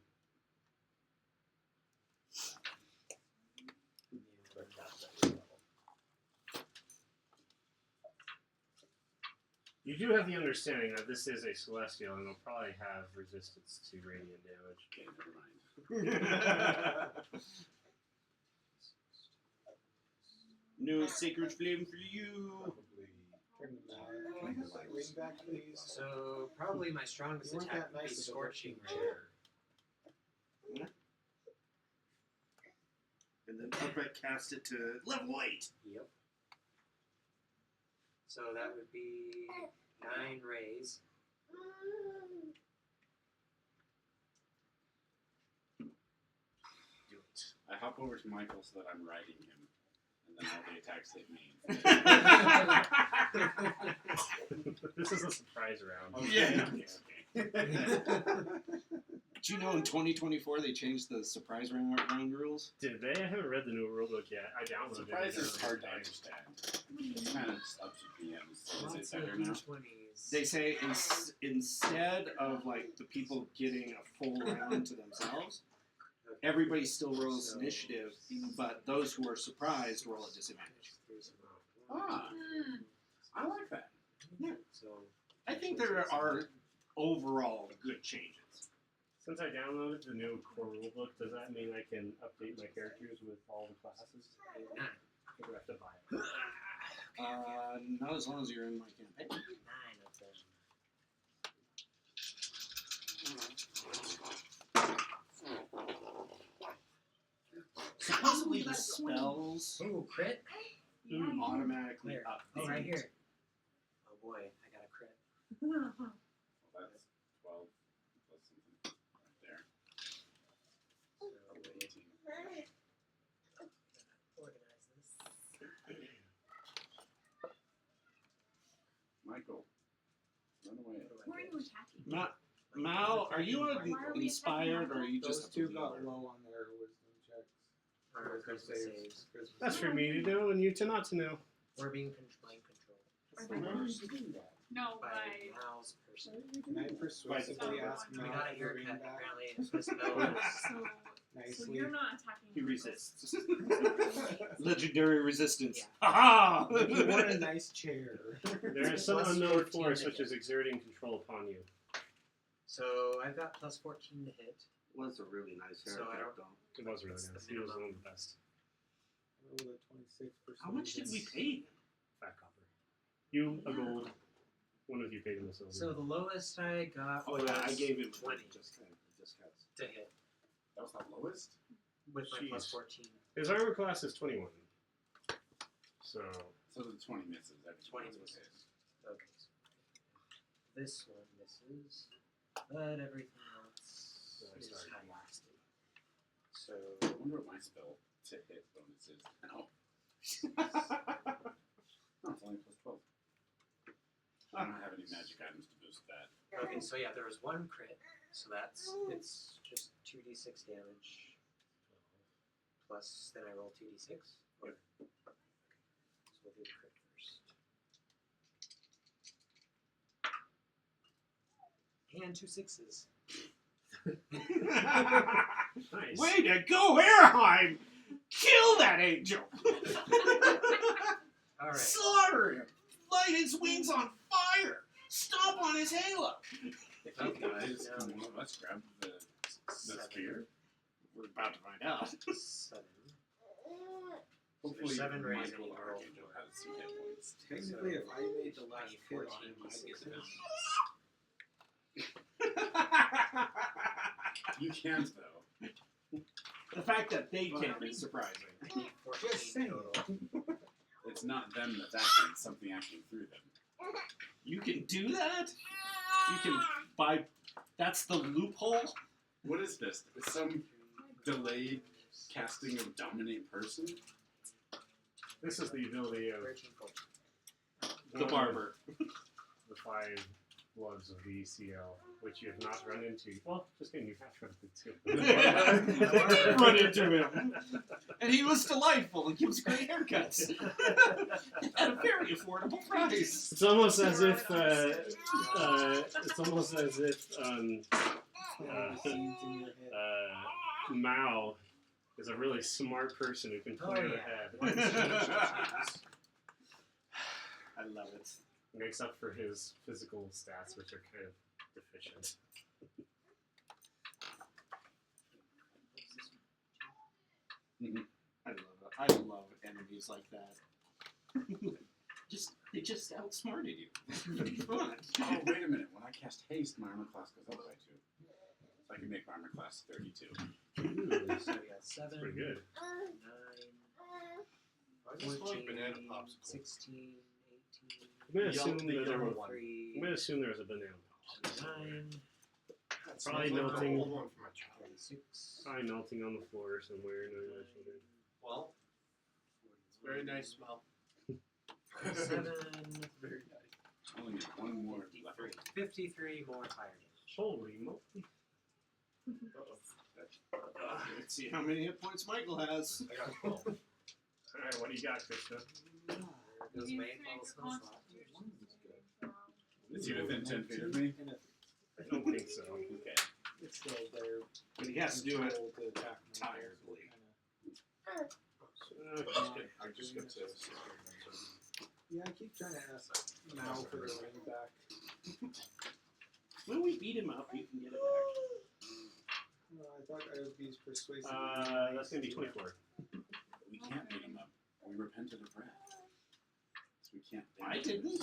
I: You do have the understanding that this is a celestial and it'll probably have resistance to radiant damage.
E: Okay, never mind.
G: No sacred flame for you.
H: Probably.
C: Can I have my ring back, please?
D: So probably my strongest
C: You weren't
D: attack
C: that
D: would be
C: nice of a
D: Scorching
C: chair.
D: Ray.
G: And then upright cast it to level 8.
D: Yep. So that would be 9 rays.
E: Do it. I hop over to Michael so that I'm riding him. and then all the attacks hit me.
A: This is a surprise round.
G: Yeah.
E: Okay.
G: Do you know in 2024 they changed the surprise round rules?
A: Did they? I haven't read the new rulebook yet. I downloaded
E: Surprise
A: it.
E: is hard to understand. It's kind of just up to PMs. Is it better now?
G: They say instead of like the people getting a full round to themselves, everybody still rolls initiative, but those who are surprised roll a disadvantage.
E: Ah, I like that.
D: So
G: I think there are overall good changes.
A: Since I downloaded the new core rulebook, does that mean I can update my characters with all the classes? Or do I have to buy it?
G: Not as long as you're in my campaign.
D: 9 of them.
G: Supposedly the spells
D: Ooh, crit?
G: automatically
J: Yeah.
G: update.
D: Oh, right here. Oh boy, I got a crit.
E: Well, that's 12 plus something right there.
D: So,
E: 18.
D: organize this.
E: Michael, run away.
J: Who are you attacking?
G: Mal, are you
J: Why are we
G: inspired or are you
C: Those
G: just
C: two got low on their wisdom checks.
D: Charisma saves.
C: Christmas
A: That's for
C: saves.
A: me to know and you to not to know.
D: We're being mind controlled
J: No,
D: by
J: by
D: Mal's person.
C: Can I persuasively ask
D: We
C: Mal
D: got a
C: to bring
D: haircut.
C: back
D: Apparently, it's my spell.
J: so
C: nicely?
J: you're not attacking.
G: He
J: her.
G: resists? Legendary resistance.
D: Yeah.
G: Ha
C: You want
G: ha!
C: a nice chair.
A: There is some
D: Plus
A: unknown
D: 14
A: force
D: to
A: which
D: hit.
A: is exerting control upon you.
D: So I've got plus 14 to hit.
G: Was a really nice
D: So I
G: haircut,
D: don't-
G: though.
A: It was really
D: That's the
A: nice. He was one
D: minimum.
A: of the best.
C: Roll a 26%.
G: How much did we pay?
A: Fat copper. You, a gold. One of you paid him a silver.
D: So the lowest I got
G: Oh
D: was
G: yeah, I gave him
D: 20
G: just cuts.
D: to hit
E: That was the lowest?
D: with my plus
A: Jeez.
D: 14.
A: His armor class is 21. So,
E: So the 20 misses. Every
D: 20
E: misses.
D: misses. Okay. So this one misses, but everything else
A: I
D: is
A: started.
D: high lasting. So
E: I wonder what my spell to hit bonus is. Oh. No, it's only plus 12. I don't have any magic items to boost that.
D: okay, so yeah, there was one crit, so it's just 2d6 damage. Plus, then I roll 2d6. Or, okay. So we'll do the crit first. And 2 6s.
A: nice.
G: Way to go, Airheim! Kill that angel!
D: All right.
G: Slaughter him! Light his wings on fire! Stomp on his halo!
D: Okay,
E: Guys,
D: now
E: can one of us grab the spear?
G: We're about to find out.
D: 7.
E: Hopefully,
D: 7 raising
E: Michael
D: roll.
E: Archangel has some hit points.
C: Technically, if I made the last hit on
D: 14
C: him, I'd get the
D: d6s.
E: You can't, though.
G: The fact that they can't is surprising.
D: I need 14
C: Just saying.
D: total.
E: It's not them that's acting, it's something acting through them.
G: You can do that? You can buy. That's the loophole?
E: What is this? Is some delayed casting of dominate person?
A: This is the ability of
D: 13, 14.
G: The barber.
A: the 5 bloods of the ECL, which you have not run into. Well, just kidding, you have run into.
G: I did run into him. And he was delightful and gives great haircuts. At a very affordable price.
A: It's almost as if
C: seeds in your head.
A: Mao is a really smart person who can plan ahead.
G: I love it.
A: Makes up for his physical stats, which are kind of deficient.
G: I love enemies like that. They just outsmarted you. It's fun.
E: Oh, wait a minute. When I cast haste, my armor class goes up by 2. So I can make my armor class 32.
D: So we got 7,
A: That's pretty good.
H: I
D: 9,
H: just
D: 14,
H: like banana popsicle.
D: 16,
A: I'm gonna assume
D: the
A: that there
D: yellow
A: were,
D: one.
A: I'm gonna assume there was a banana.
D: 9,
H: That
A: Probably
H: smells like
A: melting.
H: an old one from my childhood.
D: 26,
A: Probably melting on the floor somewhere. No, actually.
H: Well, Very nice smell.
D: 7,
H: Very nice.
E: Only need one more left.
D: 53 more fire damage.
A: Holy moly.
G: Let's see how many hit points Michael has.
H: I got 12.
A: Alright, what do you got, Krista?
D: There goes
J: You
D: my
J: think
D: level
J: you're
D: spell slot.
E: Is he within 10 feet of me?
A: I don't think so.
E: Okay.
C: It's still there.
G: But he has to do it
C: control to attack me.
G: tirelessly.
H: I just got to.
C: Yeah, I keep trying to ask Mal for the ring back.
G: When we beat him up, you can get it back.
C: I thought I would be persuasive.
A: That's gonna be 24.
E: We can't beat him up. We repented of wrath. So we can't.
G: I didn't.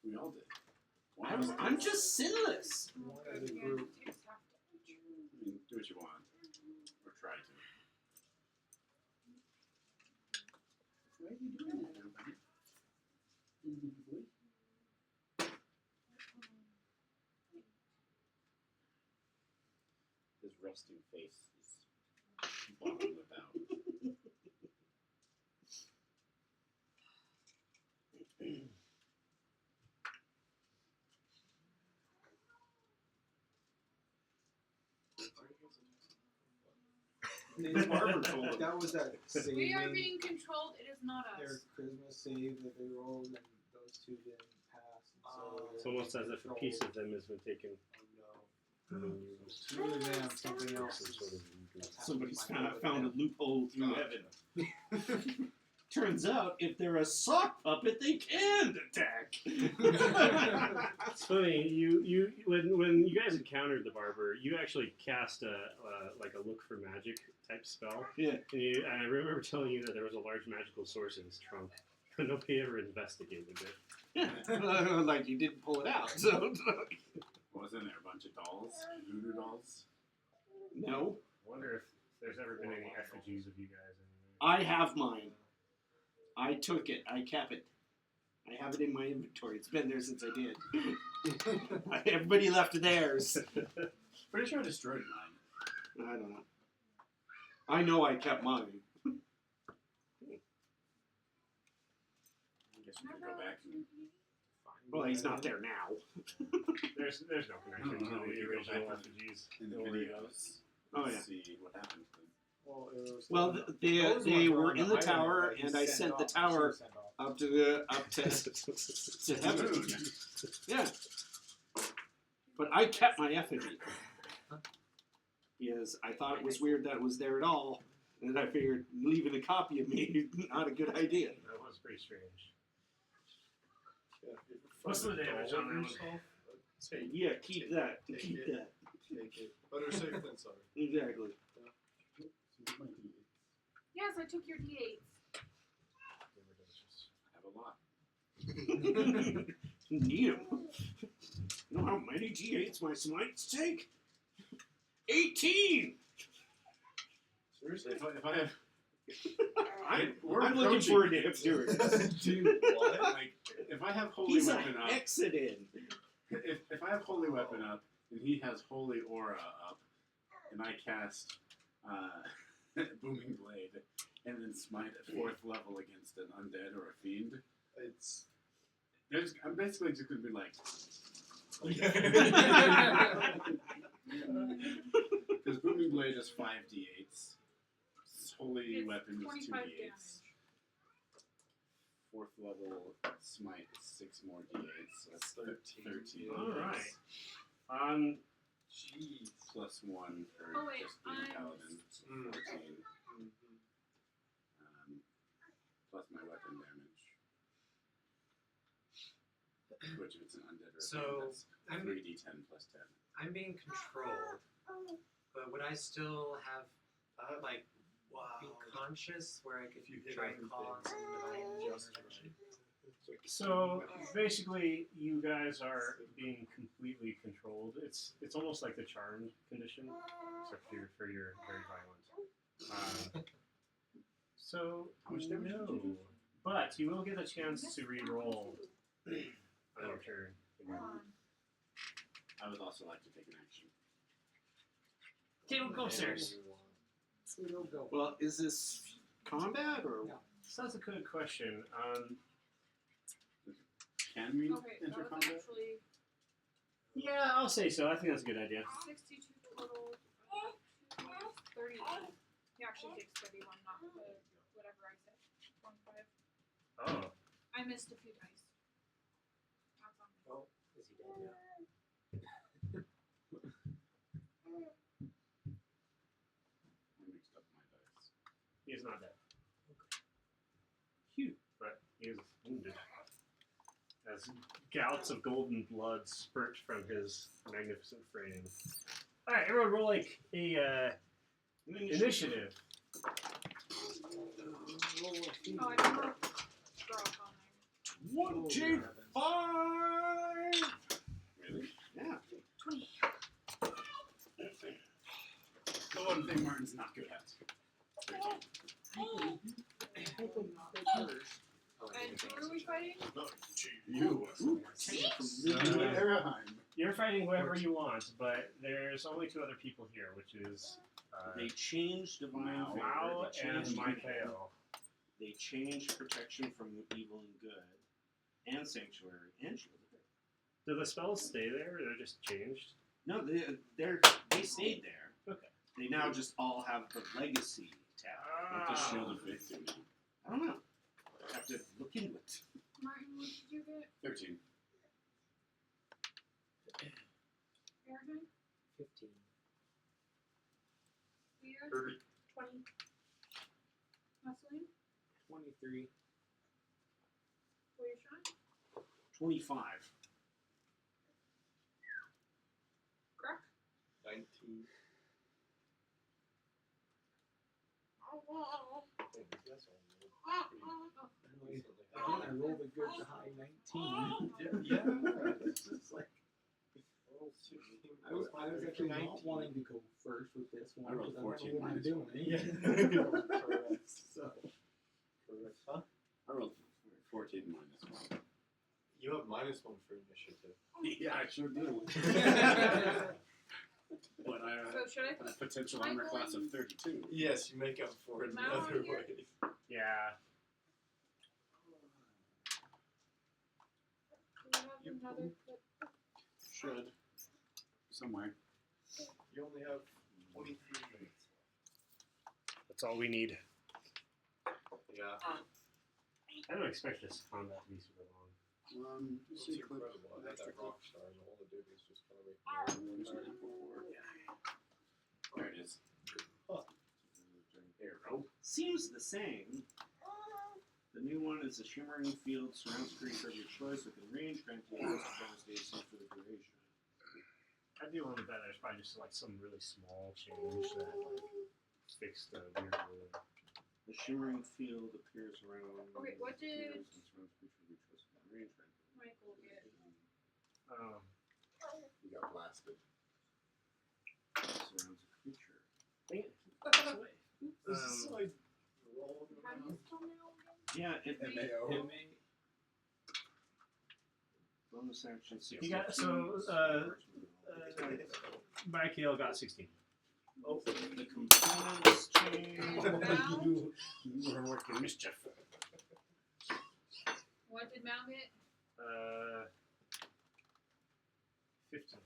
E: We all did. One of us
G: I'm
E: did.
G: just sinless.
C: One as a group.
E: I mean, do what you want. Or try to. Why are you doing that, everybody? His resting face is bottomed out.
G: The barber told him.
C: That was that saving.
F: We are being controlled. It is not
C: Their
F: us.
C: charisma save that they rolled, and those two didn't pass. And
A: It's almost as if a piece of them has been taken.
C: It's really been on something else.
G: Somebody's found a loophole through heaven. Turns out, if they're a sock puppet, they can attack.
A: It's funny, you when you guys encountered the barber, you actually cast a like a look for magic type spell.
G: Yeah.
A: And I remember telling you that there was a large magical source in his trunk, but nobody ever investigated it.
G: Like you didn't pull it out. So
E: What was in there? A bunch of dolls? Voodoo dolls?
G: no,
A: I wonder if there's ever been any effigies of you guys anywhere.
G: I have mine. I took it. I kept it. I have it in my inventory. It's been there since I did. Everybody left theirs.
E: Pretty sure I destroyed mine.
G: I don't know. I know I kept mine.
E: I guess we could go back and find
G: Well, he's not there now.
A: There's no connection
E: No,
A: to
E: we
A: the
E: could go
A: original
E: back
A: effigies.
E: in the
A: Don't worry
E: videos.
G: Oh,
E: and
G: yeah.
E: See what happened to them.
G: Well, they were in the tower, and I sent the tower up to heaven. Yeah. But I kept my effigy. Because I thought it was weird that it was there at all, and I figured leaving a copy of me not a good idea.
A: That was pretty strange. What's the damage on that one?
H: Take
G: Yeah, keep that.
H: Take
G: Keep
H: it.
G: that.
H: Take it. Better safe than sorry.
G: Exactly.
F: Yes, I took your D8s.
E: I have a lot.
G: Need 'em. You know how many G8s my smites take? 18!
H: Seriously?
E: If I have,
G: I'm
E: we're
G: looking
E: approaching-
G: forward to him doing this.
H: Dude, what?
E: like, if I have holy
G: He's a
E: weapon up,
G: Hexadin.
E: if I have holy weapon up and he has holy aura up, and I cast booming blade and then smite at 4th level against an undead or a fiend,
H: It's.
E: I'm basically just gonna be like, because booming blade is 5d8s, holy
F: It's
E: weapon is
F: 25
E: 2d8s.
F: damage.
E: 4th level smite is 6 more d8s, so that's 13.
A: Alright.
H: Jeez.
E: Plus 1 for
F: Oh, wait,
E: just being
F: I'm-
E: paladin. 14. Plus my weapon damage. Which if it's an undead or a
D: So,
E: fiend, that's
D: I'm-
E: 3d10 plus 10.
D: I'm being controlled, but would I still have like be conscious where I could
H: If you hit
D: try and call on some divine
H: Just
D: intervention?
A: So basically, you guys are being completely controlled. It's almost like the charmed condition, except for your very violent. So
E: How much damage did you do?
A: but you will get a chance to re-roll on your turn.
E: I would also like to take an action.
A: Caleb, go upstairs.
C: We don't go.
G: Well, is this combat or?
C: No.
I: So that's a good question.
E: Can we
F: Okay, that
E: enter
F: was
E: combat?
F: actually
I: Yeah, I'll say so. I think that's a good idea.
F: 62 total. 31. He actually takes 31, not the whatever I said. 1-5.
I: Oh.
F: I missed a few dice. That's on me.
D: Oh, is he dead now?
E: I mixed up my dice.
I: He is not dead. Phew. But he is wounded. As gouts of golden blood spurt from his magnificent frame. Alright, everyone roll like a initiative.
F: Oh, I never draw on there.
B: 25!
E: Really?
B: Yeah.
F: 20.
E: The one thing Martin's not good at.
F: And who are we fighting?
E: You. Araheim.
I: You're fighting whoever you want, but there's only two other people here, which is
G: They changed divine
I: Mao
G: favor. They
I: and
G: changed
I: Micheal.
G: They changed protection from evil and good, and sanctuary, and shield of faith.
I: Do the spells stay there, or they're just changed?
G: No, they stayed there.
I: Okay.
G: They now just all have the legacy tab.
E: What does Shield of Faith do now?
G: I don't know. I have to look into it.
F: Martin, what did you get?
E: 13.
F: Aaron?
D: 15.
F: Leah?
H: 30.
F: 20. Marceline?
C: 23.
F: Boyashan?
G: 25.
F: Greg?
H: 19. That's all.
C: Again, I rolled a good high 19.
H: Yeah.
C: It's just like, I was actually not wanting to go first with this one.
E: I rolled 14
C: What I'm
E: minus
C: doing.
H: Correct.
C: So,
H: Correct. Huh?
E: I rolled 14 minus 1.
H: You have -1 for initiative.
E: Yeah, I sure do. But I
F: So should I
E: have a
F: put
E: potential armor class of 32.
H: Yes, you make up for it in
F: Mao
H: other
F: here?
H: ways.
I: Yeah.
F: do we have another clip?
E: Should. Somewhere.
H: You only have 23 minutes.
I: That's all we need.
H: Yeah.
I: I don't expect this combat to be super long.
H: It's incredible. I had that rock star and all it did was just kind of make me
E: There it is.
G: Arrow. Seems the same. The new one is a shimmering field, surrounds a creature of your choice within range, granting you plus bonus AC for the duration.
I: I'd be a little bit better. There's probably just like some really small change that like fixed the weird rule.
G: The shimmering field appears around.
F: Okay, what did
G: and surrounds a creature of your choice within range, granting
F: Michael get?
H: You got blasted.
G: surrounds a creature.
I: Dang it.
H: This is like rolling
F: How do you
H: around.
F: spell now again?
G: Yeah, it
H: MAO.
G: bonus action 6.
I: You got Micheal got 16.
G: Oh, the components change.
F: Mal?
E: You were working mischief.
F: What did Mal get?
I: 15.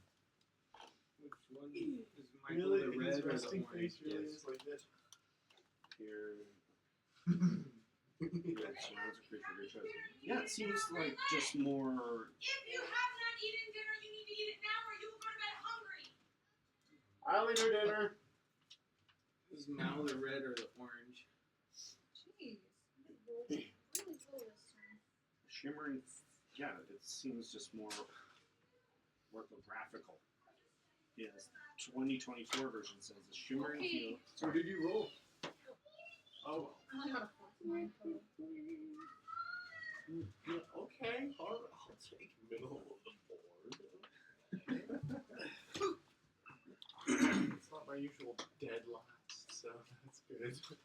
C: which one is Michael
H: Really?
C: the
H: His
C: red or the
H: resting
C: orange?
H: face really is like this.
G: Here. Yeah, surrounds a creature of your choice. Yeah, it seems like just more.
K: If you have not eaten dinner, you need to eat it now or you will go to bed hungry.
E: I'll eat her dinner.
C: Is Mal the red or the orange?
F: Jeez. Really low this time.
G: Shimmering. Yeah, it seems just more orthographical. Yes, 2024 version says the shimmering
F: Okay.
G: field.
H: So did you roll?
G: Oh,
F: I only got a 49 total.
H: Yeah, okay. I'll take middle of the board. It's not my usual dead last, so that's good.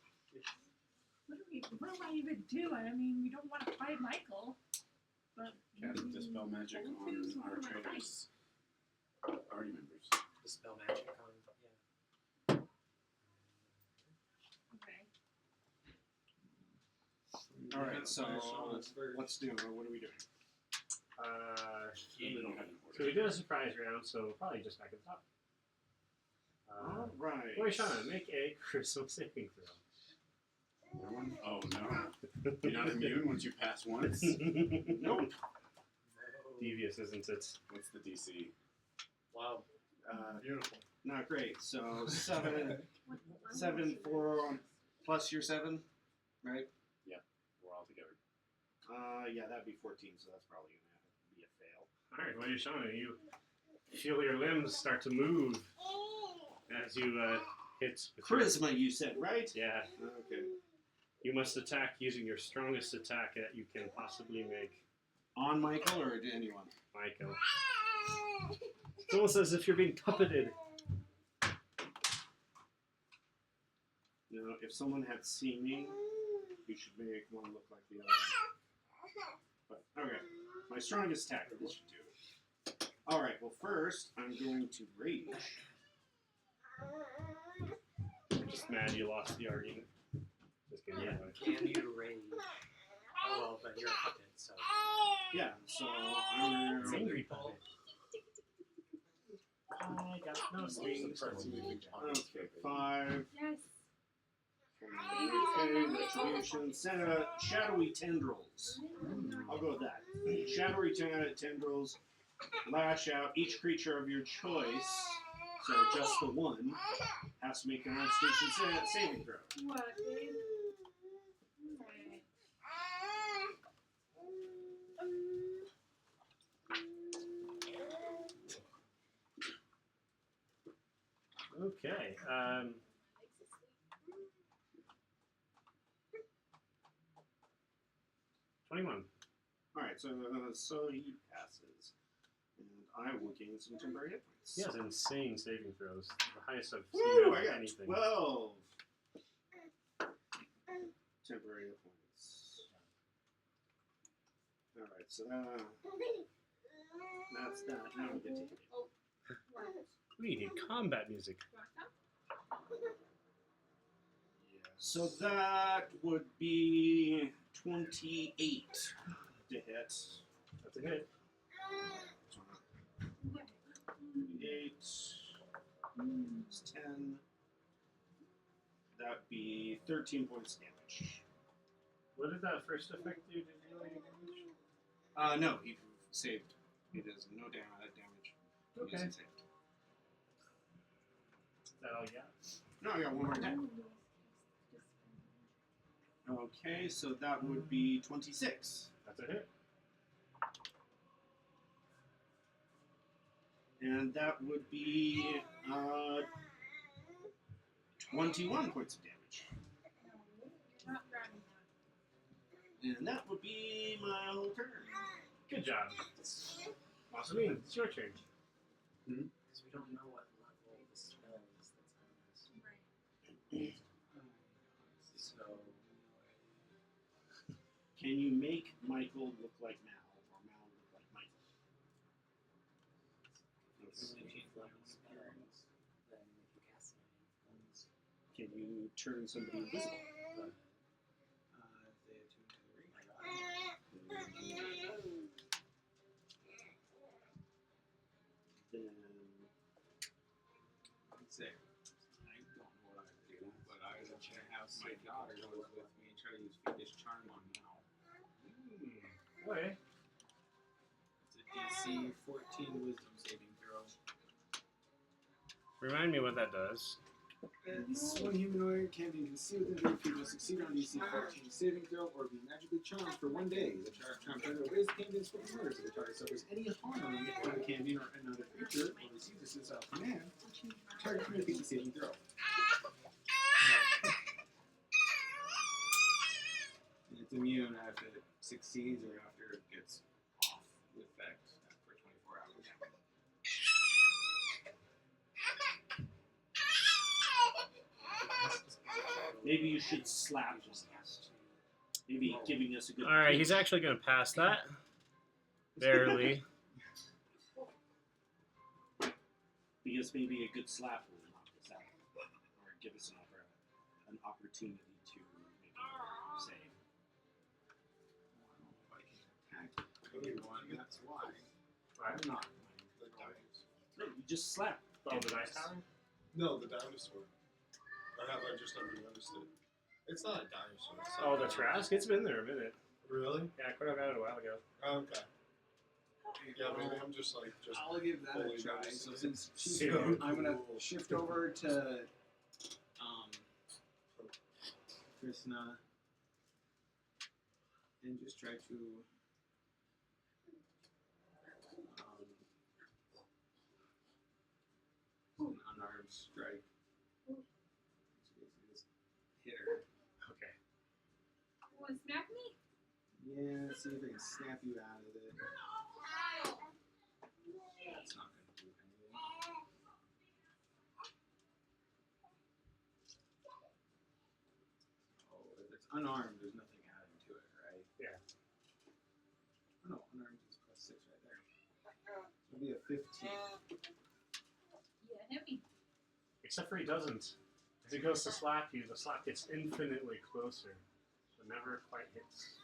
J: What do I even do? I mean, we don't want to fight Michael, but
E: Cast Dispel Magic
J: Don't
E: on
J: lose one
E: our
J: of my
E: traders. Party members.
D: Dispel magic on, yeah.
J: okay.
G: All right, so let's do. What are we doing?
E: We don't have an
A: So we did a surprise round, so probably just back at the top.
G: All right.
A: Boy, Shauna, make a charisma saving throw.
E: Oh no. You're not immune once you pass once?
A: Nope. Devious, isn't it?
E: What's the DC?
H: Wow. Beautiful.
G: Not great. So 7 for plus your 7, right?
E: We're all together.
G: Yeah, that'd be 14. So that's probably gonna be a fail.
A: All right, well, Shauna, you feel your limbs start to move as you hit. with your-
G: Charisma, you said, right?
A: Yeah.
G: Okay.
A: You must attack using your strongest attack that you can possibly make,
G: On Michael or to anyone?
A: Michael. It's almost as if you're being puppeted.
G: You know, if someone had seeming, you should make one look like the other. But okay, my strongest attack. This should do it. All right. Well, first I'm going to rage.
A: I'm just mad you lost the argument. Just kidding.
D: Yeah. Can you rage? Oh well, but you're a puppet, so.
G: Yeah. So I'm
A: It's angry puppet. I got no strings.
G: okay. 5.
F: Yes.
G: Okay. Retribution. Shadowy tendrils. I'll go with that. Shadowy tendrils lash out each creature of your choice. So just the one has to make a Constitution saving throw.
F: What, babe? Alright.
A: Okay. 21.
G: All right, so he passes, and I will gain some temporary hit points.
A: He has insane saving throws. The highest I've
G: Woo!
A: seen out
G: I
A: of
G: got
A: anything.
G: 12 temporary hit points. All right, so that's that. Now we get to hit.
A: We need combat music.
G: So that would be 28 to hit.
A: That's a hit.
G: 8 is 10. That'd be 13 points damage.
A: What did that first effect do? Did you really damage?
G: No, he saved. He does no damage.
A: Okay.
G: He doesn't save.
A: Is that all you got?
G: No, I got one more attack. Okay, so that would be 26.
A: That's a hit.
G: And that would be 21 points of damage.
F: You're not grabbing that.
G: And that would be my whole turn.
A: Good job. Awesome. It's your turn.
D: Because we don't know what level the spell is that's on this.
F: Right.
D: So.
G: Can you make Michael look like Mal, or Mal look like Michael?
D: If you level spells, then if you cast spells,
G: Can you turn somebody invisible? Then
C: Say, I don't know what I do, but I was gonna have my daughter who was with me and try to use Fiendish Charm on now.
A: Okay.
C: It's a DC 14 Wisdom saving throw.
I: Remind me what that does.
C: It's one humanoid can be concealed within if you will succeed on DC 14 saving throw or be magically charmed for 1 day. The charm target obeys the Candian's spoken words. If the target suffers any harm from the Candian or another creature or receives assist out of command, the target communicates the saving throw. And it's immune after it succeeds or after it gets off the effect for 24 hours.
G: maybe you should slap him. Maybe giving us a good.
I: Alright, he's actually going to pass that. Barely.
G: Because maybe a good slap will knock us out, or give us an opportunity to maybe save.
C: anyone, that's why.
A: Right.
C: I'm not.
H: The dinosaur.
G: No, you just slap.
A: Oh, the dice tower?
H: No, the dinosaur. I just never noticed it. It's not a dinosaur. It's
A: Oh,
H: like
A: the Trask? It's been there a minute.
H: Really?
A: Yeah, I got it a while ago.
H: Okay. Yeah, maybe I'm just like
C: I'll give that a
H: fully
C: try.
H: noticed
C: So
H: it.
C: since she's
A: So
C: here, I'm gonna
H: cool.
C: shift over to Krishna and just try to an unarmed strike. So basically just hit her.
A: Okay.
F: Want to smack me?
C: Yeah, see if I can snap you out of it. That's not gonna do anything. Oh, if it's unarmed, there's nothing adding to it, right?
A: Yeah.
C: Oh no, unarmed is +6 right there. So it'll be a 15.
F: Yeah, hit me.
A: Except for he doesn't. As he goes to slap you, the slap gets infinitely closer. So never quite hits.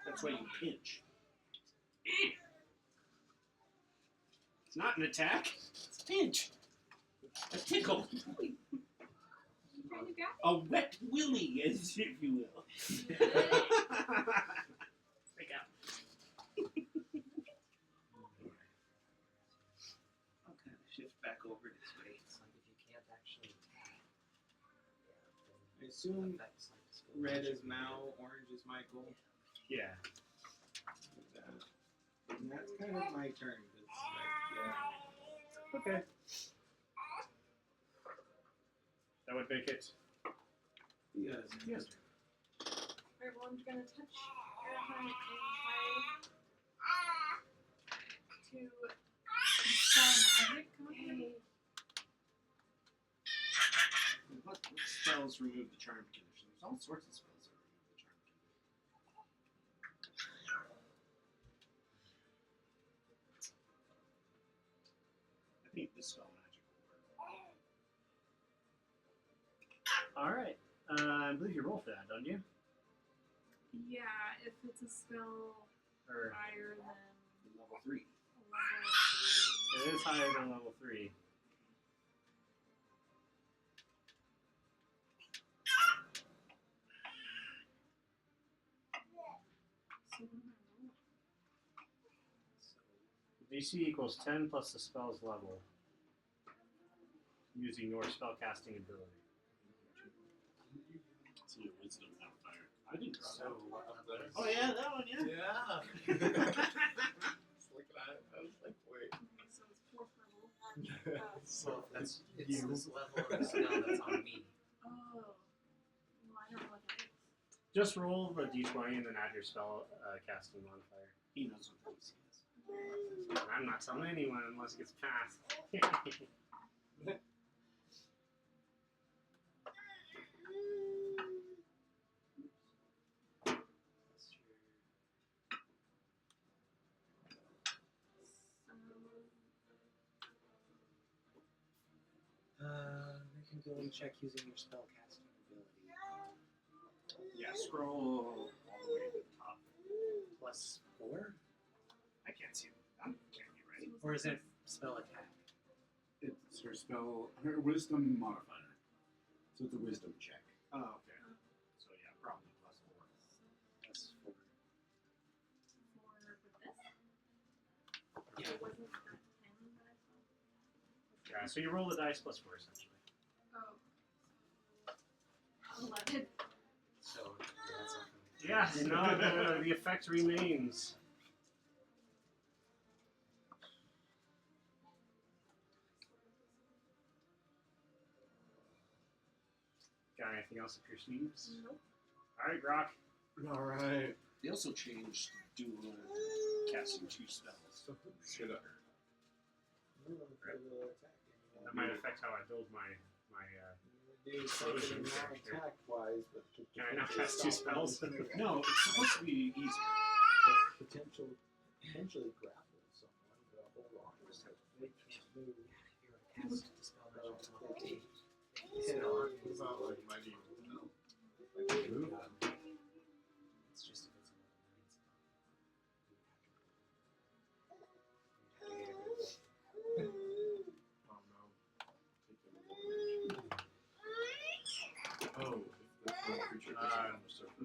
G: That's why you pinch. It's not an attack. It's a pinch. A tickle.
F: You trying to grab
G: A wet willy, as if you will.
F: me?
G: Break out. I'll kind of shift back over this way.
D: It's like if you can't actually attack.
C: I assume
D: Affects like skill
C: red
D: measure.
C: is Mao, orange is Michael.
A: Yeah.
C: Like that. And that's kind of my turn. It's like, yeah.
A: Okay. That would make it.
C: Yes.
A: Yes.
F: Alright, well, I'm gonna touch Arcanum and try to dispel magic on me.
G: What spells remove the charm condition? There's all sorts of spells that remove the charm condition. I think dispel magic will work.
A: Alright. I believe you roll for that, don't you?
F: Yeah, if it's a spell
A: Or
F: higher than
G: Level 3.
F: level
A: it is higher than level 3.
F: So what am I rolling?
A: DC equals 10 plus the spell's level. Using your spellcasting ability.
E: See your wisdom modifier. I didn't draw
D: So what level is
G: Oh yeah, that one, yeah.
H: Yeah. Just looking at it, I was like, wait.
F: Okay, so it's 4th level.
D: So that's it's this level of the spell that's on me.
F: Oh. Well, I don't know what that is.
A: Just roll the d20 and then add your spell casting modifier.
G: He knows what the DC is.
A: I'm not telling anyone unless it gets passed.
D: That's your make an ability check using your spell casting ability.
G: Yeah, scroll all the way to the top.
D: +4?
G: I can't see it. I'm can't be right.
D: Or is it spell attack?
E: It's her spell, her wisdom modifier. So it's a wisdom check.
G: Oh, okay. So yeah, probably +4.
D: +4.
F: For with this?
D: Yeah.
F: It wasn't that 10 that I saw?
A: Yeah, so you roll the dice plus 4 essentially.
F: Oh. 11.
D: So that's not gonna
A: Yes, no, the effect remains. Got anything else up your sleeves?
F: Nope.
A: Alright, Grok.
H: Alright.
G: They also changed dual casting 2 spells.
H: Should I?
A: That might affect how I build my
C: Do something not attack wise, but
A: Can I now cast 2 spells?
G: No, it's supposed to be easier.
C: potentially grapple someone, but hold on. Just have to make this move.
D: If you were to cast dispel magic on
C: They
D: me,
C: hit
D: spell
C: on
D: on
H: What about like mighty? No.
D: it's just if it's a level 9 spell.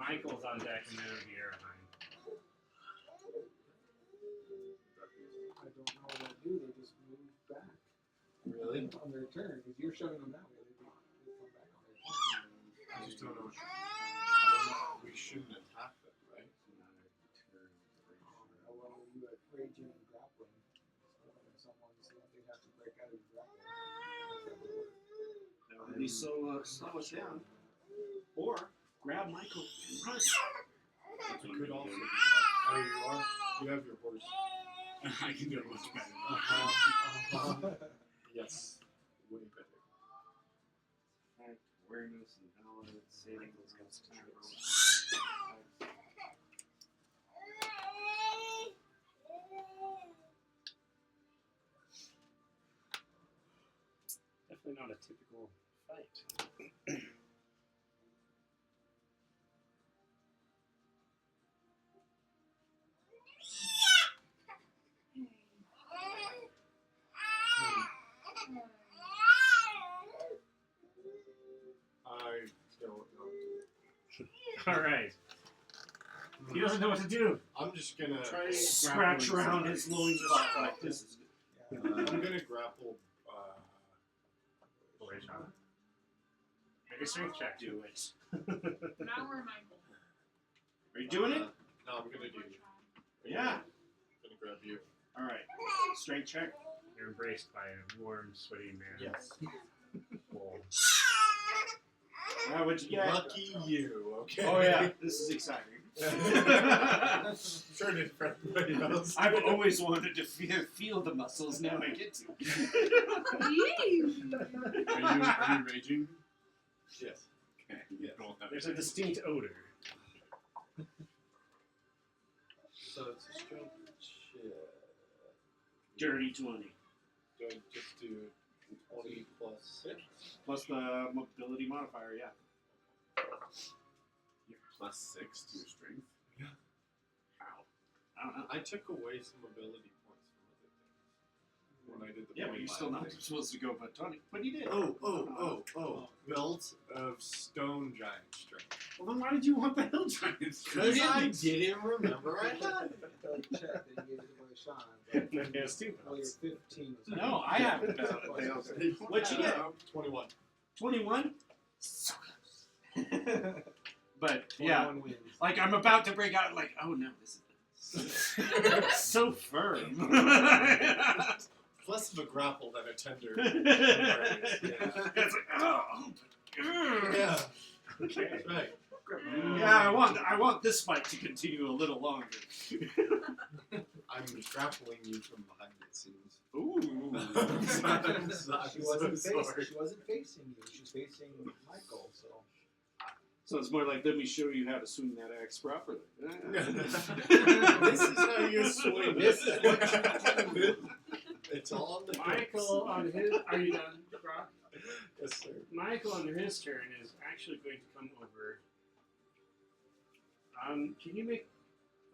A: Michael's on deck, and then it'll be Erheim.
C: I don't know what they do. They just move back
H: Really?
C: on their turn. If you're shoving them that way, they come back on their turn.
H: I just don't know. I don't know. We shouldn't attack them, right?
C: How well are you at raging and grappling? When someone seems they have to break out of your grapple.
G: That would be slow us down. Or grab Michael and run.
H: We could also do that. Oh, you are? You have your horse.
E: I can do it much better.
H: Yes. Way better.
G: Fact, awareness, and valid, saving those guys.
I: Definitely not a typical fight.
H: I don't know.
A: All right. He doesn't know what to do.
H: I'm just gonna
G: Scratch around his loins like this. Is good.
H: I'm gonna grapple.
A: Wait, Sean. Make a strength check.
G: Do it.
F: Now we're Michael.
G: Are you doing it?
H: No, I'm gonna do.
G: Yeah.
H: I'm gonna grab you.
G: All right. Strength check.
A: You're embraced by a warm, sweaty man.
H: Yes.
A: Well,
G: What'd you get?
H: Lucky you. Okay.
G: Oh yeah, this is exciting.
H: Turn it for everybody else.
G: I've always wanted to feel the muscles. Now I get to.
E: Are you raging?
H: Yes.
E: Okay.
H: Yes.
E: Roll that.
A: there's a distinct odor.
H: So it's a strength check.
G: Dirty 20.
H: Do I just do 20 plus 6?
G: Plus the mobility modifier, yeah.
E: You have +6 to your strength.
G: How? I don't know.
H: I took away some ability points from other things when I did the
G: Yeah, but you're still not supposed to go by 20. But you did.
H: Oh. Belt of stone giant strength.
G: Well, then why did you want the hill giants?
H: Because I didn't remember I had it.
C: Until you check that you gave it away, Sean. But
A: Yes, too.
C: well, you're 15.
G: No, I haven't. What'd you get?
H: 21.
G: 21? So close. But, yeah.
C: 21 wins.
G: Like, I'm about to break out, like, oh no, this is so firm.
H: Less of a grapple than a tender.
G: It's like, oh.
H: Yeah.
A: Okay.
H: That's right.
G: Yeah, I want this fight to continue a little longer.
H: I'm grappling you from behind, it seems.
G: Ooh.
C: She wasn't facing you. She was facing Michael.
G: So it's more like, let me show you how to swing that axe properly.
H: This is how you swing. This is what you do. It's all on the
A: Michael on his. Are you done, Brock?
H: Yes, sir.
A: Michael on his turn is actually going to come over. Can you make?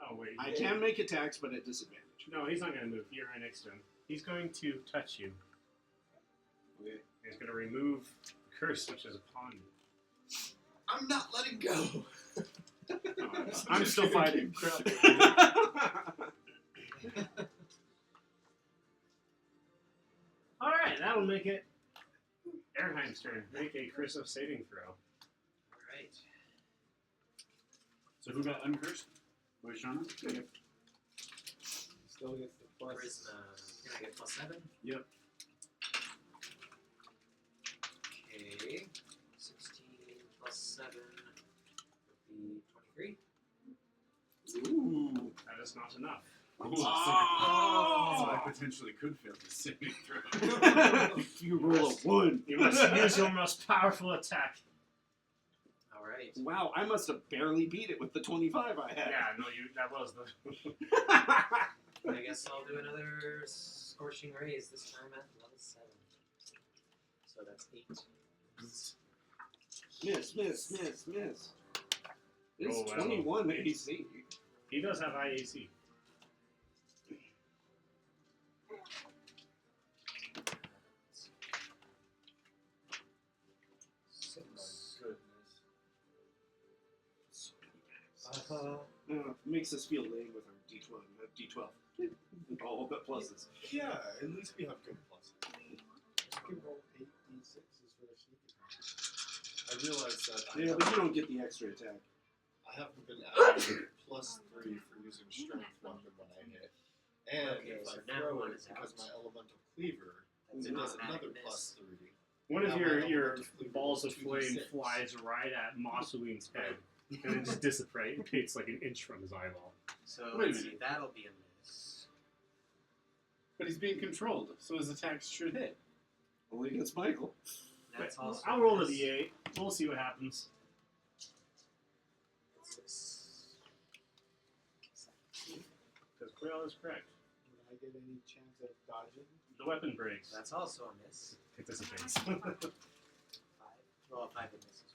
A: Oh wait.
G: I can make attacks, but at disadvantage.
A: No, he's not going to move. You're right next to him. He's going to touch you.
G: Okay.
A: He's going to remove the curse which is upon you.
H: I'm not letting go.
G: I'm still fighting.
A: All right, that'll make it Erheim's turn. Make a curse of saving throw.
D: Alright.
E: So who got uncursed? Boy, Shauna?
C: Yep. Still gets the plus.
D: Charisma. Can I get +7?
E: Yep.
D: Okay. 16 plus 7 would be 23.
G: Ooh.
A: That is not enough.
E: So
G: Oh.
E: I potentially could fail the saving throw.
G: You roll a 1.
A: You must use your most powerful attack.
D: Alright.
G: Wow, I must have barely beat it with the 25 I had.
A: Yeah, no, that was the.
D: I guess I'll do another Scorching Rays, this time at level 7. So that's 8.
G: Miss. It's
A: Oh, wow.
G: 21 AC.
A: He does have high AC.
H: My goodness.
G: Makes us feel lame with our D12. D12. All but pluses.
H: Yeah, at least we have good pluses. You can roll 8 d6s for a sneak attack. I realize that
G: Yeah, but you don't get the extra attack.
H: I haven't been adding +3 for using strength weapon when I hit. And
D: Okay,
H: if
D: so
H: I
D: now
H: throw
D: one
H: it
D: is
H: because
D: out.
H: my elemental cleaver,
D: That's
H: it
D: an
H: does
D: automatic
H: another
D: miss.
H: +3.
A: One of
H: Now
A: your
H: my
A: your
H: elemental cleaver
A: balls
H: was
A: of flame
H: 2d6.
A: flies right at Masuin's head and then just dissipates like an inch from his eyeball.
D: So
E: Wait a
D: let's see,
E: minute.
D: that'll be a miss.
E: But he's being controlled, so his attacks should hit.
G: Only against Michael.
D: That's also
A: I'll
D: a
A: roll a
D: miss.
A: d8. We'll see what happens. Because Quill is correct.
C: Would I get any chance of dodging?
A: The weapon breaks.
D: That's also a miss.
A: It dissipates.
D: 5. Well, 5 it misses.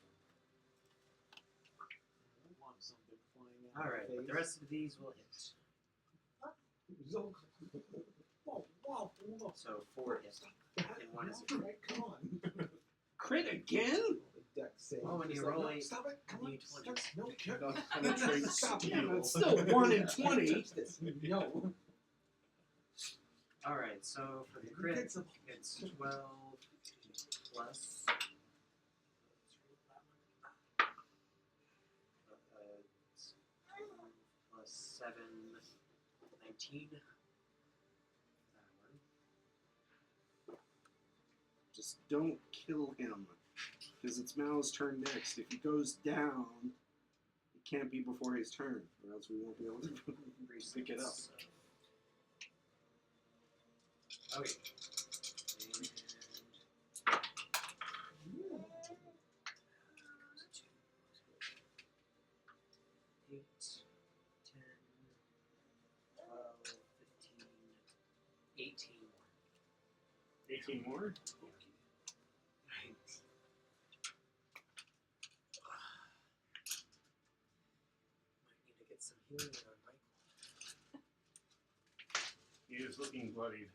C: I want something flying out
D: Alright,
C: my
D: but the
C: face.
D: rest of these will hit.
C: Whoa, whoa, whoa.
D: So 4 hit. And 1 is a
C: Right, come on.
G: Crit again?
C: The deck save.
D: Oh, and
C: Just
D: you
C: like,
D: roll
C: no,
D: a
C: stop it. Come on.
D: D20.
C: Stop. No,
H: Cannot penetrate
C: stop.
H: steel.
G: Yeah, it's still 1 in 20.
C: Touch this. No.
D: Alright, so for the crit,
C: Invincible.
D: it's 12 plus. It's 2 plus 7, 19. That one.
G: Just don't kill him. Because it's Mao's turn next. If he goes down, it can't be before his turn, or else we won't be able to pick it up.
D: Okay. And 8, 10, 12, 15, 18 more.
A: 18 more?
D: Might need to get some healing on Michael.
A: He is looking bloodied.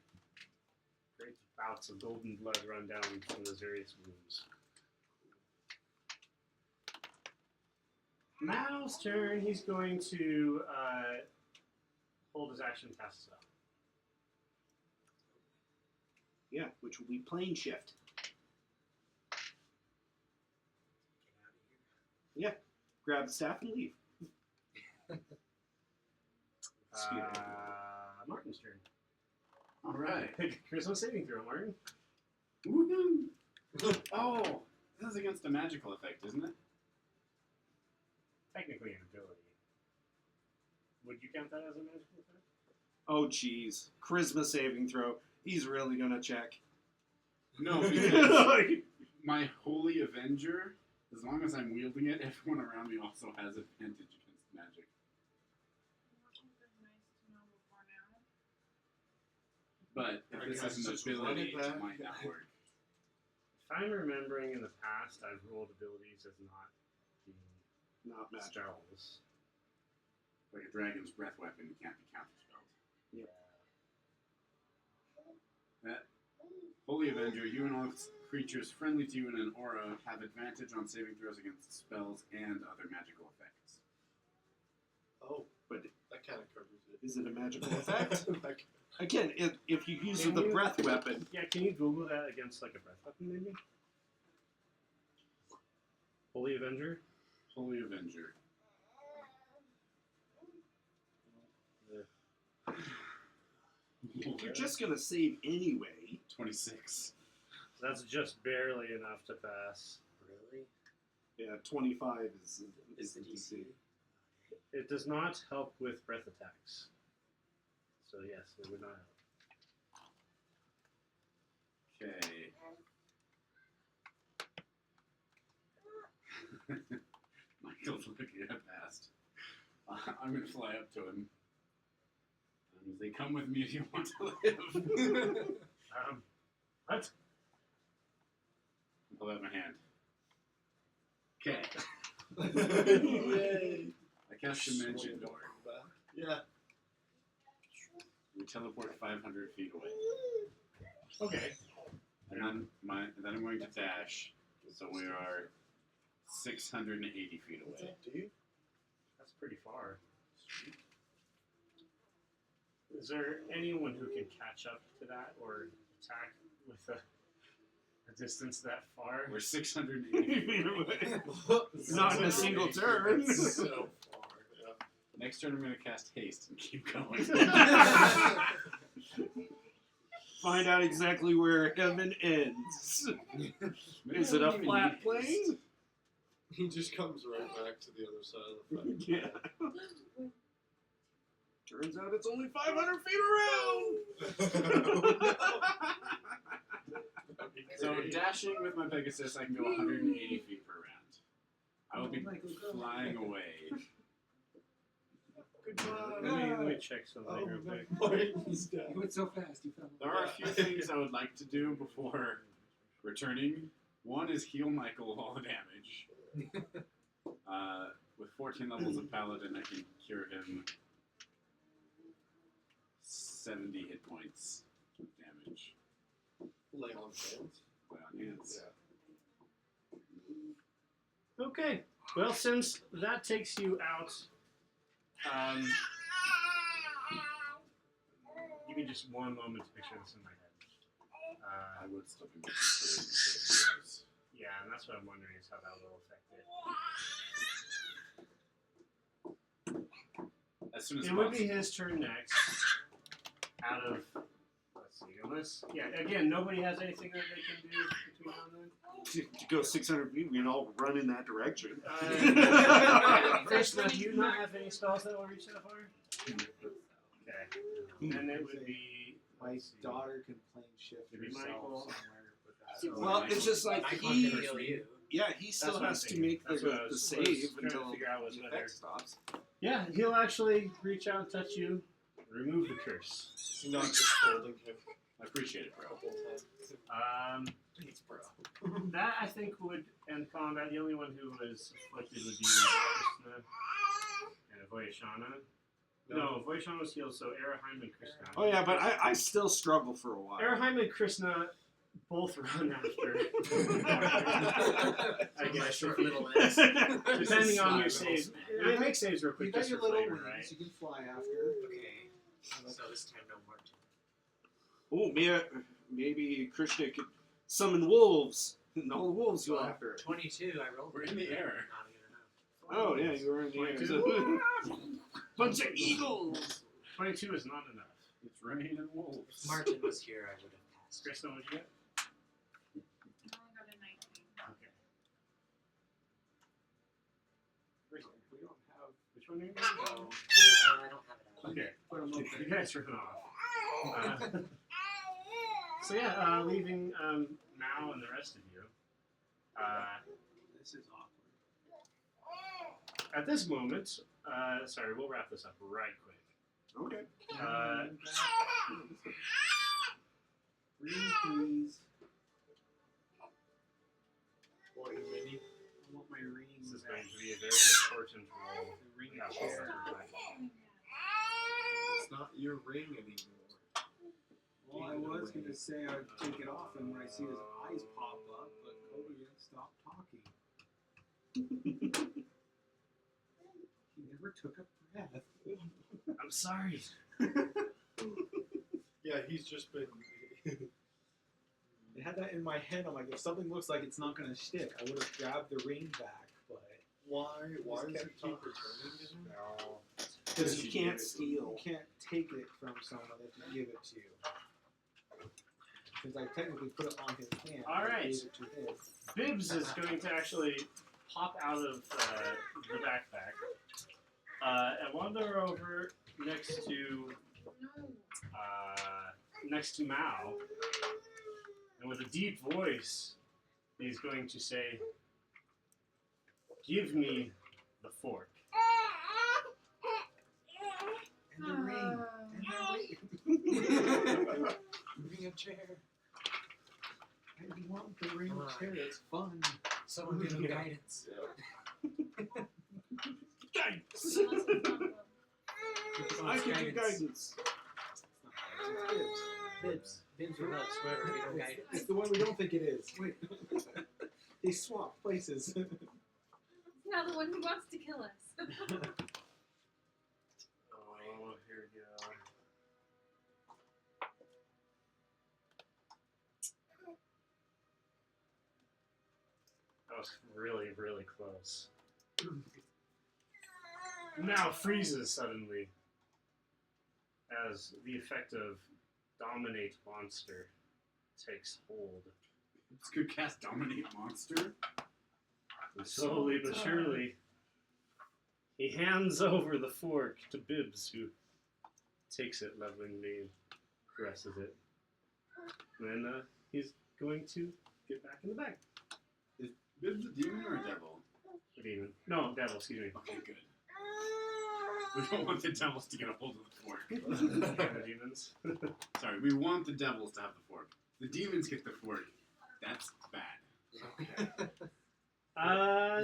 A: Great bouts of golden blood run down from his various wounds. Mao's turn. He's going to hold his action and cast a spell.
G: Yeah, which will be plane shift.
D: Get out of here.
G: Grab the staff and leave.
A: Martin's turn.
E: Alright.
A: Charisma saving throw, Martin.
E: Woohoo! Oh! This is against a magical effect, isn't it?
A: Technically an ability. Would you count that as a magical effect?
G: Oh, jeez. Charisma saving throw. He's really gonna check.
E: No, because my Holy Avenger, as long as I'm wielding it, everyone around me also has advantage against magic. But if
H: I
E: this
H: guess
E: is an
H: just
E: ability,
H: run it
E: it
H: back.
E: might not work.
A: If I'm remembering in the past, I've rolled abilities as not being
G: Not magic.
A: spells.
E: Like a dragon's breath weapon, it can't be counterspelled.
G: Yeah.
E: That Holy Avenger, you and all creatures friendly to you in an aura have advantage on saving throws against spells and other magical effects.
H: Oh,
G: But
H: that kind of covers it.
G: is it a magical effect?
H: Like,
G: Again, if you use
A: Can
G: the
A: you-
G: breath weapon,
A: Yeah, can you Google that against like a breath weapon, maybe? Holy Avenger?
E: Holy Avenger.
G: you're just gonna save anyway.
E: 26.
A: That's just barely enough to pass.
D: Really?
G: Yeah, 25 is
D: Is the DC?
A: It does not help with breath attacks. So yes, it would not help.
E: Okay. Michael's looking at past. I'm gonna fly up to him. They come with me if you want to live.
A: What?
E: Pull out my hand. Okay.
H: yay.
E: I cast Dimension Door.
H: Yeah.
E: We teleport 500 feet away.
A: Okay.
E: And then I'm going to dash. So we are 680 feet
H: What's
E: away.
H: up, dude?
A: That's pretty far. Is there anyone who can catch up to that or attack with a distance that far?
E: We're 680 feet away.
G: Not in a single turn.
H: So far, yeah.
E: Next turn, I'm going to cast haste and keep going.
G: Find out exactly where heaven ends. Is it a flat plane?
H: He just comes right back to the other side of the fight.
G: Yeah. Turns out it's only 500 feet around.
E: So dashing with my Pegasus, I can go 180 feet per round. I will be flying away.
A: Let me check something real quick.
H: He's dead.
C: You went so fast, you fell.
E: There are a few things I would like to do before returning. One is heal Michael of all the damage. With 14 levels of Paladin, I can cure him 70 hit points of damage.
H: Lay on hands.
E: Lay on hands.
H: Yeah.
A: Okay. Well, since that takes you out, give me just one moment to picture this in my head.
E: I would still be making those.
A: Yeah, and that's what I'm wondering is how that will affect it.
E: As soon as
A: It would be his turn next. Out of, let's see, unless, yeah, again, nobody has anything that they can do between now and then.
G: To go 600 feet, we can all run in that direction.
A: Krishna, do you not have any spells that will reach that far? Okay. Then it would be.
C: My daughter can plane shift
A: It'd be
C: herself
A: Michael.
C: somewhere. But that's
G: Well, it's just like
D: I can't
G: he,
D: heal you.
G: yeah, he still
A: That's what
G: has
A: I'm
G: to
A: thinking.
G: make
A: That's
G: the,
A: what I
G: the
A: was
G: save
A: trying to
G: until
A: figure out what's
G: the
A: better.
G: effect stops.
A: Yeah, he'll actually reach out and touch you, remove the curse.
H: He's not just holding him
E: I appreciate it, bro.
H: the whole time.
D: Thanks, bro.
A: That I think would end combat. The only one who was afflicted would be Krishna and Voyashana. No, Voyashana was healed, so Araheim and Krishna.
G: Oh yeah, but I still struggle for a while.
A: Araheim and Krishna both run after. I guess.
D: Short little legs.
A: Depending on your saves. I mean, make saves real
C: You
A: quick
C: got
A: just
C: your
A: for
C: little
A: flavor,
C: wings.
A: right?
C: You can fly after.
D: Okay. So this time no more.
G: Oh, maybe Krishna could summon wolves. And all the wolves go
D: Well,
G: after it.
D: 22, I rolled.
E: We're in the air.
D: Not good enough.
G: Oh yeah, you were in the air.
A: 22.
G: Bunch of eagles.
A: 22 is not enough.
E: It's rain and wolves.
D: If Martin was here, I would have passed.
A: Krishna, what'd you get?
F: I got a 19.
A: Okay.
C: We don't have.
A: Which one are you
D: I
A: doing?
D: don't have it out.
A: Okay.
C: Put 'em up
A: You
C: there.
A: guys run off. So yeah, leaving Mao and the rest of you.
C: This is awkward.
A: At this moment, sorry, we'll wrap this up right quick.
G: Okay.
C: Green, please.
H: What, you mini?
C: I want my ring.
A: This is
C: back.
A: going to be a very important role.
C: The ring
A: Yeah,
C: is
A: sure.
C: there.
H: It's not your ring anymore.
C: Well, I was going to say I'd take it off, and when I see his eyes pop up, but Cody stopped talking. He never took a breath.
A: I'm sorry.
H: Yeah, he's just been.
C: I had that in my head. I'm like, if something looks like it's not going to stick, I would have grabbed the ring back, but
H: Why does
C: kept
H: it keep
C: talking.
H: returning to him?
C: no.
G: Because you can't
C: You
G: steal.
C: can't take it from someone if you give it to you. Because I technically put it on his hand.
A: All
C: I
A: right.
C: gave it to his.
A: Bibbs is going to actually pop out of the backpack and wander over next to Mao, and with a deep voice, he's going to say, "Give me the fork."
C: And the ring. And the ring.
D: Bring a chair.
C: I want the ring chair. It's fun.
D: Someone give him guidance.
G: Guidance.
F: Unless it's not one.
G: I can do guidance.
C: It's
D: Bibs. Bibs or nuts, whoever, give him guidance.
C: It's the one we don't think it is. Wait. They swap places.
F: Now the one who wants to kill us.
A: was really, really close. Now freezes suddenly as the effect of Dominate Monster takes hold.
E: It's good cast Dominate Monster.
A: And slowly but surely, he hands over the fork to Bibbs, who takes it lovingly and caresses it. And then he's going to get back in the bag.
E: Is Bibbs a demon or a devil?
A: A demon. No, devil, excuse me.
E: Okay, good. We don't want the devils to get a hold of the fork.
A: The demons.
E: Sorry, we want the devils to have the fork. The demons get the fork. That's bad.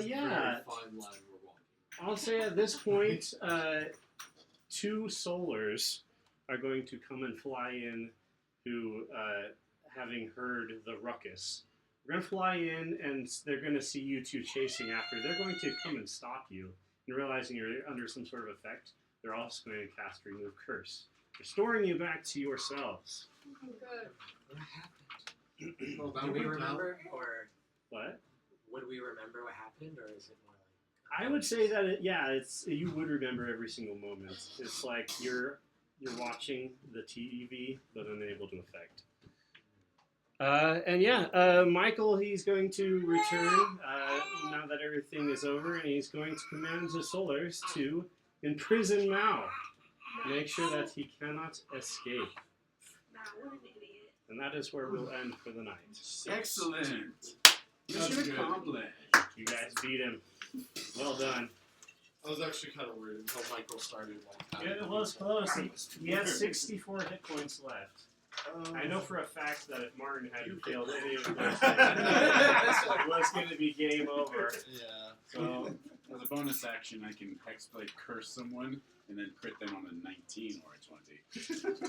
A: Yeah.
H: Fine line we're walking.
A: I'll say at this point, 2 solars are going to come and fly in who, having heard the ruckus. They're going to fly in and they're going to see you two chasing after. They're going to come and stop you. And realizing you're under some sort of effect, they're also going to cast Remove Curse, restoring you back to yourselves.
F: Good.
D: What happened?
H: Well, that
D: Do we
H: worked out.
D: remember, or
A: What?
D: would we remember what happened, or is it more like?
A: I would say that you would remember every single moment. It's like you're watching the TV but unable to affect. Michael, he's going to return now that everything is over, and he's going to command the Solars to imprison Mao. Make sure that he cannot escape.
K: Nah, what an idiot.
A: And that is where we'll end for the night.
E: Excellent.
H: That's
E: Mission
H: good.
E: accomplished.
A: You guys beat him. Well done.
H: I was actually kind of worried until Michael started like.
A: It was close. He had 64 hit points left. I know for a fact that if Martin hadn't failed any of those things, it was going to be game over.
H: Yeah.
E: So, as a bonus action, I can Hexblade curse someone and then crit them on a 19 or a 20.